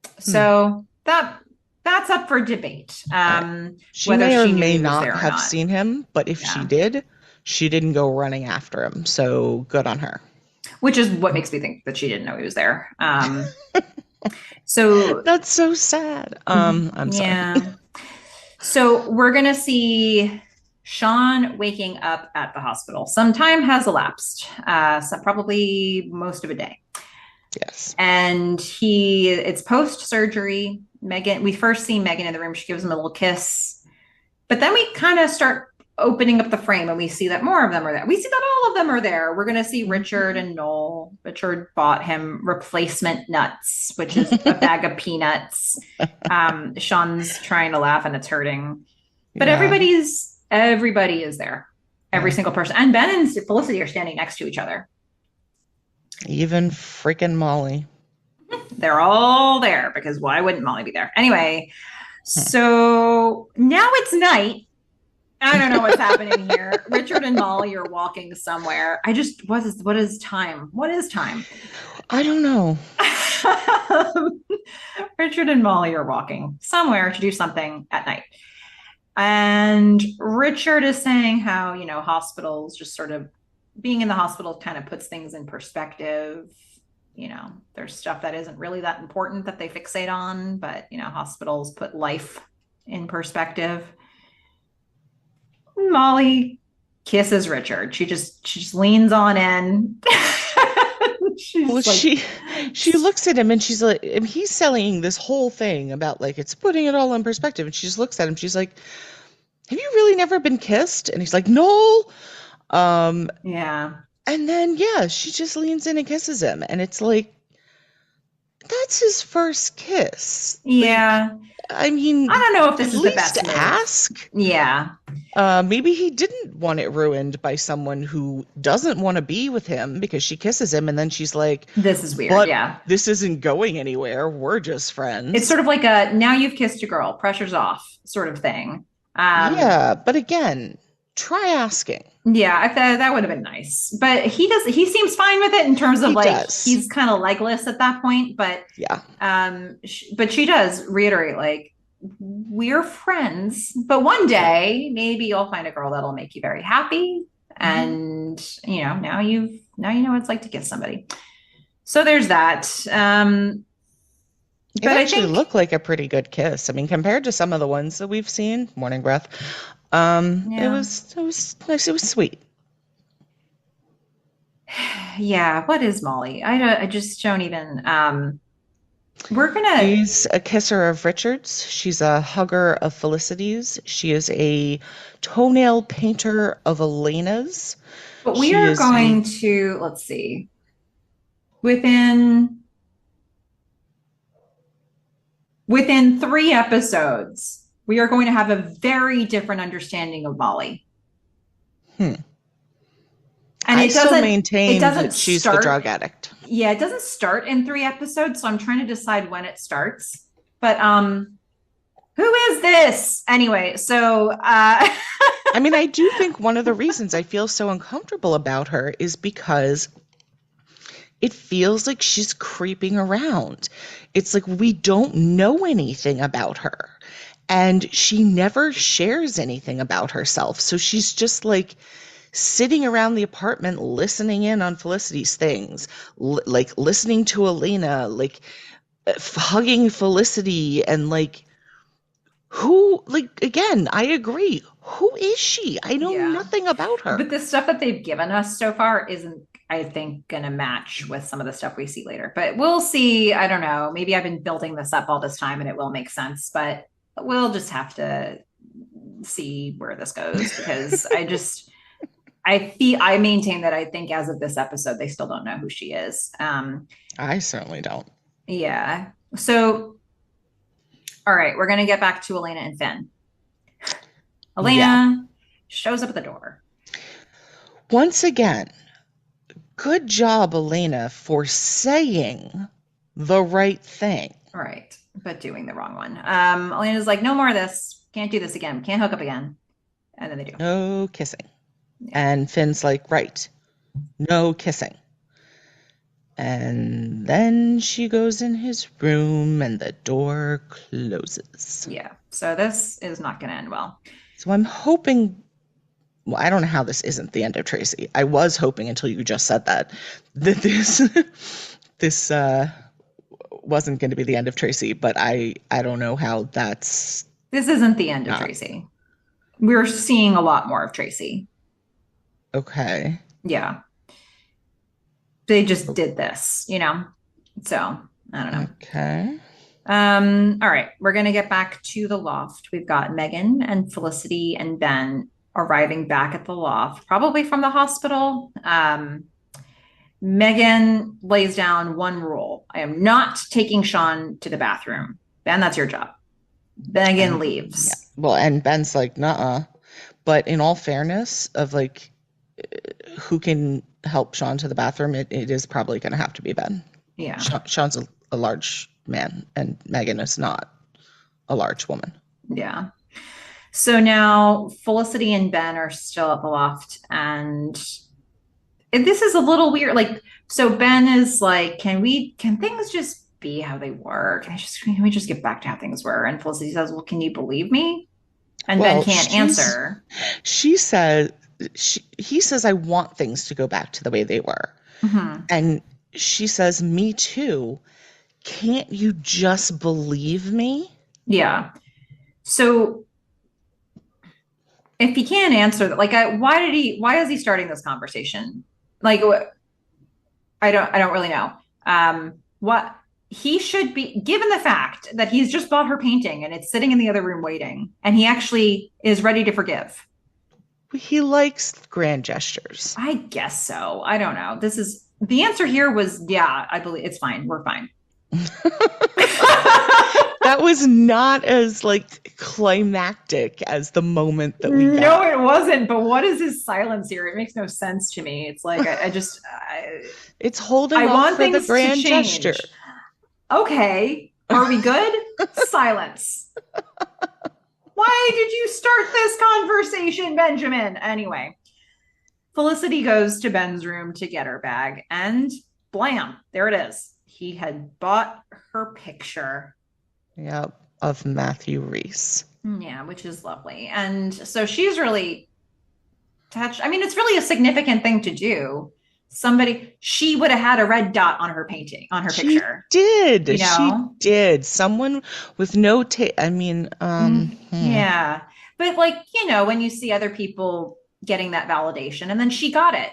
Hmm. So that's up for debate, All right. She whether may or she knew may he was not there or have not. seen him, but if she Yeah, did, she didn't go running after him. So good on her. which is what makes me think that she didn't know he was there. So That's so sad. I'm sorry. yeah, so we're gonna see Sean waking up at the hospital. Some time has elapsed, so probably most of a day, Yes. and it's post surgery. Meghan, we first see Meghan in the room. She gives him a little kiss. But then we kind of start opening up the frame and we see that more of them are there. We see that all of them are there. We're going to see Richard Mhm. and Noel. Richard bought him replacement nuts, which is a bag of peanuts. Sean's trying to laugh and it's hurting. But Yeah. Everybody is there. Every Yeah. single person. And Ben and Felicity are standing next to each other. Even freaking Molly. They're all there because why wouldn't Molly be there? Anyway, Hmm. so now it's night. I don't know what's happening here. Richard and Molly are walking somewhere. What is time? What is time? I don't know. Richard and Molly are walking somewhere to do something at night. And Richard is saying how, hospitals just sort of being in the hospital kind of puts things in perspective. There's stuff that isn't really that important that they fixate on, but, hospitals put life in perspective. Molly kisses Richard. She just leans on in. Well, She's like, she looks at him and she's like, and he's selling this whole thing about like it's putting it all in perspective. And she just looks at him. She's like, "Have you really never been kissed?" And he's like, "No." Um, yeah, and then yeah, she just leans in and kisses him, and it's like that's his first kiss. Like, yeah. I I mean, don't know if at this is the least best move. ask. Yeah, Maybe he didn't want it ruined by someone who doesn't want to be with him because she kisses him and then she's like, this is weird. but Yeah. this isn't going anywhere. We're just It's friends. sort of like a now you've kissed a girl, pressure's off sort of thing. Um, Yeah, but again, try asking. yeah, I thought that would have been nice. But he seems fine with it in terms of He like does. he's kind of legless at that point, but Yeah. but she does reiterate like we're friends, but one day maybe you'll find a girl that'll make you very happy Mhm. and now you know what it's like to kiss somebody. So there's that. It But I actually think looked like a pretty good kiss. I mean, compared to some of the ones that we've seen, morning breath, it yeah. was nice. It was sweet. Yeah, what is Molly? I just don't even we're gonna She's a kisser of Richard's. She's a hugger of Felicity's. She is a toenail painter of Elena's. but we She are is a going to let's see. Within within 3 episodes, we are going to have a very different understanding of Molly. hmm. And I it still doesn't maintain doesn't that she's the start drug addict. yeah, it doesn't start in 3 episodes, so I'm trying to decide when it starts. But who is this? Anyway, so I mean, I do think one of the reasons I feel so uncomfortable about her is because it feels like she's creeping around. It's like we don't know anything about her. And she never shares anything about herself. So she's just like sitting around the apartment listening in on Felicity's things, like listening to Elena, like hugging Felicity and like who like again, I agree. Who is she? I know yeah. nothing about her. But the stuff that they've given us so far isn't, I think, going to match with some of the stuff we see later. But we'll see. I don't know. Maybe I've been building this up all this time and it will make sense, but we'll just have to see where this goes because I maintain that I think as of this episode, they still don't know who she is. I certainly don't. Yeah. So, all right, we're going to get back to Elena and Finn. Yeah. Elena shows up at the door. Once again, good job, Elena, for saying the right thing. All right, but doing the wrong one. Elena's like, no more of this. Can't do this again. Can't hook up again. And then they do. No kissing. Yeah. And Finn's like, right, no kissing. And then she goes in his room and the door closes. Yeah. So this is not going to end well. So I'm hoping, well, I don't know how this isn't the end of Tracy. I was hoping until you just said that this this wasn't going to be the end of Tracy, but I don't know how that's This isn't the end of not. Tracy. We're seeing a lot more of Tracy. Okay. Yeah. They just did this. So I don't know. Okay. All right, we're gonna get back to the loft. We've got Meghan and Felicity and Ben arriving back at the loft, probably from the hospital. Meghan lays down one rule. I am not taking Sean to the bathroom. Ben, that's your job. Meghan And yeah. leaves. Well, and Ben's like, "Nuh-uh." But in all fairness, of like who can help Sean to the bathroom, it is probably going to have to be Ben. Yeah. Sean's a large man, and Meghan is not a large woman. Yeah. So now Felicity and Ben are still at the loft, and this is a little weird. Like, so Ben is like, can things just be how they were? Can we just get back to how things were? And Felicity says, well, can you believe me? And Ben Well, can't answer. she said, he says, I want things to go back to the way they were. Mhm. And she says, me too. Can't you just believe me? Yeah. So if he can't answer that, like, why is he starting this conversation? Like, I don't really know. What he should be, given the fact that he's just bought her painting and it's sitting in the other room waiting, and he actually is ready to forgive. He likes grand gestures. I guess so. I don't know. This is the answer here was, yeah, I believe it's fine. We're fine. That was not as like climactic as the moment that we No, got. it wasn't. But what is his silence here? It makes no sense to me. It's like It's holding I off want for the things to grand change. gesture. Okay, are we good? Silence. Why did you start this conversation, Benjamin? Anyway, Felicity goes to Ben's room to get her bag, and blam, there it is. He had bought her picture. Yep, of Matthew Reese. Yeah, which is lovely. And so she's really touched. I mean, it's really a significant thing to do. She would have had a red dot on her painting, on her She picture, did. you She know? did. Someone with no I mean, Yeah. But like, when you see other people getting that validation, and then she got it,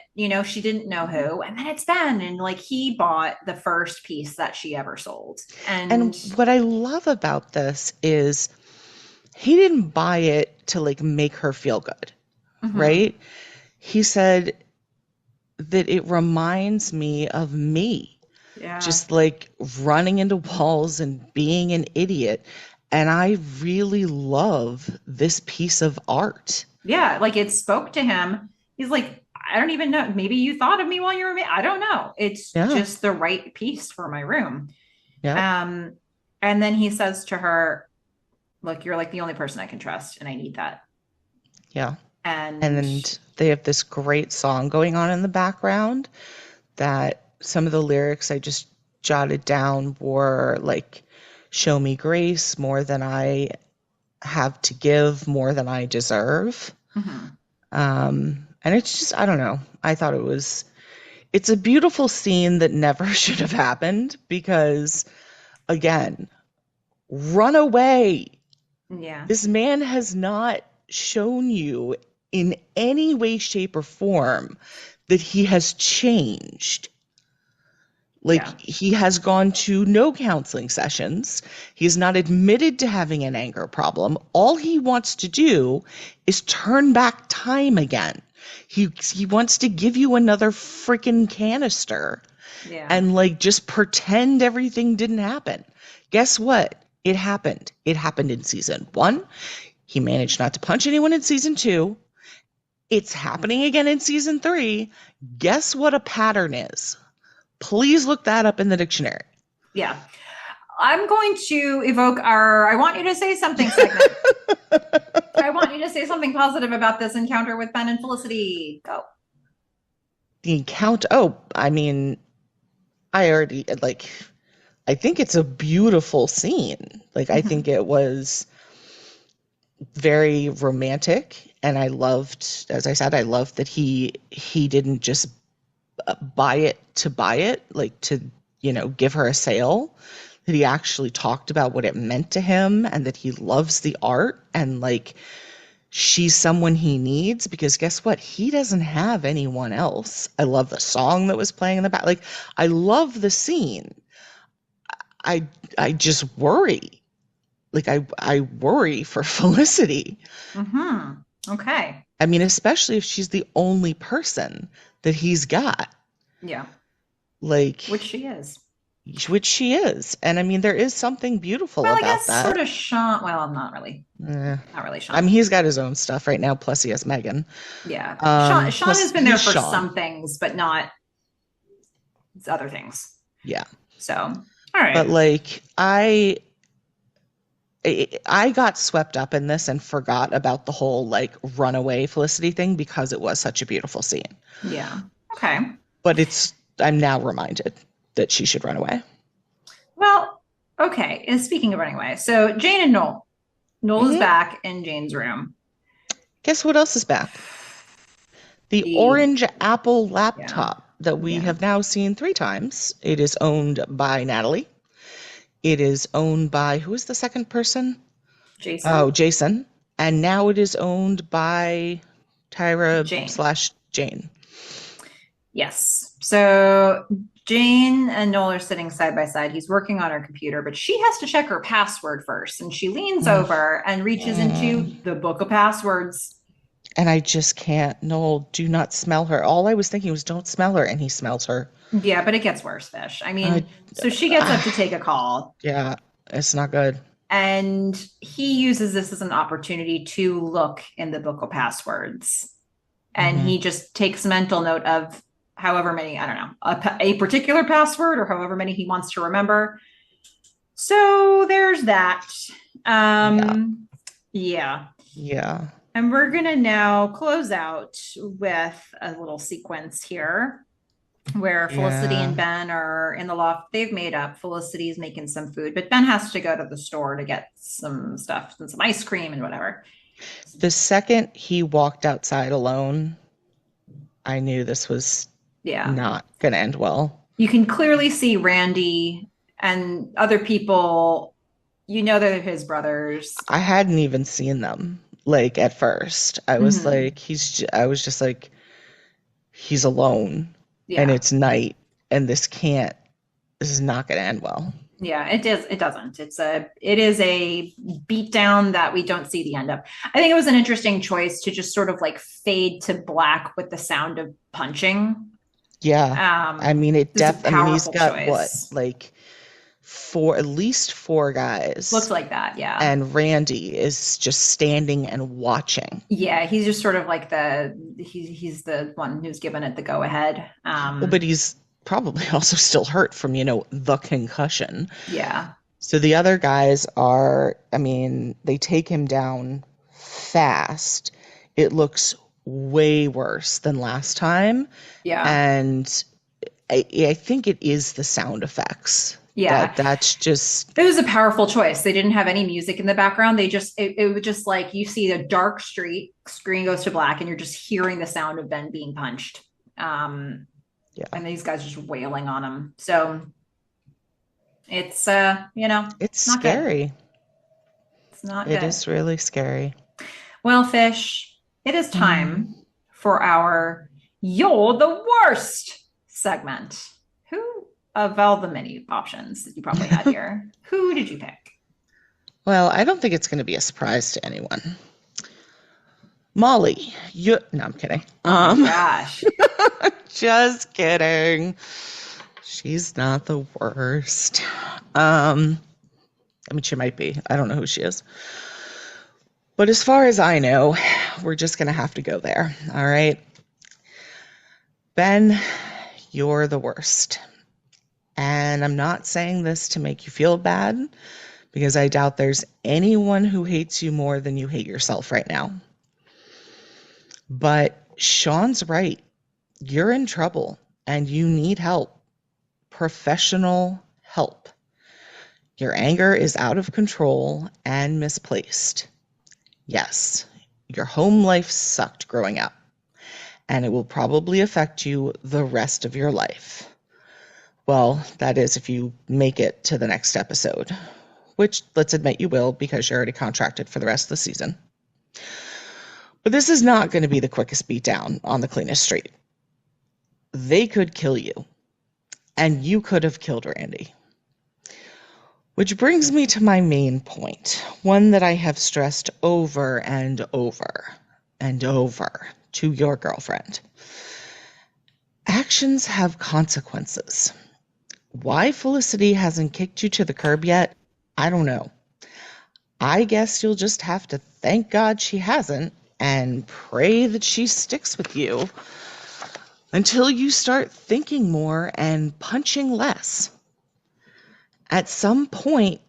she didn't know who, and then it's Ben, and like he bought the first piece that she ever sold. And And what I love about this is he didn't buy it to like make her feel good, mhm, right? He said that it reminds me of me, yeah. just like running into walls and being an idiot. And I really love this piece of art. Yeah, like it spoke to him. He's like, I don't even know. Maybe you thought of me while you were I don't know. It's Yeah. just the right piece for my room. Yep. Um, and then he says to her, look, you're like the only person I can trust, and I need that. Yeah. And And they have this great song going on in the background that some of the lyrics I just jotted down were like, show me grace more than I have to give, more than I deserve. mhm, And it's just, I don't know. I thought it's a beautiful scene that never should have happened because, again, run away. yeah, This man has not shown you in any way, shape, or form that he has changed. yeah, Like, he has gone to no counseling sessions. He's not admitted to having an anger problem. All he wants to do is turn back time again. He wants to give you another freaking canister yeah, and like just pretend everything didn't happen. Guess what? It happened. It happened in season 1. He managed not to punch anyone in season 2. It's happening again in season 3. Guess what a pattern is? Please look that up in the dictionary. yeah. I'm going to evoke our I want you to say something segment. I want you to say something positive about this encounter with Ben and Felicity. Go. The encounter, oh, I mean, I already, like, I think it's a beautiful scene. Like, I think Mhm. it was very romantic. And I loved, as I said, I loved that he didn't just buy it to buy it, like to, give her a sale, that he actually talked about what it meant to him and that he loves the art and like she's someone he needs because guess what? He doesn't have anyone else. I love the song that was playing in the back. Like I love the scene. I I just worry. Like I worry for Felicity. Mhm. Okay. I mean, especially if she's the only person that he's got. Yeah. Like Which she is. which she is. And I mean, there is something beautiful Well, I about guess that. sort of Sean. Well, not really. Eh. Not really I mean, Sean. he's got his own stuff right now, plus he has Meghan. Yeah. Sean has Plus been there he's for Sean. some things, but not other things. Yeah. So, all But right. like I got swept up in this and forgot about the whole like runaway Felicity thing because it was such a beautiful scene. Yeah. Okay. But I'm now reminded that she should run away. Well, okay. And speaking of running away, so Jane and Noel. Noel is Hmm. back in Jane's room. Guess what else is back? The The orange Apple yeah. laptop that we Yeah. have now seen 3 times. It is owned by Natalie. It is owned by who is the second person? Oh, Jason? Jason. And now it is owned by Tyra Jane. slash Jane. Yes. So Jane and Noel are sitting side by side. He's working on her computer, but she has to check her password first. And she leans Mm. over and reaches into the book of passwords. And I just can't. Noel, do not smell her. All I was thinking was don't smell her. And he smells her. Yeah, but it gets worse, Fish. I I, mean, so she gets up to take a call, yeah, it's not good. and he uses this as an opportunity to look in the book of passwords. And Hmm. he just takes mental note of however many, I don't know, a particular password or however many he wants to remember. So there's that. Yeah, Yeah. yeah, And we're going to now close out with a little sequence here where Felicity and yeah. Ben are in the loft. They've made up. Felicity's making some food, but Ben has to go to the store to get some stuff and some ice cream and whatever. The second he walked outside alone, I knew this was Yeah. not going to end well. You can clearly see Randy and other people. You know they're his brothers. I hadn't even seen them like at first. I was Mm-hmm. like, I was just like, he's alone and Yeah. it's night and this is not going to end well. Yeah, it does. It doesn't. It is a beatdown that we don't see the end of. I think it was an interesting choice to just sort of like fade to black with the sound of punching. Yeah. I mean, This is a I mean, he's powerful got what, choice. like at least four guys, Looks like that, yeah. and Randy is just standing and watching. Yeah, he's just sort of like he's the one who's given it the go ahead. Well, but he's probably also still hurt from, the concussion. Yeah. So the other guys I mean, they take him down fast. It looks way worse than last time. Yeah. And I think it is the sound effects Yeah. that's just, It was a powerful choice. They didn't have any music in the background. It was just like you see a dark street, screen goes to black, and you're just hearing the sound of Ben being punched. yeah, And these guys just wailing on him. So it's it's not good. scary. It's not It good. is really scary. Well, Fish, it is Mm. time for our You're the Worst segment. Who of all the many options that you probably had here, who did you pick? Well, I don't think it's going to be a surprise to anyone. Molly, no, I'm kidding. Oh my gosh. Just kidding. She's not the worst. I mean, she might be. I don't know who she is. But as far as I know, we're just going to have to go there. All right. Ben, you're the worst. And I'm not saying this to make you feel bad because I doubt there's anyone who hates you more than you hate yourself right now. But Sean's right. You're in trouble and you need help. Professional help. Your anger is out of control and misplaced. Yes, your home life sucked growing up, and it will probably affect you the rest of your life. Well, that is if you make it to the next episode, which let's admit you will because you're already contracted for the rest of the season. But this is not going to be the quickest beatdown on the cleanest street. They could kill you, and you could have killed Randy. Which brings me to my main point, one that I have stressed over and over and over to your girlfriend. Actions have consequences. Why Felicity hasn't kicked you to the curb yet, I don't know. I guess you'll just have to thank God she hasn't and pray that she sticks with you until you start thinking more and punching less. At some point,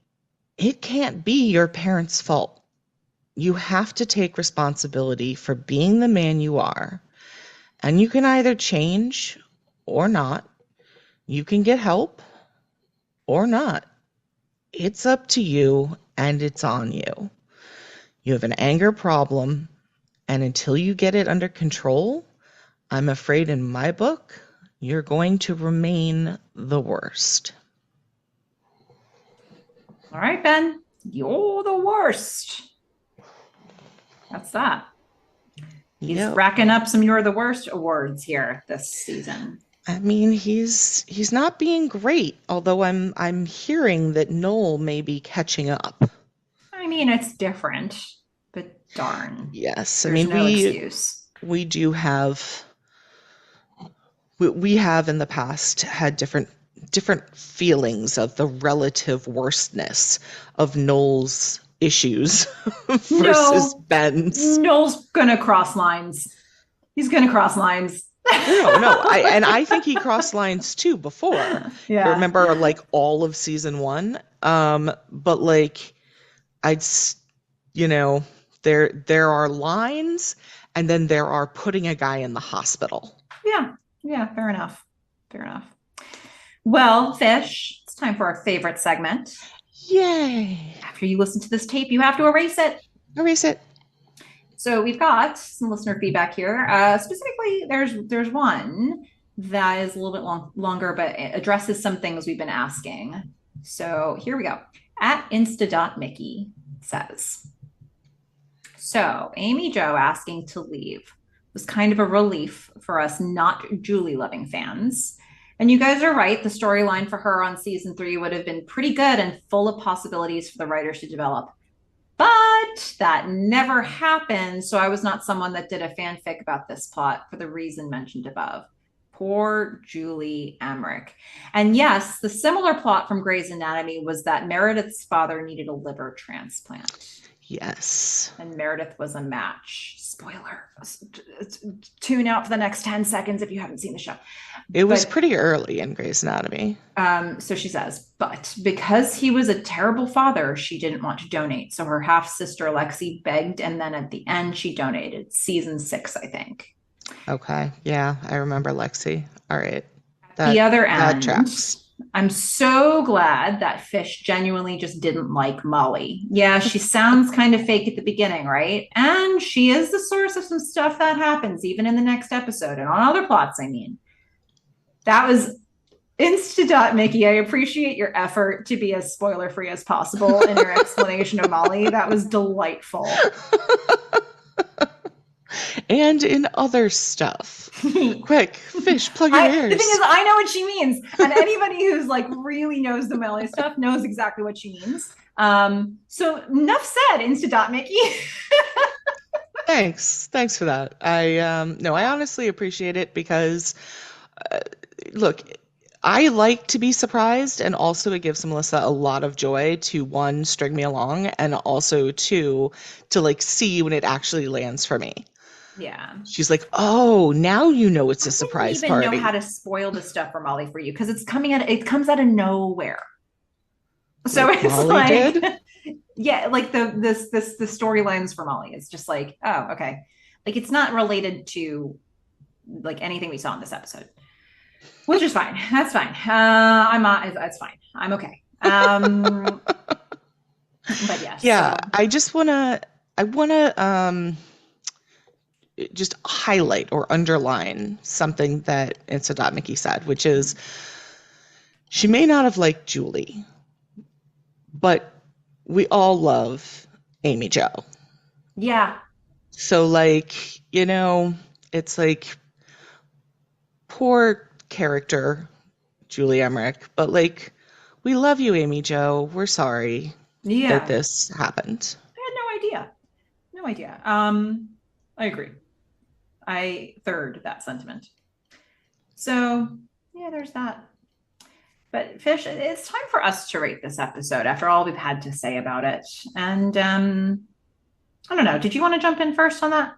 it can't be your parents' fault. You have to take responsibility for being the man you are, and you can either change or not. You can get help or not. It's up to you and it's on you. You have an anger problem, and until you get it under control, I'm afraid in my book, you're going to remain the worst. All right, Ben, you're the worst. That's that. He's Yep. racking up some "You're the Worst" awards here this season. I mean, he's not being great, although I'm hearing that Noel may be catching up. I mean, it's different, but darn, Yes, I there's mean no excuse. we do have we have in the past had different feelings of the relative worstness of Noel's issues versus No, Ben's. Noel's gonna cross lines. He's gonna cross lines. No. I think he crossed lines too before. You Yeah. remember like all of season one. But like I'd you know, there are lines and then there are putting a guy in the hospital. Yeah. Yeah. Fair enough. Fair enough. Well, Fish, it's time for our favorite segment. Yay. After you listen to this tape, you have to erase it. Erase it. So we've got some listener feedback here. Specifically, there's one that is a little bit longer, but it addresses some things we've been asking. So here we go. At insta.mickey says, so Amy Jo asking to leave was kind of a relief for us not Julie loving fans. And you guys are right. The storyline for her on season 3 would have been pretty good and full of possibilities for the writers to develop. But that never happened. So I was not someone that did a fanfic about this plot for the reason mentioned above. Poor Julie Emmerich. And yes, the similar plot from Grey's Anatomy was that Meredith's father needed a liver transplant. Yes. And Meredith was a match. Spoiler. Tune out for the next 10 seconds if you haven't seen the show. It was pretty early in Grey's Anatomy. So she says, but because he was a terrible father, she didn't want to donate. So her half sister Lexi begged, and then at the end, she donated. Season 6, I think. Okay. Yeah, I remember Lexi. All right. The other end, tracks. I'm so glad that Fish genuinely just didn't like Molly. Yeah, she sounds kind of fake at the beginning, right? And she is the source of some stuff that happens, even in the next episode and on other plots, I mean. That was Mickey. I appreciate your effort to be as spoiler free as possible in your explanation of Molly. That was delightful. And in other stuff. Quick, Fish, plug your ears. The thing is, I know what she means. And anybody who's like really knows the Molly stuff knows exactly what she means. So enough said, Mickey. Thanks for that. I honestly appreciate it because look, I like to be surprised, and also it gives Melissa a lot of joy to, one, string me along, and also two, to like see when it actually lands for me. Yeah. She's like, oh, now you know it's a surprise party. I don't even know how to spoil the stuff for Molly for you because it comes out of nowhere. So like it's Molly like did? Yeah, like the storylines for Molly. It's just like, oh, okay. Like it's not related to like anything we saw in this episode. Which is fine. That's fine. That's fine. I'm okay. But yes. Yeah, so. I wanna just highlight or underline something that Mickey said, which is she may not have liked Julie, but we all love Amy Jo. Yeah. So like, it's like poor character Julie Emmerich, but like we love you, Amy Jo. We're sorry that this happened. I had no idea. I agree. I third that sentiment. So yeah, there's that. But Fish, it's time for us to rate this episode after all we've had to say about it. And I don't know. Did you want to jump in first on that?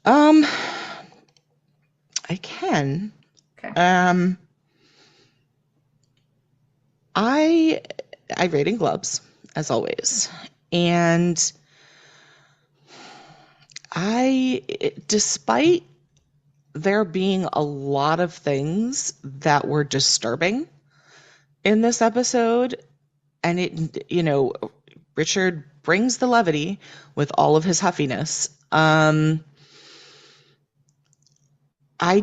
Um, I can. Okay. Um, I I rate in Glubs as always, and despite there being a lot of things that were disturbing in this episode, and Richard brings the levity with all of his huffiness. I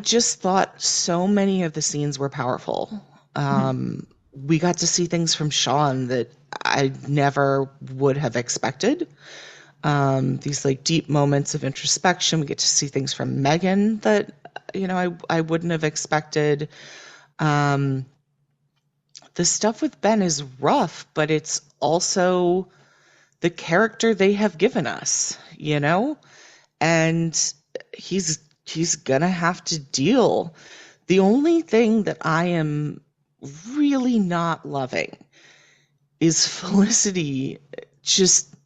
just thought so many of the scenes were powerful. We got to see things from Sean that I never would have expected. These like deep moments of introspection. We get to see things from Meghan that, I wouldn't have expected. The stuff with Ben is rough, but it's also the character they have given us, and he's gonna have to deal. The only thing that I am really not loving is Felicity just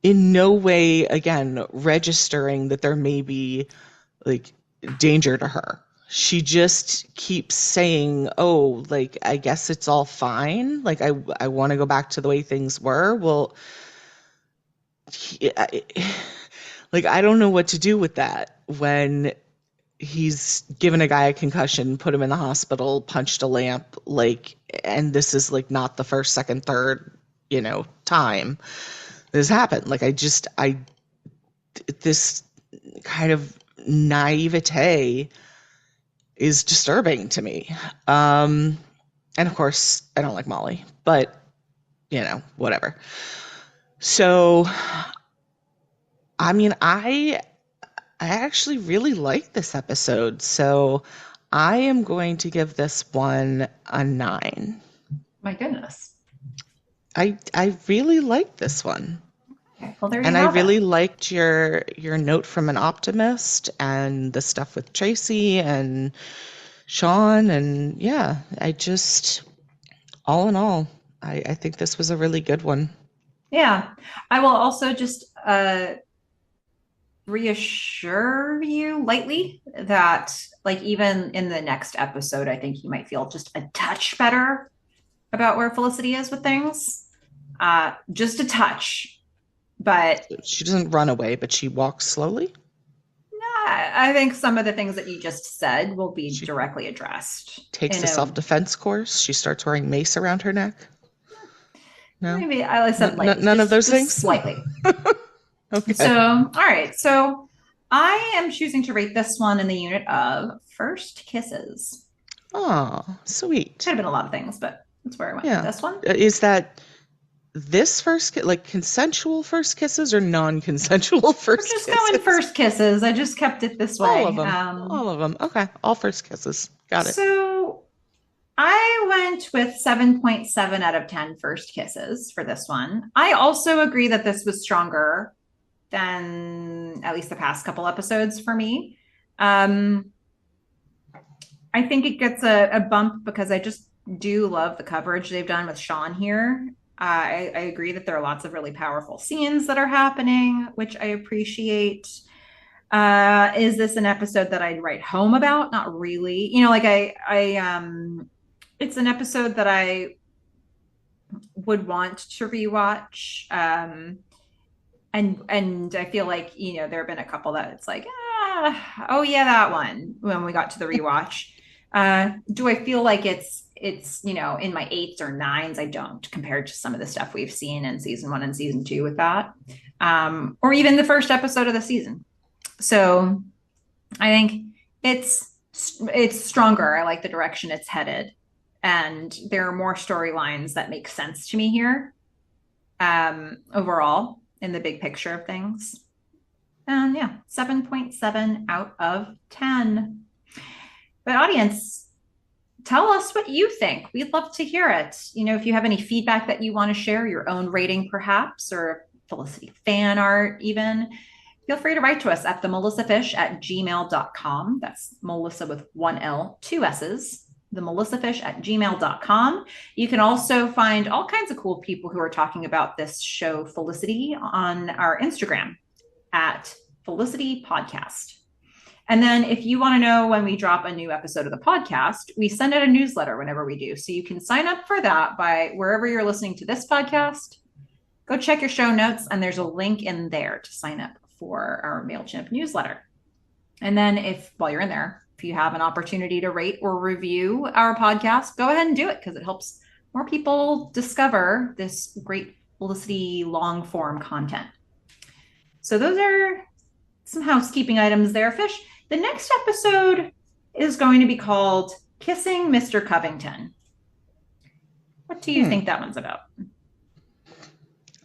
in no way, again, registering that there may be like danger to her. She just keeps saying, "Oh, like I guess it's all fine. Like I want to go back to the way things were." Well, like I don't know what to do with that when he's given a guy a concussion, put him in the hospital, punched a lamp, like, and this is like not the first, second, third, time this happened. Like this kind of naivete is disturbing to me. And of course, I don't like Molly, but whatever. So, I mean, I actually really like this episode, so I am going to give this one a 9. My goodness. I really like this one. Okay. Well, there you And I have really it. liked your note from an optimist and the stuff with Tracy and Sean, and yeah, I just all in all, I think this was a really good one. Yeah. I will also just reassure you lightly that, like, even in the next episode, I think you might feel just a touch better about where Felicity is with things. Just a touch. But She doesn't run away, but she walks slowly. I think some of the things that you just said will be She directly addressed takes in the a self-defense course. She starts wearing mace around her neck. No, maybe I said lightly, none of those just things. slightly. Okay. So, all right. So I am choosing to rate this one in the unit of first kisses. Oh, Could sweet. have been a lot of things, but that's where I went with Yeah. this one. Is that this like consensual first kisses or non-consensual We're first just going kisses? first kisses. I just kept it this All of way. them. All of them. Okay. All first kisses. Got it. So I went with 7.7 out of 10 first kisses for this one. I also agree that this was stronger than at least the past couple episodes for me. Um, I think it gets a bump because I just do love the coverage they've done with Sean here. I agree that there are lots of really powerful scenes that are happening, which I appreciate. Is this an episode that I'd write home about? Not really. Like it's an episode that I would want to rewatch. And I feel like, there have been a couple that it's like, oh yeah, that one when we got to the rewatch. Do I feel like it's in my 8s or 9s? I don't, compared to some of the stuff we've seen in season 1 and season 2 with that, or even the first episode of the season. So I think it's stronger. I like the direction it's headed, and there are more storylines that make sense to me here, overall in the big picture of things. And yeah, 7.7 out of 10. But audience, tell us what you think. We'd love to hear it. If you have any feedback that you want to share, your own rating perhaps, or Felicity fan art even, feel free to write to us at themelissafish@gmail.com. That's Melissa with 1 L, 2 S's. themelissafish@gmail.com. You can also find all kinds of cool people who are talking about this show, Felicity, on our Instagram at Felicity Podcast. And then if you want to know when we drop a new episode of the podcast, we send out a newsletter whenever we do. So you can sign up for that by wherever you're listening to this podcast. Go check your show notes, and there's a link in there to sign up for our MailChimp newsletter. And then while you're in there, if you have an opportunity to rate or review our podcast, go ahead and do it, because it helps more people discover this great Felicity long form content. So those are some housekeeping items there, Fish. The next episode is going to be called Kissing Mr. Covington. What do you think that one's about?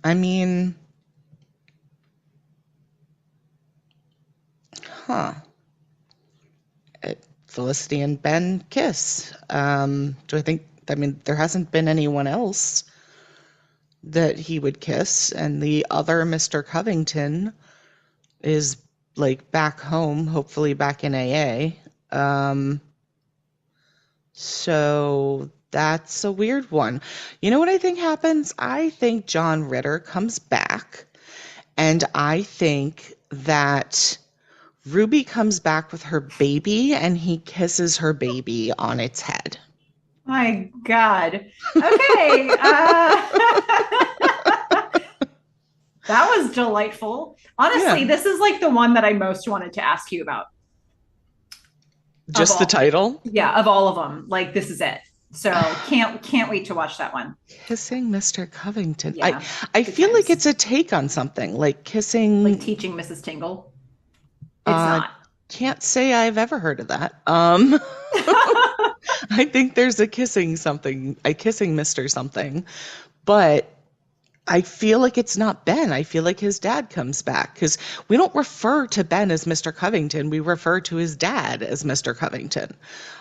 I mean, Felicity and Ben kiss. There hasn't been anyone else that he would kiss, and the other Mr. Covington is like back home, hopefully back in AA. So that's a weird one. You know what I think happens? I think John Ritter comes back, and I think that Ruby comes back with her baby, and he kisses her baby on its head. My God. Okay. That was delightful. Honestly, This is like the one that I most wanted to ask you about. Just the title? Yeah, of all of them. Like, this is it. So can't wait to watch that one. Kissing Mr. Covington. Yeah, I feel like it's a take on something, like kissing... Like teaching Mrs. Tingle. It's not. Can't say I've ever heard of that. I think there's a kissing Mr. something, but I feel like it's not Ben. I feel like his dad comes back, because we don't refer to Ben as Mr. Covington. We refer to his dad as Mr. Covington.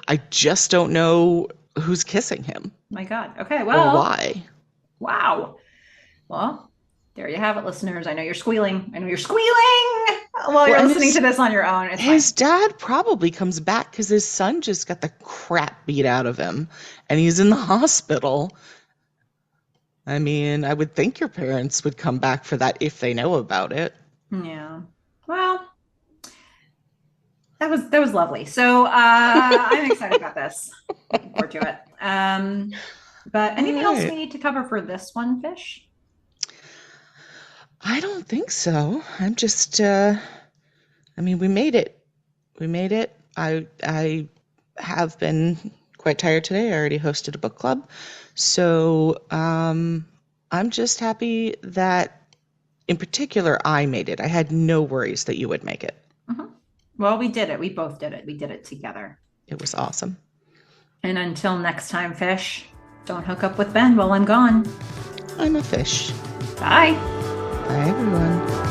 I just don't know who's kissing him. My God. Okay, well. Or why. Wow. Well, there you have it, listeners. I know you're squealing. While you're listening to this on your own. His dad probably comes back because his son just got the crap beat out of him, and he's in the hospital. I mean, I would think your parents would come back for that if they know about it. Yeah. Well, that was lovely. So I'm excited about this. Looking forward to it. But anything else we need to cover for this one, Fish? I don't think so. I'm just, we made it. I have been quite tired today. I already hosted a book club. So I'm just happy that, in particular, I made it. I had no worries that you would make it. Mm-hmm. Well, we did it. We both did it. We did it together. It was awesome. And until next time, Fish, don't hook up with Ben while I'm gone. I'm a fish. Bye. Bye, everyone.